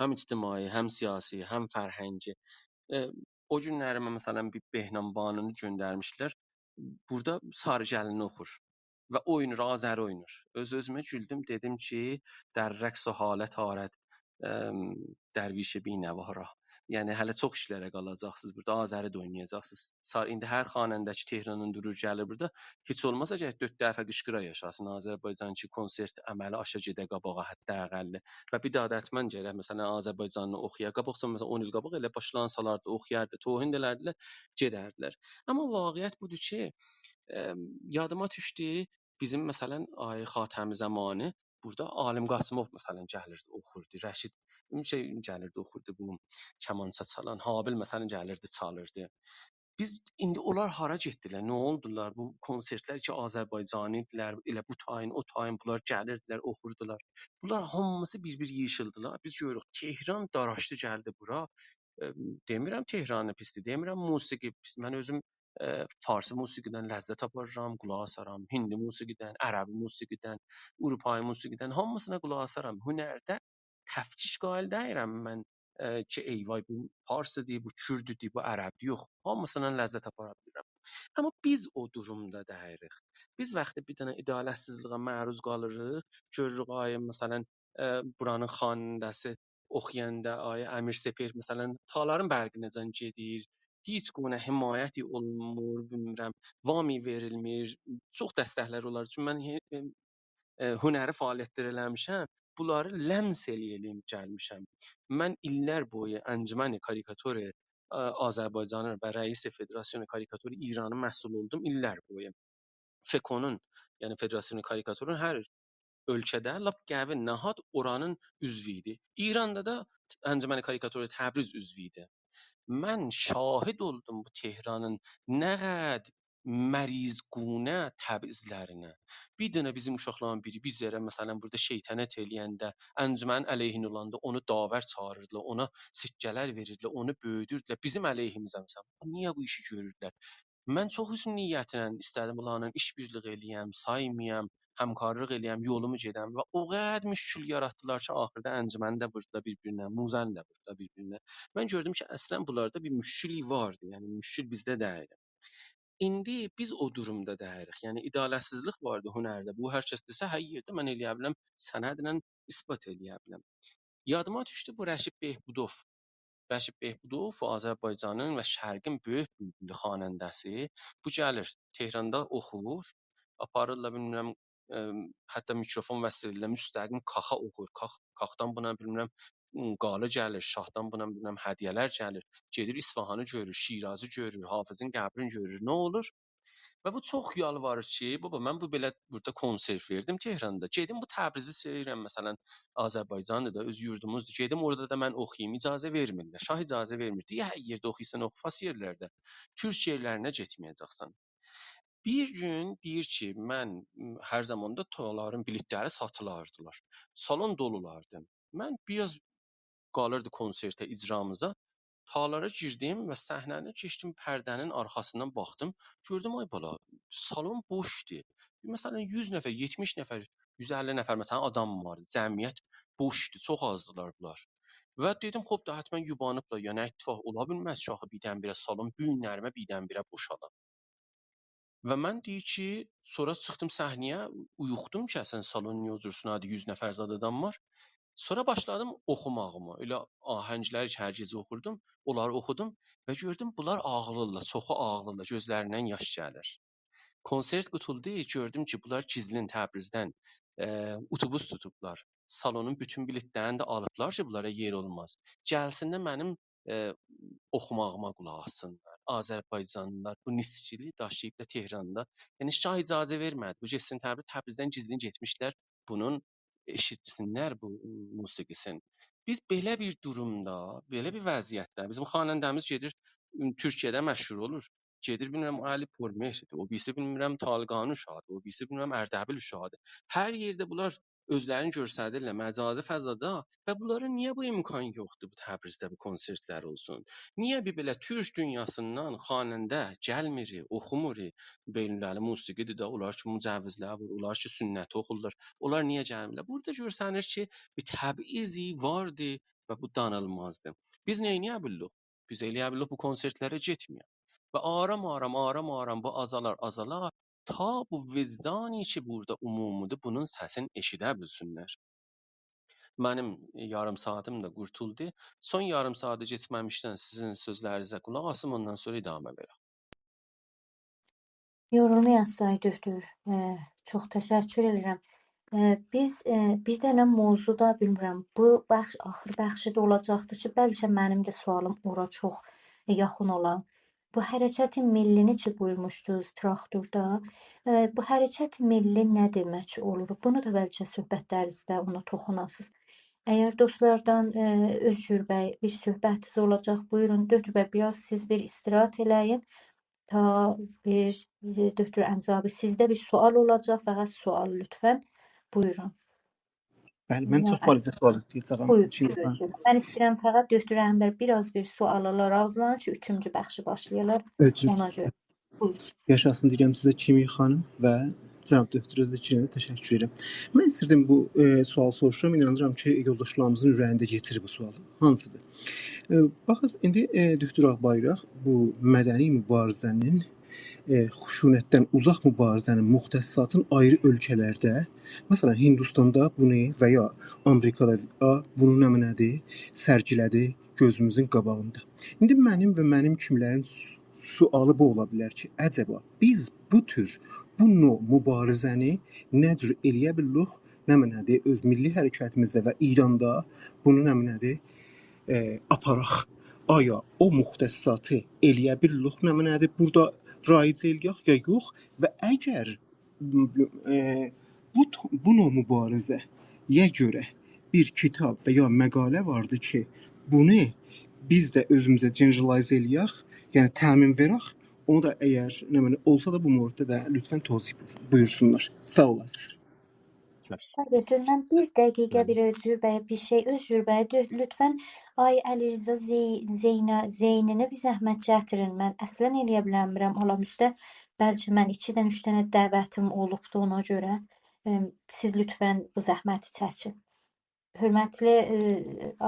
S2: həm ictimai, həm siyasi, həm fərhəngi. O günləri məsələn bir Behnam Banını göndərmişlər. Burada Sarı Gəlini oxur və oynur, Azəri oynur. Öz-özümə güldüm, dedim ki, در رقص و حالت arət dərvişi binəvara. Yəni hələ çox işlərə qalacaqsınız. Burada Azəri də oynayacaqsınız. İndi hər xanəndə ki, Tehranın durur gəlir burada, heç olmasa gərək 4 dəfə qışqıra yaşasın. Azərbaycanki konsert əməli aşa gedə qabağa hətta əqəlli. Və bir daha da həttəmən gərək məsələn Azərbaycanlı oxuya. Qabaqsa məsələn 10 il qabaq elə başlansalardı, oxuyardı, tohin delərdilər, gedərdilər. Amma vaqiət budur ki, yadıma düşdü bizim məsələn Ay Xatəmi zamanı burada Alim Qasımov məsələn gəlirdi, oxurdu. Rəşid gəlirdi, oxurdu bu kamança çalan. Habil məsələn gəlirdi, çalırdı. Biz indi onlar hara getdilər? Nə oldular? Bu konsertlər ki, Azərbaycanlıdılar, elə bu tayın, o tayın bunlar gəlirdilər, oxurdular. Bunlar hamısı bir-bir yığıldılar. Biz görürük Tehran daraşdı gəldi bura. Demirəm Tehranı pisdir, demirəm musiqi pis. Mən özüm farsı musiqidən ləzzət aparıram, qulaq asaram. Hindi musiqidən, ərəbi musiqidən, Avropa musiqidən hamısına qulaq asaram. Hünərdə təftiş qail deyirəm mən ki, eyvay bu farsıdır, bu kürdüdür, bu ərəbdir. Yox, hamısından ləzzət apara bilirəm. Amma biz o durumda dəyirik. Biz vaxtı bir dənə ədalətsizliyə məruz qalırıq. Görürük ay məsələn buranın xanəndəsi oxuyanda ay Əmir Sepeh məsələn taların bərqi necə gedir? Heç gönə himayəti olmur, bilmirəm, vami verilmir. Çox dəstəklər olar. Çünki mən hünəri fəaliyyətlər eləmişəm. Bunları ləms eləyib gəlmişəm. Mən illər boyu Əncüməni Karikatur Azərbaycanın və rəis Federasiyon Karikatur İranın məsul oldum illər boyu. FEKO'nun, yəni Federasiyon Karikaturun hər ölkədə lap qəvi nəhad oranın üzvü idi. İranda da Əncüməni Karikatur Təbriz üzvü idi. mən şahid oldum bu Tehranın nə qədər mərizgünə təbizlərinə. Bir dənə bizim uşaqların biri bizlərə məsələn burada şeytanət eləyəndə, əncümən əleyhin olanda onu davər çağırırdılar, ona sikkələr verirdilər, onu böyüdürdülər. Bizim əleyhimizə məsələn. Niyə bu işi görürdülər? Mən çox hüsn niyyətlə istədim onlarla işbirliği eləyəm, saymayam, həmkarlıq eləyəm, yolumu gedəm və o qədər müşkül yaratdılar ki, axırda əncüməni də vurdular bir-birinə, muzəni də vurdular bir-birinə. Mən gördüm ki, əslən bunlarda bir müşkülük vardı. Yəni müşkül bizdə deyil. İndi biz o durumda dəyirik. Yəni ədalətsizlik vardı hünərdə. Bu hər kəs desə hər yerdə mən eləyə biləm, sənədlə isbat eləyə biləm. Yadıma düşdü bu Rəşid Behbudov. Rəşid Behbudov Azərbaycanın və Şərqin böyük bülbülü xanəndəsi. Bu gəlir Tehranda oxuyur, aparırlar bilmirəm hətta mikrofon vəsailə müstəqim kaxa oxuyur. Kaxdan buna bilmirəm qalı gəlir, şahdan buna bilmirəm hədiyyələr gəlir. Gedir İsfahanı görür, Şirazı görür, Hafizin qəbrini görür. Nə olur? Və bu çox yalvarır ki, baba mən bu belə burada konsert verdim Tehranda. Gedim bu Təbrizi sevirəm məsələn Azərbaycandır da öz yurdumuzdur. Gedim orada da mən oxuyum. İcazə vermirlər. Şah icazə vermir. Deyir hər yerdə oxuyursan oxu, fas yerlərdə. Türk yerlərinə getməyəcəksən. Bir gün deyir ki, mən hər zaman da toyaların biletləri satılardılar. Salon dolulardı. Mən biraz qalırdı konsertə, icramıza. Talara girdim və səhnəni keçdim, pərdənin arxasından baxdım. Gördüm ay bala, salon boşdur. Məsələn 100 nəfər, 70 nəfər, 150 nəfər məsələn adam vardı. Cəmiyyət boşdur, çox azdılar bunlar. Və dedim, xop da həttəmən yubanıblar. Yəni ittifaq ola bilməz ki, axı birdən-birə salon bu günlərimə birdən-birə boşala. Və mən deyir ki, sonra çıxdım səhnəyə, uyuxdum ki, əsən salon niyə otursun, hadi 100 nəfər zad adam var. Sonra başladım oxumağıma. Elə ahəngləri ki, hər gecə oxurdum, onları oxudum və gördüm bunlar ağlayırlar, çoxu ağlayırlar, gözlərindən yaş gəlir. Konsert qutuldu, gördüm ki, bunlar gizlin Təbrizdən otobus tutublar. Salonun bütün biletlərini də alıblar ki, bunlara yer olmaz. Gəlsinlər mənim oxumağıma qulaq assınlar. Azərbaycanlılar bu nisçili daşıyıb da Tehranda. Yəni şah icazə vermədi. Bu getsin Təbrizdən gizlin getmişlər. Bunun eşitsinlər bu musiqisini. Biz belə bir durumda, belə bir vəziyyətdə bizim xanəndəmiz gedir Türkiyədə məşhur olur. Gedir bilmirəm Ali Pormehridir. O birisi bilmirəm Talqanı uşağıdır. O birisi bilmirəm Ərdəbil uşağıdır. Hər yerdə bunlar özlərini göstərirlər məcazi fəzada və bunlara niyə bu imkan yoxdur bu Təbrizdə bu konsertlər olsun? Niyə bir belə türk dünyasından xanəndə gəlmir, oxumur, beynəlli musiqidir də, onlar ki mücəvizlər var, onlar ki sünnət oxurlar. Onlar niyə gəlmirlər? Burada görsənir ki, bir təbiizi vardı və bu danılmazdı. Biz nə edə bilərik? Biz eləyə bilərik bu konsertlərə getməyək. Və aram bu azalar ta bu vicdani ki burada umumidir bunun səsini eşidə bilsinlər. Mənim yarım saatim də qurtuldu. Son yarım saatı keçməmişdən sizin sözlərinizə qulaq asım, ondan sonra idamə verəm.
S1: Yorulmayasınız doktor. Çox təşəkkür edirəm. Biz bir dənə mövzuda bilmirəm. Bu bəxş axır bəxşi də olacaqdı ki, bəlkə mənim də sualım ora çox yaxın olan. Bu hərəkət millini ki buyurmuşdunuz traktorda. Bu hərəkət milli nə demək olur? Bunu da bəlkə söhbətlərinizdə ona toxunasınız. Əgər dostlardan Özgür bəy bir söhbətiniz olacaq, buyurun. Doktor bəy biraz siz bir istirahat eləyin. Ta bir doktor Əmzabi sizdə bir sual olacaq, fəqət sual lütfən. Buyurun.
S5: Bəli, mən çox fazla sual istəyəcəm.
S1: Buyurun. Mən istəyirəm fəqət doktor Ənvər biraz bir suallar razılanır ki, 3-cü bəxşi başlayırlar. Ona görə. Buyurun.
S5: Yaşasın deyirəm sizə Kimi xanım və cənab doktor Zəkirə təşəkkür edirəm. Mən istəyirdim bu sual soruşuram. İnanıram ki, yoldaşlarımızın ürəyində keçir bu sualı. Hansıdır? Baxın, indi doktor Ağbayraq bu mədəni mübarizənin xuşunətdən uzaq mübarizənin müxtəssatın ayrı ölkələrdə, məsələn Hindistanda bunu və ya Amerikada bunu nəmunədir, sərgilədi gözümüzün qabağında. İndi mənim və mənim kimilərin sualı bu ola bilər ki, əcəba biz bu tür bu mübarizəni nə cür eləyə bilirik, nəmunədir öz milli hərəkətimizdə və İranda bunu nəmunədir aparaq. Aya o müxtəssatı eləyə bilirik, nəmunədir burada raic eləyək ya yox və əgər bu mübarizəyə görə bir kitab və ya məqalə vardı ki, bunu biz də özümüzə generalize eləyək, yəni təmin verək. Onu da əgər nə bilim olsa da bu mövzuda da lütfən tövsiyə buyursunlar. Sağ olasınız.
S1: Doktor, mən bir dəqiqə
S2: Bəli.
S1: bir Özgür bəy, lütfən ay Əlirzə Zeyninə bir zəhmət gətirin. Mən əslən eləyə bilmirəm. Alam üstə bəlkə mən 2 dənə 3 dənə dəvətim olubdu ona görə. Siz lütfən bu zəhməti çəkin. Hörmətli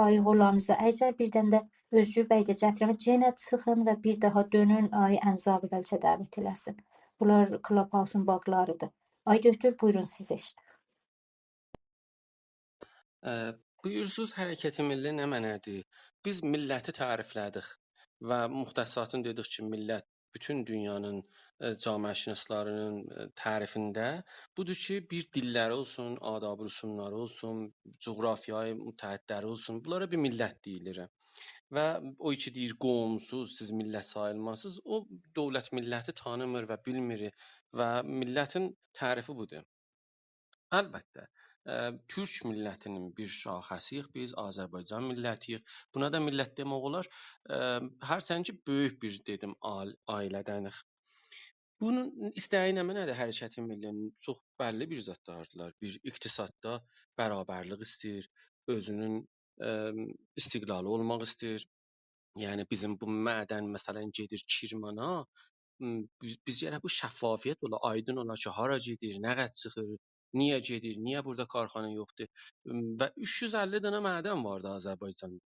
S1: ay Holanızə, əgər birdən də Özgür bəy də gətirəm, yenə çıxın və bir daha dönün ay Ənzabi bəlkə dəvət eləsin. Bunlar Clubhouse-un bağlarıdır. Ay doktor, buyurun siz eşit.
S2: Buyursuz hərəkəti milli nə mənədir? Biz milləti təriflədik və müxtəsatın dedik ki, millət bütün dünyanın cəmiyyətşünaslarının tərifində budur ki, bir dilləri olsun, adab rüsumları olsun, coğrafiyayı mütəhəddləri olsun, bunlara bir millət deyilir. Və o iki deyir qovumsuz, siz millət sayılmazsınız, o dövlət milləti tanımır və bilmir və millətin tərifi budur. Əlbəttə, Türk millətinin bir şaxəsiyik biz, Azərbaycan millətiyik. Buna da millət demək olar. Hərçənd ki, böyük bir dedim ailədənik. Bunun istəyi nə mənədir? Hərəkəti millinin çox bəlli bir zətlərdirlər. Bir iqtisadda bərabərlik istəyir, özünün istiqlalı olmaq istəyir. Yəni bizim bu mədən məsələn gedir Kirmana, biz gərək bu şəffafiyət ola, aydın ola ki, hara gedir, nə qəd çıxır, niyə gedir, niyə burada karxana yoxdur və 350 dənə mədən vardı Azərbaycanda.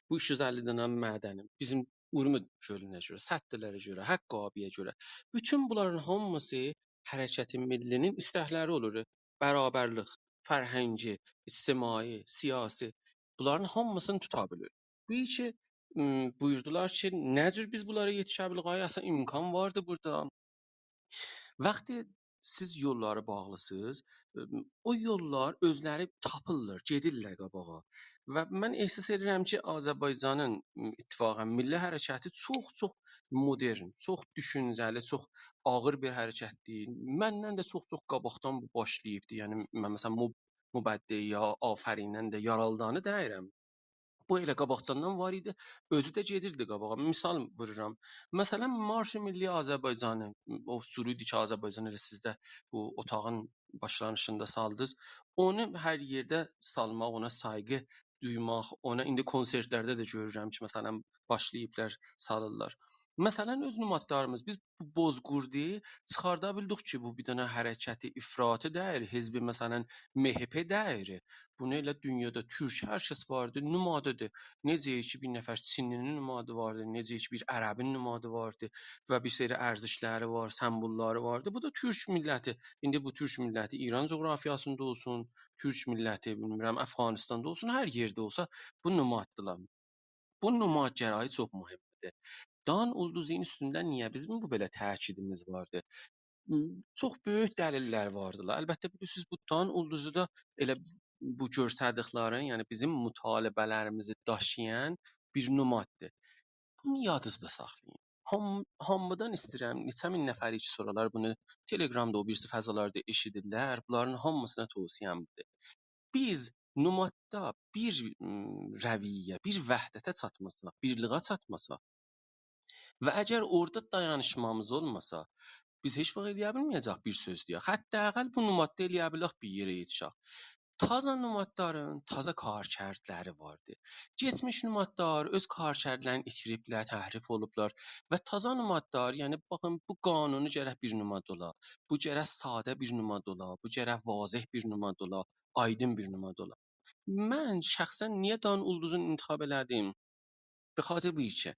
S2: Bu 350 dənə mədənin bizim Urmud gölünə görə, Səttilərə görə, Haqqabiyə görə, bütün bunların hamısı hərəkəti millinin istəkləri olur. Bərabərlik, fərhəngi, ictimai, siyasi, bunların hamısını tuta bilir. Bu ki, buyurdular ki, nə cür biz bunlara yetişə bilirik? Ay, əslən imkan vardı burada. Vaxtı siz yolları bağlısınız, o yollar özləri tapırlar, gedirlər qabağa. Və mən ehsas edirəm ki, Azərbaycanın ittifaqən milli hərəkəti çox modern, çox düşüncəli, çox ağır bir hərəkətdir. Məndən də çox qabaqdan bu başlayıbdı. Yəni mən məsələn Mübəddi ya Afərindən də Yaraldanı deyirəm. Bu elə qabaqcadan var idi, özü də gedirdi qabağa. Misal vururam. Məsələn, Marş Milli Azərbaycanı, o sürüydü ki, Azərbaycan elə sizdə bu otağın başlanışında saldınız. Onu hər yerdə salmaq, ona sayğı duymaq, ona indi konsertlərdə də görürəm ki, məsələn, başlayıblar, salırlar. Məsələn, öz nümayəndələrimiz biz bu Bozqurdu çıxarda bildik ki, bu bir dənə hərəkəti ifratı deyil, hizbi məsələn MHP deyil. Bunu elə dünyada türk hər kəs vardı, nümadədir. Necə ki, bir nəfər Çinlinin nümadı vardı, necə ki, bir ərəbin nümadı vardı və bir sürü ərzişləri var, sembolları vardı. Bu da türk milləti. İndi bu türk milləti İran coğrafiyasında olsun, türk milləti, bilmirəm, Əfqanistanda olsun, hər yerdə olsa bu nümaddılar. Bu nümadgərayı çox mühümdür. Dan ulduzun üstündə niyə bizim bu belə təkidimiz vardı? Çox böyük dəlillər vardılar. Əlbəttə bilirsiniz bu Dan ulduzu da elə bu göstərdiklərin, yəni bizim mütalibələrimizi daşıyan bir nümaddır. Bunu yadınızda saxlayın. Hamıdan istəyirəm, neçə min nəfəri ki soralar bunu Telegramda o birisi fəzalarda eşidirlər. Bunların hamısına tövsiyəmdir. Biz nümadda bir rəviyyə, bir vəhdətə çatmasaq, birliyə çatmasaq və əgər orada dayanışmamız olmasa, biz heç vaxt eləyə bilməyəcək bir söz deyək. Hətta bu nümaddə eləyə bilərik bir yerə yetişək. Taza nümaddarın taza karkərdləri vardı. Geçmiş nümaddar öz karkərdlərini itiriblər, təhrif olublar və taza nümaddar, yəni baxın bu qanunu gərək bir nümad ola. Bu gərək sadə bir nümad ola. Bu gərək vazeh bir nümad ola, aydın bir nümad ola. Mən şəxsən niyə Dan Ulduzun intikhab elədim? Be xatir bu ki,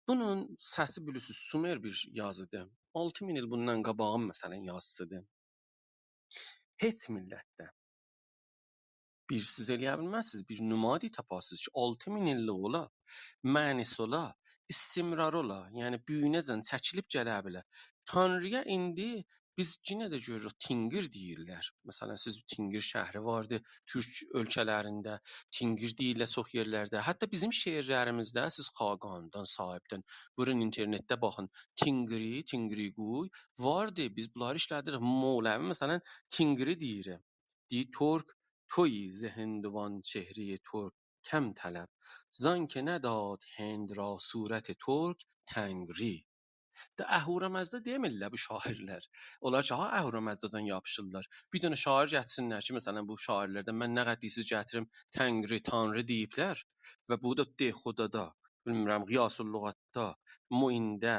S2: bunun səsi bilirsiniz, Sumer bir yazıdır. 6000 il bundan qabağın məsələn yazısıdır. Heç millətdə bir siz eləyə bilməzsiniz, bir nümadə tapasınız ki, 6000 illik ola, mənisi ola, istimrar ola, yəni büyünəcən çəkilib gələ bilər. Tanrıya indi biz yenə də görürük Tingir deyirlər. Məsələn, siz Tingir şəhəri vardı Türk ölkələrində, Tingir deyirlər çox yerlərdə. Hətta bizim şeirlərimizdə siz Xaqandan, Sahibdən vurun internetdə baxın. Tingiri, Tingriquy vardı. Biz bunları işlədirik. Moğləvi məsələn Tingiri deyir. Deyir Türk تویی ز هندوان چهره ترک کم طلب زان که نداد هند را صورت ترک تنگری. De Ahura demirlər bu şairlər. Onlar ki, ha Ahura yapışırlar. Bir dənə şair gətirsinlər ki, məsələn bu şairlərdən mən nə qədər deyirsiz gətirim Təngri, Tanrı deyiblər və bu da de Xudada, bilmirəm Qiyasul Lüğətdə, Muində,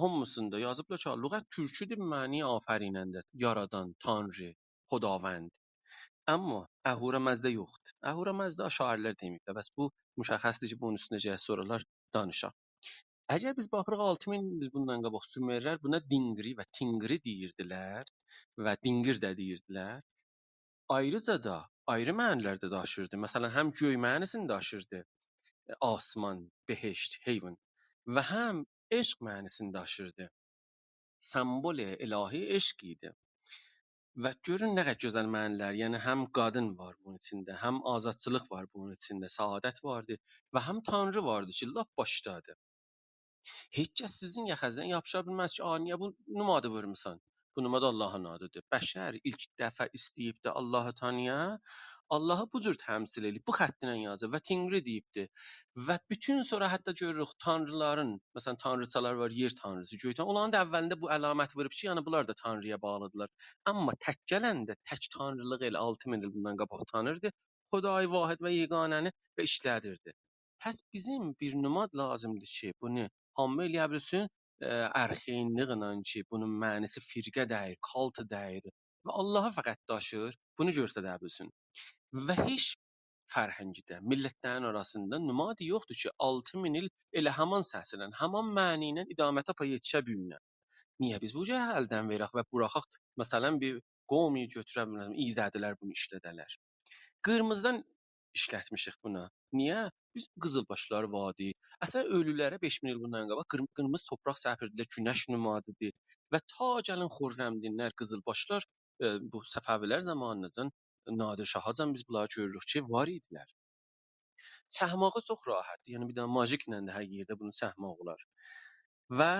S2: hamısında yazıblar ki, lüğət türküdür, məni afərinəndir, yaradan, Tanrı, Xudavənd. Amma Ahura yoxdur. Ahura şairlər deməyiblər. Bəs bu müşəxəsdir ki, bunun üstündə sorular danışaq. Əgər biz baxırıq 6000 il bundan qabaq Sümerlər buna dingri və tingri deyirdilər və dingir də deyirdilər. Ayrıca da ayrı mənələr də daşıyırdı. Məsələn, həm göy mənasını daşıyırdı, asman, behişt, heyvan və həm eşq mənasını daşıyırdı. Sembol ilahi eşq idi. Və görün nə qədər gözəl mənələr, yəni həm qadın var bunun içində, həm azadçılıq var bunun içində, səadət vardı və həm Tanrı vardı ki, lap başdadır. Heç kəs sizin yaxanızdan yapışa bilməz ki, niyə bu nümadı vurmusan? Bu numada Allahın adıdır. Bəşər ilk dəfə istəyibdi Allahı tanıya, Allahı bu cür təmsil edib, bu xəttinə yazır və Tingri deyibdi. Və bütün sonra hətta görürük tanrıların, məsələn tanrıçalar var, yer tanrısı, göy tanrısı. Onların da əvvəlində bu əlamət vurub ki, yəni bunlar da tanrıya bağlıdılar. Amma tək gələndə tək tanrılığı elə 6000 il bundan qabaq tanırdı. Xudayı vahid və yeganəni və işlədirdi. Pəs bizim bir numad lazımdır ki, bunu hamı eləyə bilsin, ərxeynliklə ki, bunun mənası firqə deyil, kalt deyil və Allaha fəqət daşır, bunu göstərə bilsin. Və heç fərhəngdə, millətlərin arasında nümadı yoxdur ki, 6000 il elə haman səslə, haman məni ilə idamətə pa yetişə bilmə. Niyə biz bu cür əldən verək və buraxaq, məsələn, bir qovmi götürə bilməm, izədilər bunu işlədələr. Qırmızıdan işlətmişik buna. Niyə? Biz qızılbaşlar vadi. Əsən ölülərə 5000 il bundan qabaq qırmızı torpaq səpirdilər, günəş nümadıdır və ta gəlin xürrəmdinlər, qızılbaşlar bu Səfəvilər zamanınızın Nadir Şahacan biz bunları görürük ki, var idilər. Səhmağı çox rahatdır. Yəni bir dənə majiklə də hər yerdə bunu səhmaq olar. Və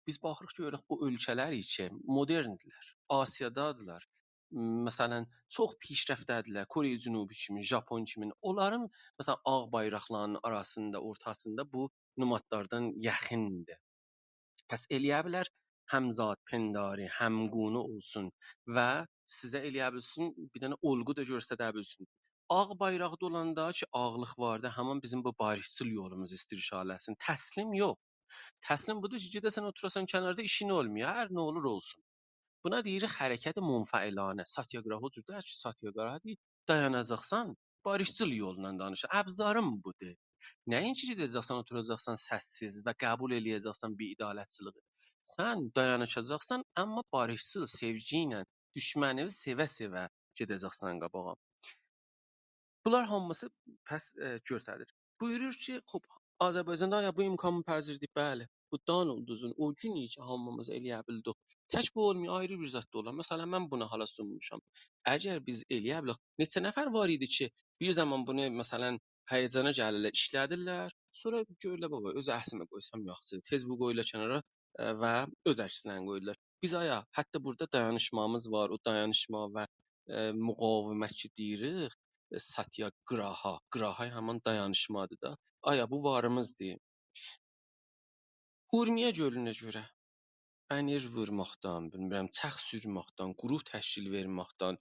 S2: biz baxırıq görürük bu ölkələr ki, moderndirlər, Asiyadadırlar. Məsələn, çox pişrəftədirlər. Koreya Cənubi kimi, Japon kimi. Onların məsələn ağ bayraqlarının arasında, ortasında bu nomadlardan yaxındır. Pəs eləyə bilər həm zat pendari, həm qunu olsun və sizə eləyə bilsin bir dənə olğu da göstərə bilsin. Ağ bayraqda olanda ki, ağlıq vardı, həmin bizim bu barışçıl yolumuz istirşaləsin. Təslim yox. Təslim budur ki, gedəsən oturasan kənarda işin olmuyor. Hər nə olur olsun. Buna deyirik hərəkət munfailanə. Satyagraha cürdə ki, satyagraha dayanacaqsan, barışçıl yolla danış. Əbzarın budur. Nəinki gedəcəksən, oturacaqsan səssiz və qəbul eləyəcəksən biidalətçiliyi. Sən dayanışacaqsan, amma barışçıl, sevgi ilə, düşməni sevə-sevə gedəcəksən qabağa. Bunlar hamısı pəs göstərir. Buyurur ki, xub Azərbaycanda ya bu imkan pəzirdir, bəli. Bu dan ulduzun o gün ki hamımız eləyə bildik. Tək bu olmuyor, ayrı bir zət də olar. Məsələn, mən buna hala sunmuşam. Əgər biz eləyə bilək, neçə nəfər var idi ki, bir zaman bunu məsələn həyəcana gəlirlər, işlədirlər, sonra görürlər baba öz əhsimə qoysam yaxşıdır. Tez bu qoyurlar kənara və öz əksinə qoyurlar. Biz aya hətta burada dayanışmamız var, o dayanışma və müqavimət ki deyirik. Satyagraha, graha həmin dayanışmadır da. Aya bu varımızdır. Urmiya gölünə görə bənir vurmaqdan, bilmirəm, çax sürməkdən, quruq təşkil verməkdən,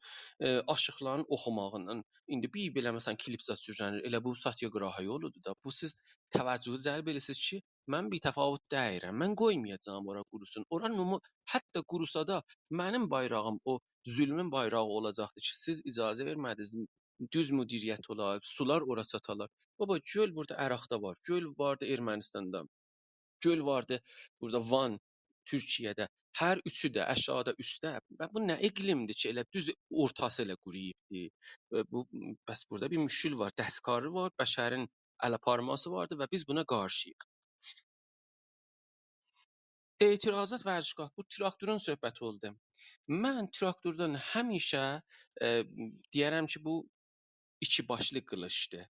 S2: aşıqların oxumağından, indi bir belə məsələn klip zət sürülür, elə bu satyagraha yoludur da. Bu siz təvəccühü cəlb edirsiniz ki, mən bir təfavüt deyirəm. Mən qoymayacağam ora qurusun. Ora hətta qurusa da mənim bayrağım o zülmün bayrağı olacaqdı ki, siz icazə vermədiniz. Düz müdiriyyət olar, sular ora çatalar. Baba göl burada Əraqda var, göl vardı Ermənistanda. Göl vardı burada Van, Türkiyədə. Hər üçü də aşağıda, üstdə. Və bu nə iqlimdir ki, elə düz ortası ilə quruyubdu. Bu bəs burada bir müşkül var, dəstkarı var, bəşərin əl-aparması vardı və biz buna qarşıyıq. Etirazat vərişgah, bu traktorun söhbəti oldu. Mən traktordan həmişə deyərəm ki, bu iki başlı qılıçdır.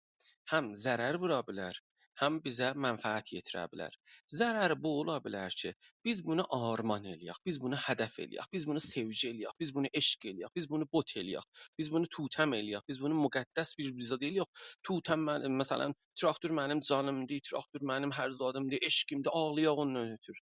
S2: Həm zərər vura bilər, həm bizə mənfəət yetirə bilər. Zərəri bu ola bilər ki, biz bunu arman eləyək, biz bunu hədəf eləyək, biz bunu sevgi eləyək, biz bunu eşq eləyək, biz bunu bot eləyək, biz bunu tutəm eləyək, biz bunu müqəddəs bir zad eləyək. Tutəm mənim, məsələn, traktor mənim canımdır, traktor mənim hər zadımdır, eşqimdir, ağlayaq ondan ötür.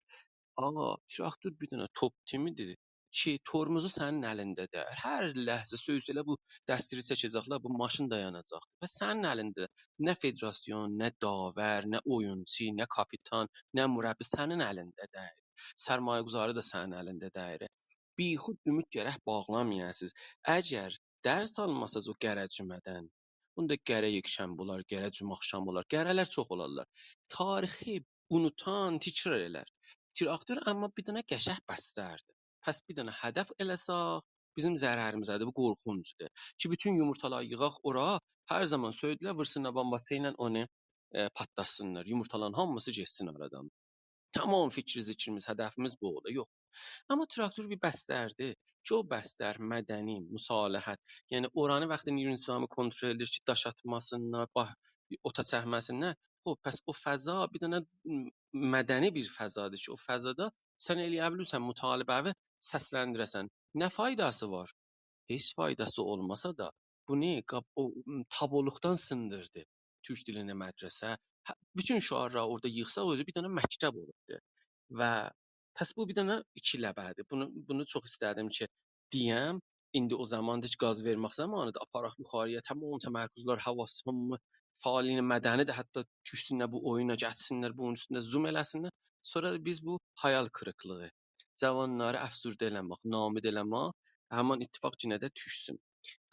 S2: Ağa, traktor bir dənə top timidir ki, tormozu sənin əlindədir. Hər ləhzə sözlə bu dəstiri çəkəcəklər, bu maşın dayanacaq. Və sənin əlində nə federasyon, nə davər, nə oyunçu, nə kapitan, nə mürəbbi sənin əlində deyil. Sərmayəguzarı da sənin əlində deyil. Bixud ümid gərək bağlamayasınız. Əgər dərs almasaz o gərəcümədən, bunda gərə yekşənbə olar, gərə cümə axşamı olar, gərələr çox olarlar. Tarixi unutan təkrar elər. Traktor amma bir dənə qəşəng bəstərdir. Pəs bir dənə hədəf eləsək, bizim zərərimizədir, bu qorxuncudur. Ki bütün yumurtaları yığaq ora, hər zaman söydülər, vırsınlar bombaça ilə onu patlasınlar. Yumurtaların hamısı getsin aradan. Tamam fikri zikrimiz, hədəfimiz bu oldu. Yox. Amma traktor bir bəstərdir ki, o bəstər mədəni, müsaləhət, yəni oranı vaxtı nizamı kontrol edir ki, daş atmasınlar, ota çəkməsinlər. Xub, pəs o fəza bir dənə mədəni bir fəzadır ki, o fəzada sən eləyə bilirsən mütalibəvi səsləndirəsən. Nə faydası var? Heç faydası olmasa da bu ne? O taboluqdan sındırdı. Türk dilinə mədrəsə. Bütün şüarları orada yığsa özü bir dənə məktəb olubdu. Və pəs bu bir dənə iki ləbədir. Bunu çox istədim ki, deyəm. İndi o zamandır ki, qaz vermək zamanıdır. Aparaq yuxarıya tamam təmərküzlər, havasımı, fəaliyyətin mədəni də hətta düşsünlər bu oyuna, gətirsinlər bunun üstündə zoom eləsinlər. Sonra da biz bu hayal kırıklığı, cavanları əfsürdə eləmək, namid eləmək, həmin ittifaq yenə də düşsün.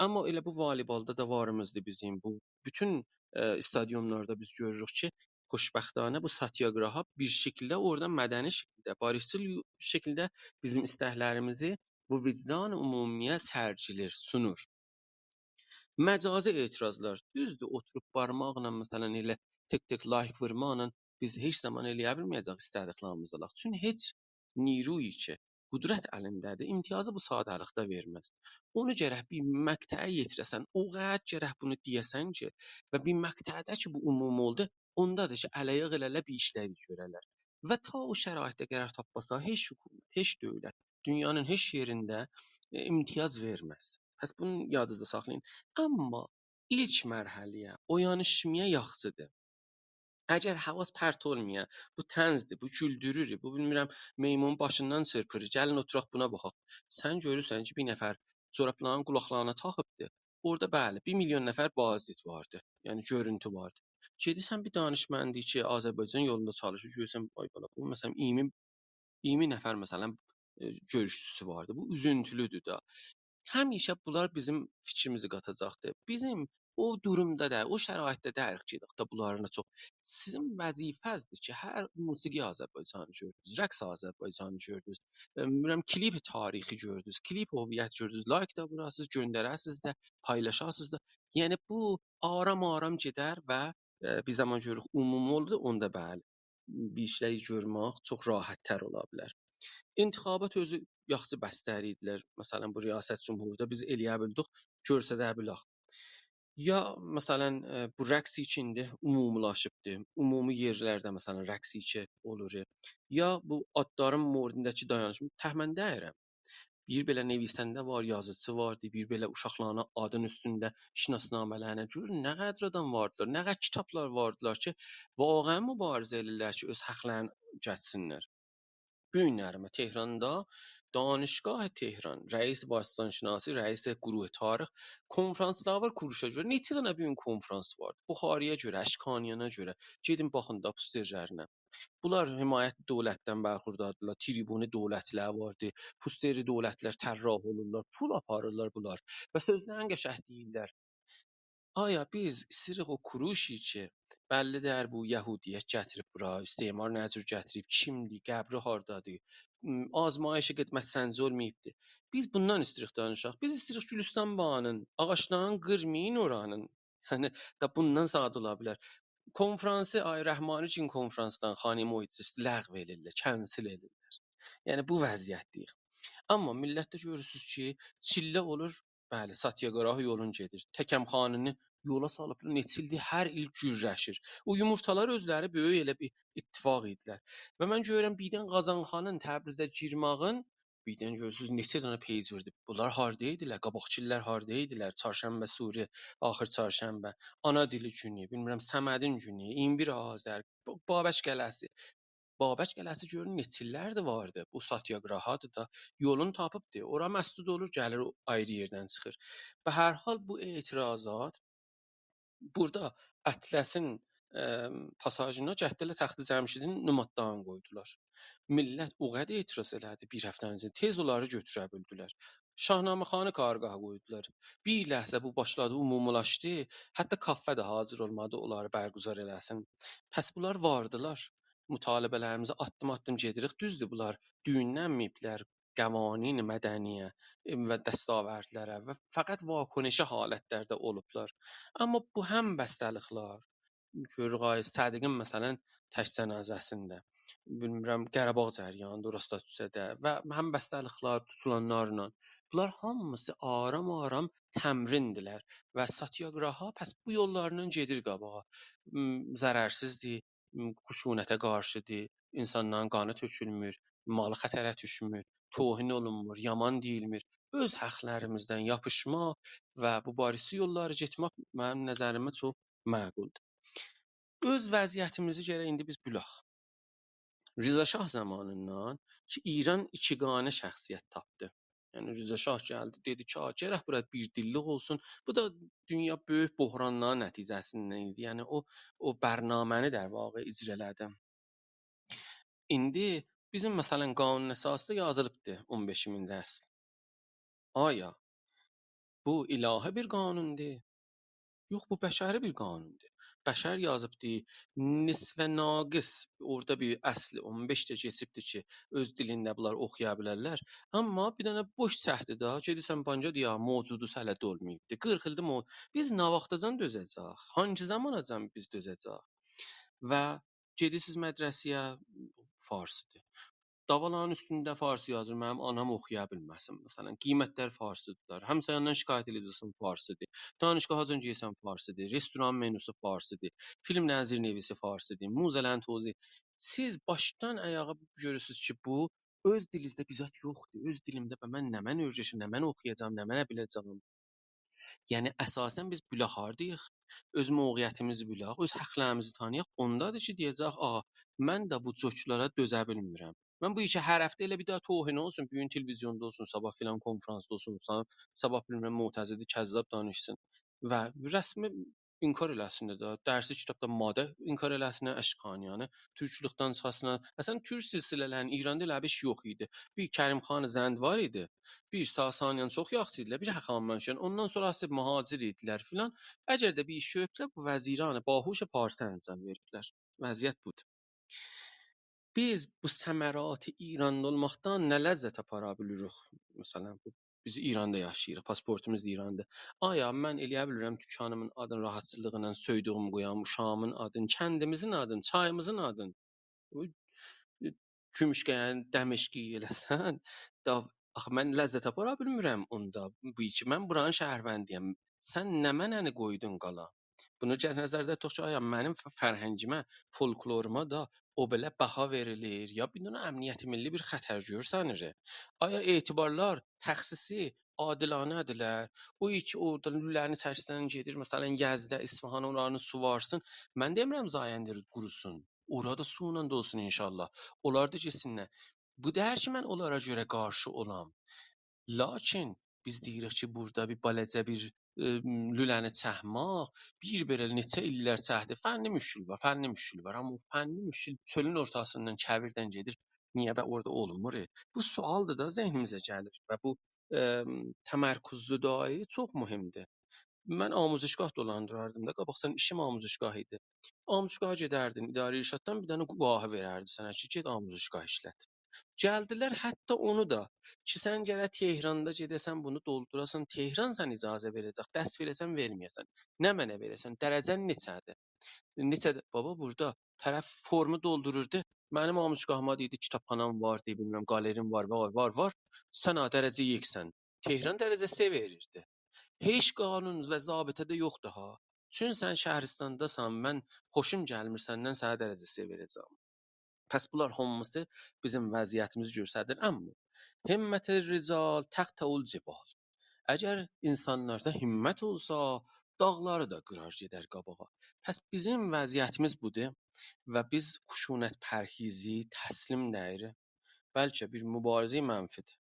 S2: Amma elə bu voleybolda da varımızdır bizim. Bu bütün stadionlarda biz görürük ki, xoşbəxtانه bu satyagraha bir şəkildə oradan mədəni şəkildə, barışçıl şəkildə bizim istəklərimizi bu vicdan ümumiyə sərgilir, sunur. Məcazi etirazlar. Düzdür, oturub barmaqla məsələn elə tek like vurmaqla biz heç zaman eləyə bilməyəcək istədiklərimizi alaq. Çünki heç niruyi ki, qüdrət əlindədir, imtiyazı bu sadəlikdə verməz. Onu gərək bir məqtəyə yetirəsən, o qədər gərək bunu deyəsən ki, və bir məqtədə ki, bu ümumi oldu, ondadır ki, ələyaq elələ bir işləri görərlər. Və ta o şəraitdə qərar tapmasa, heç hökumət, heç dövlət, dünyanın heç yerində imtiyaz verməz. Pəs bunu yadınızda saxlayın. Amma ilk mərhələyə oyanışmaya yaxşıdır. Əgər havas pərt olmaya, bu tənzdir, bu güldürür, bu bilmirəm meymun başından çırpır, gəlin oturaq buna baxaq. Sən görürsən ki, bir nəfər corablarının qulaqlarına taxıbdı. Orada bəli, 1 milyon nəfər bazit vardı. Yəni görüntü vardı. Gedirsən bir danışmandı ki, Azərbaycan yolunda çalışır, görürsən ay bala, bu məsələn 20 nəfər məsələn görüşçüsü vardı. Bu üzüntülüdür də. Həmişə bunlar bizim fikrimizi qatacaqdır. Bizim o durumda da, o şəraitdə dəqiq ki, da bunların çox. Sizin vəzifənizdir ki, hər musiqi Azərbaycanı gördünüz, rəqs Azərbaycanı gördünüz, bilmirəm klip tarixi gördünüz, klip hüviyyət gördünüz, like da vurasınız, göndərəsiniz də, paylaşasınız da. Yəni bu aram-aram gedər və bir zaman görürük ümumi oldu, onda bəli, bir işləri görmək çox rahatdır ola bilər. İntixabat özü yaxşı bəstəri idilər. Məsələn, bu riyasət cümhurda biz eləyə bildik, göstərə bilək. Ya məsələn, bu rəqs içində ümumilaşıbdı. Ümumi yerlərdə məsələn rəqs içi olur. Ya bu adların moridindəki dayanışma təxmin deyirəm. Bir belə nevisəndə var, yazıcı vardı, bir belə uşaqlarına adın üstündə şinasnamələrinə görün nə qədər adam vardılar, nə qədər kitablar vardılar ki, vaqəən mübarizə edirlər ki, öz haqlarını gətirsinlər. Bu günlərimə Tehranda Danışgah Tehran rəis başdanşinası, rəis quruh tarix konfranslar var kuruşa görə. Neçə dənə bu gün konfrans var. Buxarıya görə, Əşkaniyana görə. Gedin baxın da pusterlərinə. Bunlar himayət dövlətdən bərxurdardılar. Tribuni dövlətlər vardı. Pusteri dövlətlər tərrah olurlar. Pul aparırlar bunlar. Və sözlərin qəşəng deyirlər. Aya biz istəyirik o kuruşi ki, bəllidir bu Yəhudiyyət gətirib bura, istismar nəcür gətirib, kimdir, qəbri hardadır, azmayışa qismət səncə olmayıbdır. Biz bundan istəyirik danışaq. Biz istəyirik Gülüstan bağının, ağacların qırmayın oranın. Yəni da bundan sadə ola bilər. Konfransı Ay Rəhmani üçün konfransdan Xanım Moitsis ləğv edirlər, kənsil edirlər. Yəni bu vəziyyətdir. Amma millətdə görürsüz ki, çillə olur, bəli, Satyagraha yolun gedir. Təkəmxanını yola salıblar neçə ildir hər il gürləşir. O yumurtalar özləri böyük elə bir ittifaq idilər. Və mən görürəm birdən Qazanxanın Təbrizdə girmağın birdən görürsüz neçə dənə peyc verdi. Bunlar harda idilər? Qabaqçilər harda idilər? Çarşənbə Suri, axır çarşənbə, ana dili günü, bilmirəm Səmədin günü, 21 Azər, Babək qələsi. Babək qələsi görün neçə illərdir vardı. Bu satyagrahadır da yolunu tapıbdı. Ora məsdud olur, gəlir o ayrı yerdən çıxır. Be hər hal bu etirazat burada Ətləsin pasajına Cəhdələ Təxti Cəmşidin nümatlarını qoydular. Millət o qədər etiraz elədi bir həftənin içində. Tez onları götürə bildilər. Şahnaməxanı qarğaha qoydular. Bir ləhzə bu başladı, ümumilaşdı. Hətta kafe də hazır olmadı onları bərqüzar eləsin. Pəs bunlar vardılar. Mütalibələrimizi addım-addım gedirik. Düzdür bunlar düyünlənməyiblər qəvanin mədəniyə və dəstəvərdlərə və fəqət vakonişi halətlərdə olublar. Amma bu həm bəstəliklər, görürük ay Sadiqin məsələn tək cənazəsində, bilmirəm Qarabağ cəryanında, Rostatüsədə və həm bəstəliklər tutulanlarla bunlar hamısı aram-aram təmrindilər və satyagraha pəs bu yollarla gedir qabağa. Zərərsizdir, xuşunətə qarşıdır, insanların qanı tökülmür, malı xətərə düşmür, tohin olunmur, yaman deyilmir. Öz haqlarımızdan yapışmaq və bu barisi yolları getmək mənim nəzərimə çox məquldur. Öz vəziyyətimizi gərək indi biz bilək. Rza Şah zamanından ki İran ikiqanə şəxsiyyət tapdı. Yəni Rza Şah gəldi, dedi ki, gərək bura bir dillik olsun. Bu da dünya böyük böhranların nəticəsindən idi. Yəni o bərnaməni də vaqiع icra elədi. İndi bizim məsələn qanun əsasında yazılıbdı 15-ci əsr. Aya bu ilahi bir qanundur. Yox, bu bəşəri bir qanundur. Bəşər yazıbdı, nisvə naqis, orada bir əsli 15 də keçibdir ki, öz dilində bunlar oxuya bilərlər. Amma bir dənə boş cəhdi də, gedirsən banca deyə, mövcudu hələ dolmayıbdı. 40 ildir biz nə vaxtacan dözəcək? Hangi zamanacan biz dözəcək? Və gedirsiniz mədrəsəyə, farsıdır. Davaların üstündə farsı yazır. Mənim anam oxuya bilməsin məsələn. Qiymətlər farsıdırlar. Həmsayından şikayət edəcəksən farsıdır. Danışqahacan gəlsən farsıdır. Restoran menusu farsıdır. Film nəzirnevisi farsıdır. Muzələrin tozu. Siz başdan ayağa görürsüz ki, bu öz dilinizdə bizzat yoxdur. Öz dilimdə mən nə mən öyrəşim, nə mən oxuyacağam, nə mən biləcəyəm. Yəni əsasən biz bilə hardayıq? Öz mövqeyyətimizi bilək, öz haqlarımızı tanıyaq. Ondadır ki, deyəcək, mən də bu cöklərə dözə bilmirəm. Mən bu işə hər həftə elə bir daha tohin olsun, bu gün televizyonda olsun, sabah filan konfransda olsun, sabah bilmirəm Mu'təzidi Kəzzab danışsın və rəsmi inkar eləsin də, dərsi kitabda maddə inkar eləsin, Əşqaniyanı, türkçülükdən çıxasına. Əslən türk silsilələrinin İranda elə bir şey yox idi. Bir Kərimxan Zənd var idi. Bir Sasaniyan çox yaxşı idilər, bir Həxaməşən. Ondan sonra isə mühacir idilər filan. Əgər də bir iş görüblər, bu vəziranı bahuş parsı əncam veriblər. Vəziyyət budur. Biz bu səmərati İranda olmaqdan nə ləzzət apara bilirik? Məsələn, biz İranda yaşayırıq, pasportumuz da İranda. Aya mən eləyə bilirəm dükanımın adını rahatçılığıyla söydüyüm qoyam, uşağımın adını, kəndimizin adını, çayımızın adını. Gümüşqəyən, Dəməşqi eləsən, da axı mən ləzzət apara bilmirəm onda. Bu iki mən buranın şəhərvəndiyəm. Sən nə mənəni qoydun qala? Bunu nəzərdə tutaq ki, aya mənim fərhəngimə, folkloruma da o belə baha verilir, ya bir dənə əmniyyəti milli bir xətər görsənir. Aya etibarlar təxsisi adilanədirlər. O iki oradan lüləni çəksən gedir, məsələn Yəzdə, İsfahan onların su varsın. Mən demirəm zayəndir qurusun. Orada su ilə dolsun inşallah. Onlar da getsinlər. Bu deyir ki, mən onlara görə qarşı olam. Lakin biz deyirik ki, burada bir balaca bir lüləni çəkmək bir belə neçə illər çəkdi. Fənni müşkül var. Amma o fənni müşkül çölün ortasından kəbirdən gedir. Niyə və orada olmur? Bu sualdır da zehnimizə gəlir və bu təmərküzlü dayi çox mühümdür. Mən amuzuşgah dolandırardım da. Qabaqsan işim amuzuşgah idi. Amuzuşgaha gedərdin, idarə irşaddan bir dənə quvahı verərdi sənə ki, get amuzuşgah işlət. Gəldilər hətta onu da ki, sən gərək Tehranda gedəsən bunu doldurasan, Tehran sən icazə verəcək, dəst verəsən, verməyəsən. Nə mənə verəsən, dərəcən neçədir? Neçədir? Baba, burada tərəf formu doldururdu. Mənim amuzgahıma deyildi, kitabxanam var, bilmirəm, galerim var. Sən dərəcə yeksən. Tehran dərəcə S verirdi. Heç qanun və zabitədə yoxdur ha. Çün sən şəhristandasan, mən xoşum gəlmir səndən sənə dərəcəsi verəcəm. Pəs bunlar hamısı bizim vəziyyətimizi göstərir. Amma himmət rical təxtəul cibal. Əgər insanlarda himmət olsa, dağları da qırar gedər qabağa. Pəs bizim vəziyyətimiz budur və biz xuşunət pərhizi təslim dəyirik. Bəlkə bir mübarizə mənfidir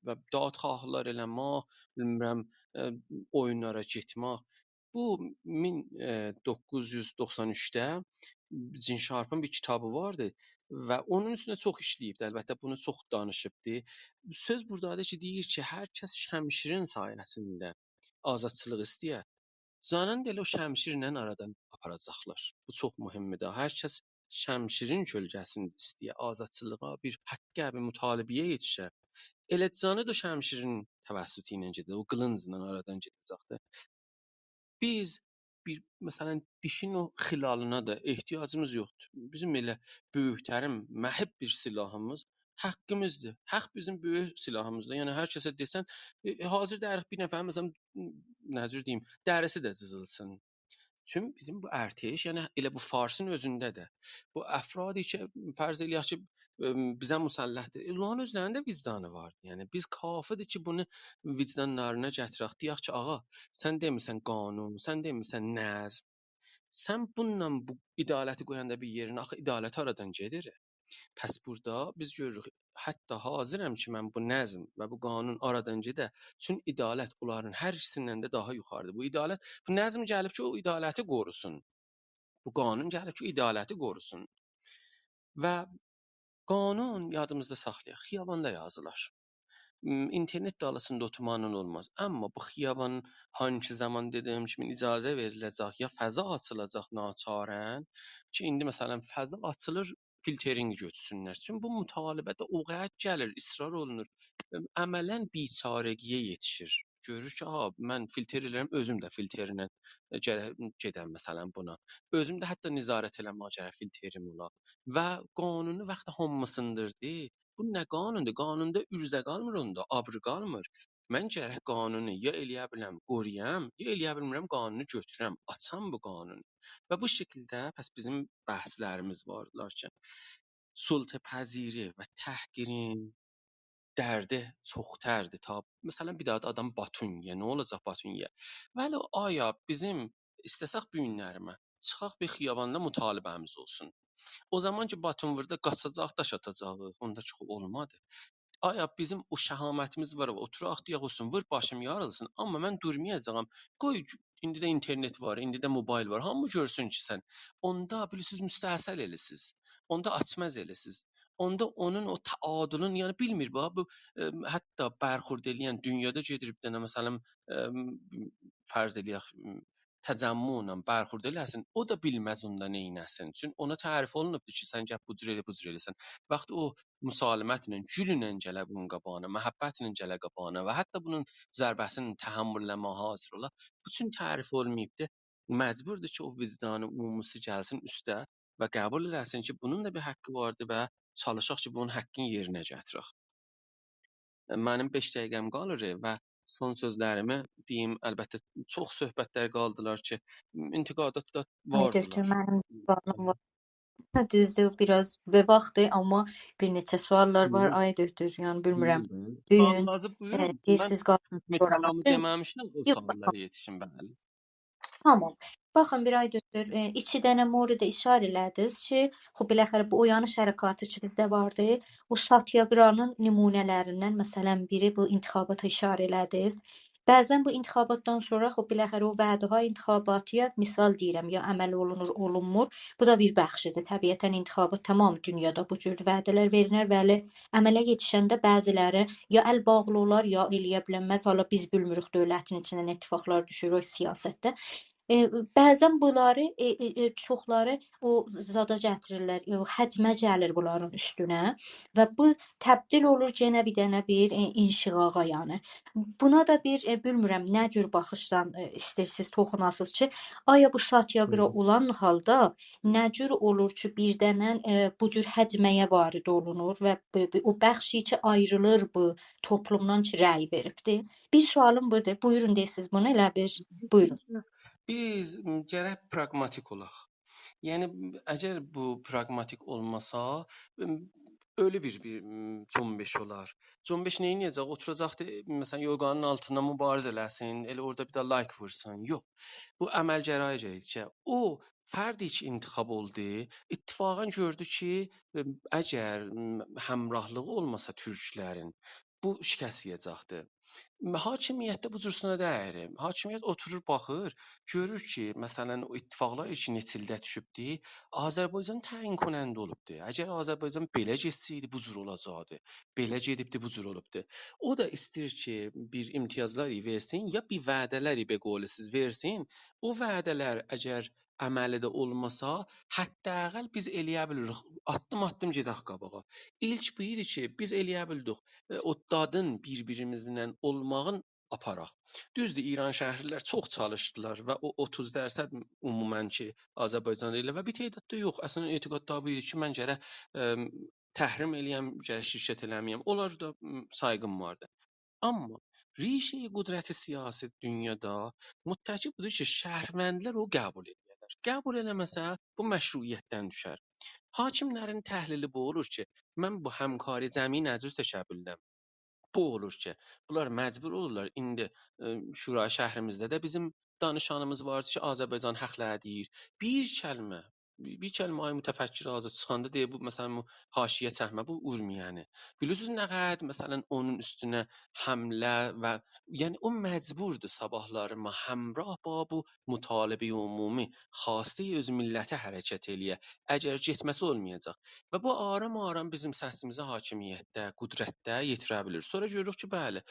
S2: və dadxahlar eləmək, bilmirəm, oyunlara getmək. Bu 1993-də Cin Sharpın bir kitabı vardı və onun üstünə çox işləyibdi. Əlbəttə bunu çox danışıbdı. Söz burdadır ki, deyir ki, hər kəs şəmşirin sayəsində azadçılıq istəyir. Canın da elə o şəmşirlə aradan aparacaqlar. Bu çox mühümdür. Hər kəs şəmşirin kölgəsini istəyir, azadçılığa, bir haqqqa, bir mütalibəyə yetişir. Elə canı da şəmşirin təvəssütü ilə gedir, o qılıncla aradan gedəcəkdir. Biz bir məsələn dişin o xilalına da ehtiyacımız yoxdur. Bizim elə böyüklərin məhəbb bir silahımız haqqımızdır. Haqq bizim böyük silahımızdır. Yəni hər kəsə desən, hazırda hər bir nəfər məsələn necə deyim, dərisi də cızılsın. Çünki bizim bu ərteş, yəni elə bu Farsın özündədir. Bu əfradi ki, fərz eləyək ki, bizə müsəlləhdir. Onların özlərində vicdanı var. Yəni biz kafidir ki, bunu vicdanlarına gətirək. Deyək ki, ağa, sən demisən qanun, sən demisən nəzm. Sən bununla bu idaləti qoyanda bir yerinə, axı idalət aradan gedir. Pəs burada biz görürük, hətta hazıram ki, mən bu nəzm və bu qanun aradan gedə. Çünki idalət onların hər ikisindən də daha yuxarıdır. Bu idalət, bu nəzm gəlib ki, o idaləti qorusun. Bu qanun gəlib ki, o idaləti qorusun. Və qanun yadımızda saxlayaq, xiyabanda yazılar. İnternet dalasında oturmanın olmaz. Amma bu xiyabanın hangi zaman dediyim kimi icazə veriləcək, ya fəza açılacaq naçarən ki, indi məsələn fəza açılır, filteringi götürsünlər. Çünki bu mütalibədə o qədər gəlir, israr olunur. Əmələn biçarəgiyə yetişir. Görür ki, mən filter edirəm, özüm də filterlə gedəm məsələn buna. Özüm də hətta nizarət eləməyə gərək filterim ola. Və qanunu vaxtı hamısındırdı. Bu nə qanundur? Qanunda ürzə qalmır onda, abrı qalmır. Mən gərək qanunu ya eləyə biləm, qoruyam, ya eləyə bilmirəm, qanunu götürəm, açam bu qanunu. Və bu şəkildə pəs bizim bəhslərimiz vardılar ki, sultəpəziri və təhqirin dərdi çoxtərdir. Ta məsələn bir daha adam Batunya, nə olacaq Batunya? Vəli aya bizim istəsək bu günlərimə çıxaq bir xiyabanda mütalibəmiz olsun. O zaman ki Batumvurda qaçacaq, daş atacaq, onda ki olmadı. Aya bizim o şəhamətimiz var, oturaq deyək olsun, vur başım yarılsın, amma mən durmayacağam. Qoy indi də internet var, indi də mobil var. Hamı görsün ki sən onda bilirsiniz müstəsəl eləsiz. Onda açmaz eləsiz. Onda onun o təadülün, yəni bilmir bu hətta bərxurd eləyən dünyada gedirib də məsələn fərz eləyək təcəmmünlə bərxurd eləsin, o da bilməz onda neynəsin. Çünki ona tərif olunubdur ki, sən gəl bu cür eləsən. Vaxt o müsalimətlə, gülünlə gələ bunun qabağına, məhəbbətlə gələ qabağına və hətta bunun zərbəsini təhəmmülləməyə hazır ola. Bütün tərif olmayıbdır. Məcburdur ki, o vicdanı umumusu gəlsin üstə və qəbul eləsin ki, bunun da bir haqqı vardır və çalışaq ki, bunun haqqını yerinə gətirək. Mənim 5 dəqiqəm qalır və son sözlərimi deyim. Əlbəttə çox söhbətlər qaldılar ki, intiqadat da
S1: Ay doktor,
S2: vardılar.
S1: mənim sualım var. Düzdür, biraz və vaxtdır, amma bir neçə suallar var. Ay doktor, yəni bilmirəm. Bu gün
S2: Buyurun. Mən
S1: siz
S2: kəlamı
S1: qalın.
S2: deməmişəm, o
S1: Yox,
S2: suallara yetişin bəli.
S1: tamam. Baxın, bir ay doktor, 2 dənə mövzuda işarə elədiniz ki, xub biləxərə bu oyanış hərəkatı ki bizdə vardı, o Satyagrahın nümunələrindən məsələn biri bu intixabata işarə elədiniz. Bəzən bu intixabatdan sonra xub biləxərə o vədəha intixabatıya misal deyirəm, ya əməl olunur, olunmur. Bu da bir bəxşidir. Təbiətən intixabat tamam dünyada bu cür vədələr verilir və əmələ yetişəndə bəziləri ya əl bağlı olar, ya eləyə bilməz. Hala biz bilmirik dövlətin içindən ittifaqlar düşür o siyasətdə. Bəzən bunları çoxları o zada gətirirlər, həcmə gəlir bunların üstünə və bu təbdil olur yenə bir dənə bir inşiqağa yəni. Buna da bir bilmirəm nə cür baxışdan istəyirsiniz toxunasınız ki, aya bu Satyagrah olan halda nə cür olur ki, birdən bu cür həcməyə varid olunur və o bəxşi ki ayrılır bu toplumdan ki rəy veribdi. Bir sualım budur. Buyurun deyəsiniz bunu elə bir. Buyurun.
S2: biz gərək praqmatik olaq. Yəni əgər bu praqmatik olmasa, ölü bir cümbüş olar. Cümbüş nə edəcək? Oturacaqdı, məsələn, yoqanın altından mübarizə eləsin, elə orada bir də like vursun. Yox. Bu əməlgərayəcək ki, o fərd heç intikhab oldu, ittifaqən gördü ki, əgər həmrahlığı olmasa türklərin, bu şikəst yeyəcəkdi. Hakimiyyətdə bu cürsünə dəyər. Hakimiyyət oturur baxır, görür ki, məsələn o ittifaqlar ilk neçə ildə düşübdü, Azərbaycan təyin konəndə olubdu. Əgər Azərbaycan belə getsəydi bu cür olacaqdı. Belə gedibdi bu cür olubdu. O da istəyir ki, bir imtiyazlar versin ya bir vədələr be qolu siz versin. O vədələr əgər əməlidə olmasa, hətta biz eləyə bilirik. Addım-addım gedək qabağa. İlk bu idi ki, biz eləyə bildik. O dadın bir-birimizlə olmağın aparaq. Düzdür, İran şəhərlilər çox çalışdılar və o 30% ümumən ki, Azərbaycan elə və bir tədad da yox. Əslən etiqadda bu idi ki, mən gərək təhrim eləyəm, gərək şirkət eləməyəm. Onlar da sayğım vardı. Amma rişeyi qudrəti siyasi dünyada müttəki budur ki, şəhərvəndlər o qəbul edirlər. Qəbul eləməsə, bu məşruiyyətdən düşər. Hakimlərin təhlili bu olur ki, mən bu həmkarı cəmi necə təşəbbüldən bu olur ki, bunlar məcbur olurlar. İndi Şura şəhrimizdə də bizim danışanımız vardı ki, Azərbaycan haqlı deyir. Bir kəlmə ay mütəfəkkir azad çıxanda deyə bu məsələn bu haşiyə çəkmə bu urmiyanı. Bilirsiniz nə qədər məsələn onun üstünə həmlə və yəni o məcburdur sabahları ma həmrah ba bu mütalibə ümumi xaste öz millətə hərəkət eləyə. Əgər getməsi olmayacaq. Və bu aram-aram bizim səsimizi hakimiyyətdə, qüdrətdə yetirə bilir. Sonra görürük ki, bəli,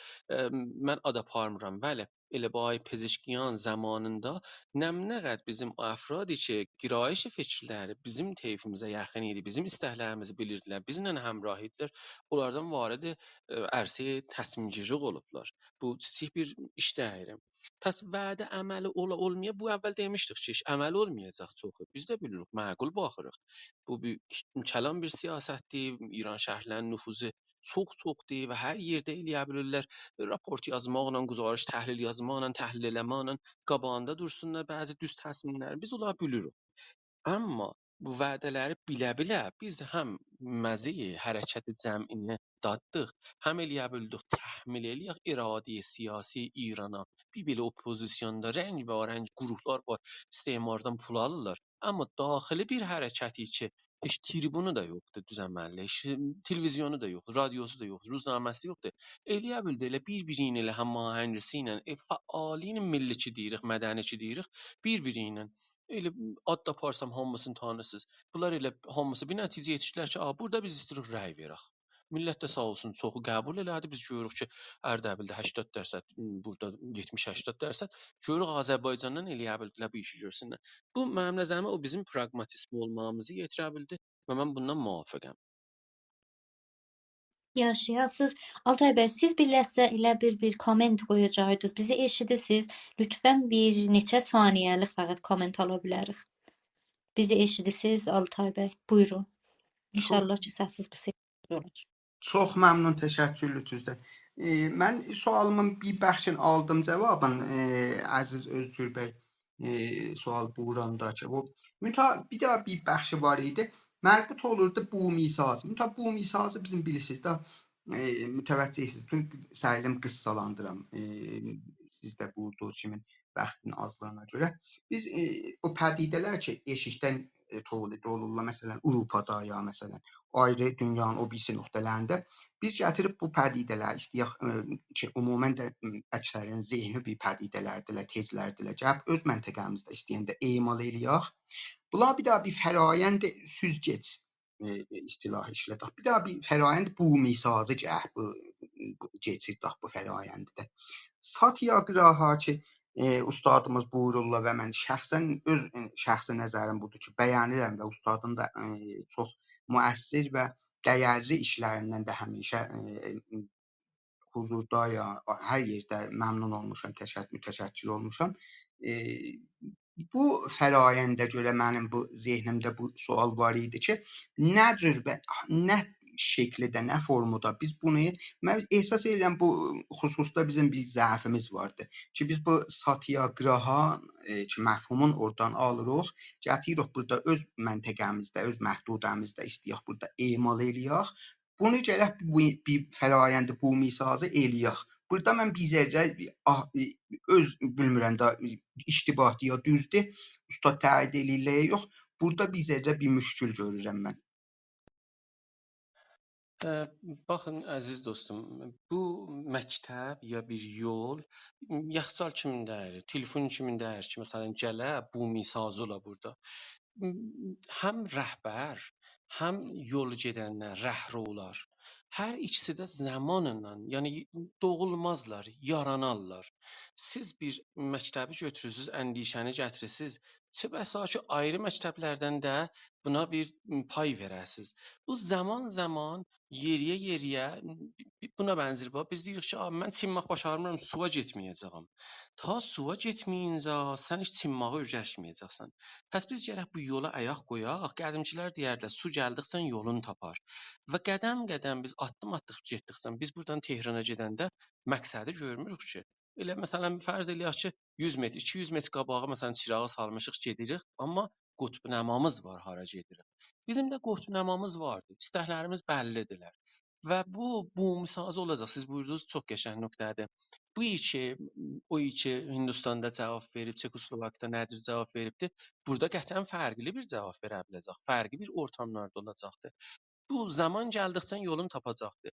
S2: mən ad aparmıram, bəli, elə bu ay Pezeşkiyan zamanında nə qədər bizim əfradi ki, qirayış fikirləri bizim teyfimizə yaxın idi, bizim istəklərimizi bilirdilər, bizlə həmrah idilər. Onlardan varidi ərsəyə təsmimgirlik olublar. Bu kiçik bir iş deyil. Pəs vədə əməli olmaya bu əvvəl demişdik ki, iş əməli olmayacaq çoxu. Biz də bilirik, məqul baxırıq. Bu bir kəlam bir siyasətdir. İran şəhərlərinin nüfuzu çox-çoxdur və hər yerdə eləyə bilirlər. Raport yazmaqla, quzarış təhlil yazmaqla, təhlil eləməklə qabağında dursunlar bəzi düz təsminlər. Biz onları bilirik. Amma bu vədələri bilə-bilə biz həm məzi hərəkəti cəmini daddıq, həm eləyə bildik təhmil eləyək iradəyə siyasi İrana. Bir belə oppozisyonda rəngbərəng qruplar var, istemardan pul alırlar. Amma daxili bir hərəkəti ki, heç tribunu da yoxdur düzəməlli, heç televizyonu da yoxdur, radiosu da yoxdur, ruznaməsi yoxdur. Eləyə bildi elə bir-biri ilə həmahəngisi ilə fəaliyin milliçi deyirik, mədəniçi deyirik, bir-biri ilə elə ad da aparsam hamısını tanısınız. Bunlar elə hamısı bir nəticəyə yetişdilər ki, burada biz istəyirik rəy verək. Millət də sağ olsun çoxu qəbul elədi. Biz görürük ki, Ərdəbildə 80%, burada 70-80%. Görürük Azərbaycandan eləyə bildilər bu işi görsünlər. Bu mənim nəzərimə o bizim praqmatizm olmağımızı yetirə bildi və mən bundan müvafiqəm.
S1: Yaşayasız. Altay bəy, siz bir ləhzə elə bir komment qoyacaqdınız. Bizi eşidirsiniz. Lütfən bir neçə saniyəlik fəqət komment ala bilərik. Bizi eşidirsiniz Altay bəy. Buyurun.
S6: Çox
S1: İnşallah ki, səssiz bir şey olur.
S6: çox məmnun, təşəkkür lütfüzdən. Mən sualımın bir bəxşini aldım cavabın, əziz Özgür bəy. Sual buğrandakı. Bir daha bir bəxşi var idi. Mərbut olurdu bu misaz. Bu misazı bizim bilirsiniz də mütəvəccihsiniz. Səlim qıssalandıram. Siz də burada kimin bəxtin azlığına görə. Biz o pədidələr ki, eşikdən tolid olurlar, məsələn, Avropada ya məsələn, ayrı dünyanın o birisi nöqtələrində biz gətirib bu pədidələri istəyək ki, ümumən də əksərin zehni bir pədidələrdirlər, tezlərdirlər. Gəlib öz məntəqəmizdə istəyəndə emal eləyək. Bunlar bir daha bir fərayənd süzgeç istilahı işlədək. Bir daha bir fərayənd bu misazı gəlib bu keçirdək bu fərayəndə. Satyagraha ki, ustadımız buyururlar və mən şəxsən öz şəxsi nəzərim budur ki, bəyənirəm və ustadın da çox müəssir və dəyərli işlərindən də həmişə huzurda ya hər yerdə məmnun olmuşam, mütəşəkkir olmuşam. Bu fərayəndə görə mənim bu zehnimdə bu sual var idi ki, nə cür və nə şəkildə, nə formada biz bunu mən ehsas edirəm bu xüsusda bizim bir zəifimiz vardı ki, biz bu satyagraha ki, məfhumun oradan alırıq, gətiririk burada öz məntəqəmizdə, öz məhdudəmizdə istəyək burada emal eləyək. Bunu gərək bir fərayəndi bu misazı eləyək. Burada mən bir zərrə öz bilmirəm də iştibatı ya düzdür, usta təyin eləyirlər yox. Burada bir zərrə bir müşkül görürəm mən.
S2: Baxın əziz dostum, bu məktəb ya bir yol yaxçal kimindədir, telefon kimindədir ki, məsələn gələ bu misazı ola burada. Həm rəhbər, həm yol gedənlər, rəhrolar, hər ikisi də zamanla, yəni doğulmazlar, yaranarlar. Siz bir məktəbi götürürsüz, əndişəni gətirirsiniz, çə bəsa ki, ayrı məktəblərdən də buna bir pay verəsiniz. Bu zaman yeriyə buna bənzər. Biz deyirik ki, mən çimmək başarmıram, suya getməyəcəyəm. Ta suya getməyincə sən heç çimməyi öyrəşməyəcəksən. Pəs biz gərək bu yola ayaq qoyaq. Qədimkilər deyərdilər, su gəldikcə yolunu tapar. Və qədəm-qədəm biz addım getdikcə biz buradan Tehrana gedəndə məqsədi görmürük ki. Elə məsələn fərz eləyək ki, 100 metr, 200 metr qabağa məsələn çırağı salmışıq, gedirik, amma qutbnamamız var hara gedirik. Bizim də qutbnamamız vardı. İstəklərimiz bəllidirlər. Və bu misazı olacaq. Siz buyurdunuz, çox qəşəng nöqtədir. Bu iki, o iki Hindistanda cavab verib, Çekoslovakda nədir cavab veribdi. Burada qətiyyən fərqli bir cavab verə biləcək. Fərqli bir ortamlarda olacaqdır. Bu zaman gəldikcə yolun tapacaqdır.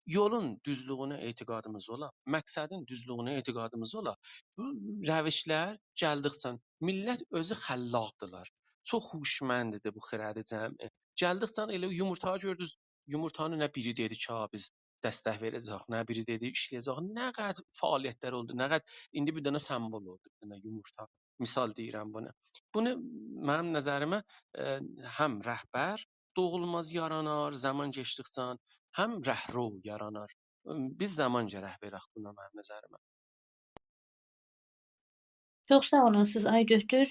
S2: Yolun düzlüyünə etiqadımız ola, məqsədin düzlüyünə etiqadımız ola. Bu rəvişlər gəldikcə millət özü xəllaqdırlar. Çox huşməndidir bu xirədi cəmi. Gəldikcə elə yumurta gördünüz, yumurtanın nə biri dedi ki, biz dəstək verəcək, nə biri dedi işləyəcək. Nə qədər fəaliyyətlər oldu, nə qədər indi bir dənə simvol oldu, bir dənə yumurta. Misal deyirəm bunu. Bunu mənim nəzərimə həm rəhbər doğulmaz yaranar, zaman keçdikcə həm rəhro yaranar. Biz zaman gərək verək buna mənim nəzərimə.
S1: Çox sağ olasınız ay doktor,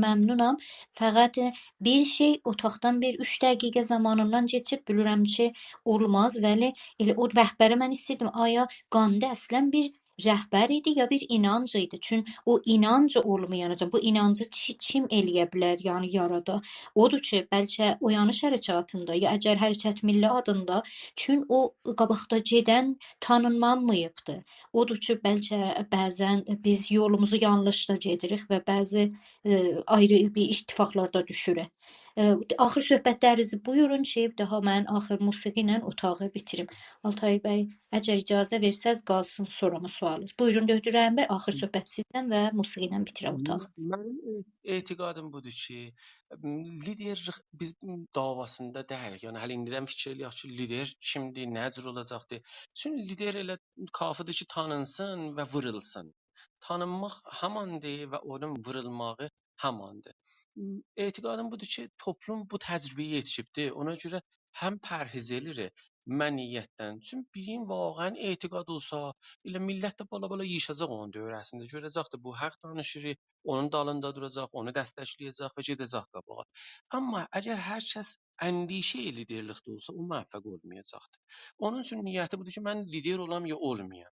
S1: məmnunam. Fəqət bir şey otaqdan bir 3 dəqiqə zamanından keçib bilirəm ki, olmaz. Vəli elə o rəhbəri mən istəyirdim. Aya Qandi əslən bir rəhbər idi ya bir inanc idi? Çünki o inanc olmayacaq. Bu inancı kim eləyə bilər, yəni yarada? Odur ki, bəlkə oyanış hərəkatında ya əgər hərəkət milli adında, çünki o qabaqda gedən tanınmamayıbdı. Odur ki, bəlkə bəzən biz yolumuzu yanlış da gedirik və bəzi ayrı bir ittifaqlarda düşürük. Axır söhbətlərinizi buyurun ki, daha mən axır musiqi ilə otağı bitirim. Altay bəy, əgər icazə versəz qalsın sonrama sualınız. Buyurun Döhdür Rəhim bəy, axır söhbət sizdən və musiqi ilə bitirəm otağı.
S2: Mənim etiqadım budur ki, liderlik biz davasında deyirik. Yəni hələ indidən fikir eləyək ki, lider kimdir, nə cür olacaqdır. Çünki lider elə kafirdir ki, tanınsın və vurulsun. Tanınmaq hamandır və onun vurulmağı hamandır. Etiqadım budur ki, toplum bu təcrübəyə yetişibdir. Ona görə həm pərhiz eləyir məniyyətdən. Çünki birin vaqəən etiqad olsa, elə millət də bala-bala yığışacaq onun dövrəsində. Görəcəkdir bu haqq danışır, onun dalında duracaq, onu dəstəkləyəcək və gedəcək qabağa. Amma əgər hər kəs əndişə liderlikdə olsa, o müvəffəq olmayacaqdır. Onun üçün niyyəti budur ki, mən lider olam ya olmayam.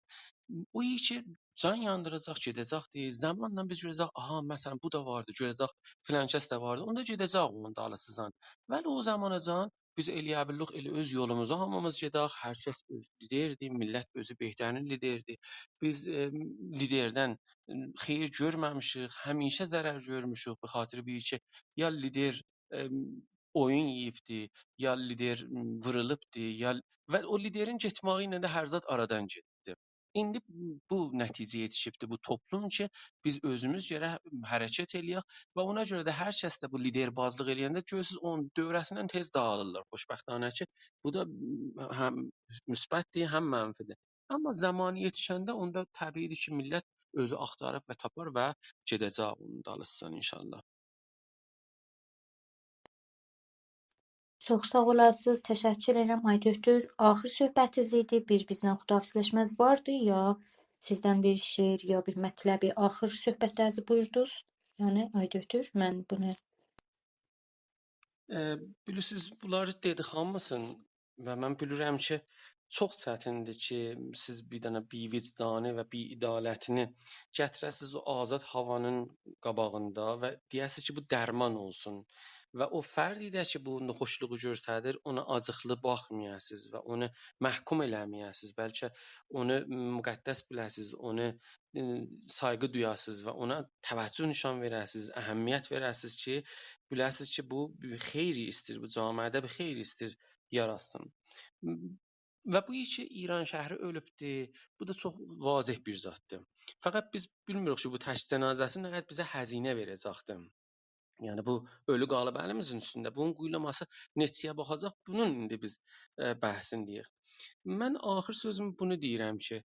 S2: O ki can yandıracaq, gedəcəkdir. Zamanla biz görəcək, aha, məsələn bu da vardı, görəcək filan kəs də vardı. Onda gedəcək onun dalısızdan. Bəli o zamanacan biz eləyə bilirik, elə öz yolumuza hamımız gedək, hər kəs öz liderdir, millət özü behterinin liderdir. Biz liderdən xeyir görməmişik, həmişə zərər görmüşük. Bu xatir bir ki, ya lider oyun yeyibdi, ya lider vurulubdu, ya və o liderin getməyi ilə də hər zat aradan getdi. İndi bu nəticəyə yetişibdi bu toplum ki, biz özümüz görə hərəkət eləyək və ona görə də hər kəs də bu liderbazlıq eləyəndə görürsüz onun dövrəsindən tez dağılırlar. Xoşbəxtanə ki, bu da həm müsbətdir, həm mənfidir. Amma zamanı yetişəndə onda təbiidir ki, millət özü axtarıb və tapar və gedəcək onun dalısından inşallah.
S1: Çox sağ olasınız. Təşəkkür edirəm ay doktor. Axır söhbətiniz idi. Bizdən xudafizləşməz vardı ya sizdən bir şeir ya bir mətləbi axır söhbətlərinizi buyurdunuz. Yəni ay doktor, mən bunu
S2: Bilirsiniz bunları dedik hamısını və mən bilirəm ki, çox çətindir ki, siz bir dənə bivicdanı və biidalətini gətirəsiz o azad havanın qabağında və deyəsiz ki, bu dərman olsun və o fərdi də ki, bu xoşluğu göstərir, ona acıqlı baxmayasınız və onu məhkum eləməyəsiniz, bəlkə onu müqəddəs biləsiniz, onu sayğı duyasınız və ona təvəccüh nişan verəsiniz, əhəmiyyət verəsiniz ki, biləsiniz ki, bu xeyri istir, bu camiədə bir xeyri istir yaratsın. Və bu ki, İran şəhəri ölübdür, bu da çox vazeh bir zaddır. Fəqət biz bilmirik ki, bu təşyiş cənazəsi nə qədər bizə xəzinə verəcəkdir. Yəni bu ölü qalıb əlimizin üstündə. Bunun quyulaması neçəyə baxacaq? Bunun indi biz bəhsindəyik. Mən axır sözümü bunu deyirəm ki,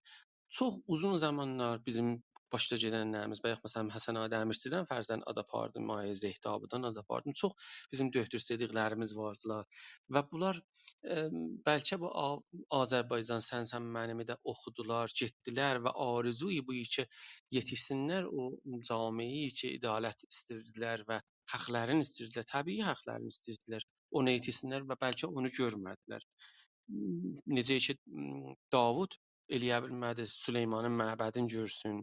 S2: çox uzun zamanlar bizim başda gedənlərimiz, bayaq məsələn Həsən ağa Dəmirçidən fərzən ad apardım, Mayə Zehtabıdan ad apardım. Çox bizim döhtürsədiklərimiz vardılar və bunlar bəlkə bu Azərbaycan Sən mənimi də oxudular, getdilər və arzuyu bu ki yetişsinlər o camiyi ki ədalət istəyirdilər və haqlarını istəyirdilər, təbii haqlarını istəyirdilər. Onu yetişsinlər və bəlkə onu görmədilər. Necə ki Davud eləyə bilmədi Süleymanın məbədini görsün.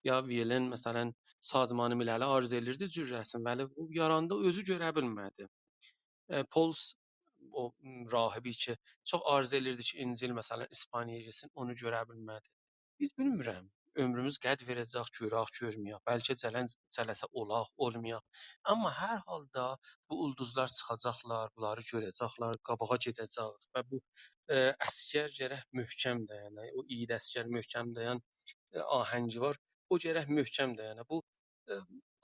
S2: Ya Viyelin məsələn Sazmanı Milləli arzu elirdi cürrəsin, vəli o yaranda özü görə bilmədi. Pols o rahibi ki çox arzu elirdi ki İncil məsələn İspaniyaya getsin, onu görə bilmədi. Biz bilmirəm. Ömrümüz qəd verəcək, görək, görməyək. Bəlkə cələsə olaq, olmayaq. Amma hər halda bu ulduzlar çıxacaqlar, bunları görəcəklər, qabağa gedəcək və bu əsgər gərək möhkəm dayana. O igid əsgər möhkəm dayan ahəngi var. O gərək möhkəm dayana. Bu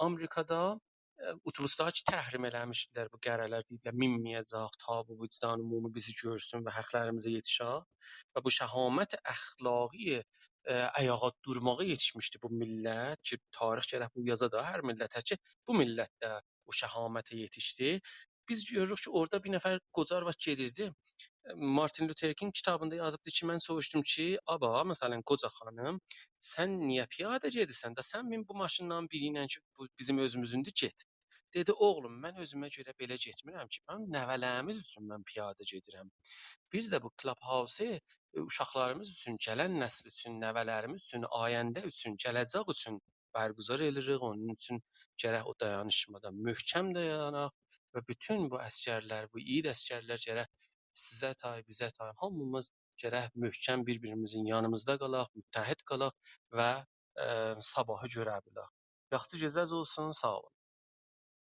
S2: Amerikada Utiluslar ki təhrim eləmişdilər bu qərələr deyirlər minməyəcək ta bu vicdan ümumi bizi görsün və haqlarımıza yetişək və bu şəhamət əxlaqi ayağa durmağa yetişmişdi bu millət ki tarix gərək bu yaza da hər millətə ki bu millət də o şəhamətə yetişdi. Biz görürük ki orada bir nəfər qocar var gedirdi. Martin Luther King kitabında yazıbdı ki mən soruşdum ki, aba məsələn qoca xanım sən niyə piyada gedirsən də sən min bu maşından biri ilə ki bu bizim özümüzündür get. Dedi oğlum mən özümə görə belə getmirəm ki, mən nəvələrimiz üçün mən piyada gedirəm. Biz də bu Clubhouse-u uşaqlarımız üçün, gələn nəsil üçün, nəvələrimiz üçün, ayəndə üçün, gələcək üçün bərgüzar edirik. Onun üçün gərək o dayanışmada möhkəm dayanaq və bütün bu əsgərlər, bu igid əsgərlər gərək sizə tay, bizə tay, hamımız gərək möhkəm bir-birimizin yanımızda qalaq, müttəhid qalaq və sabahı görə bilək. Yaxşı gecəniz olsun, sağ olun.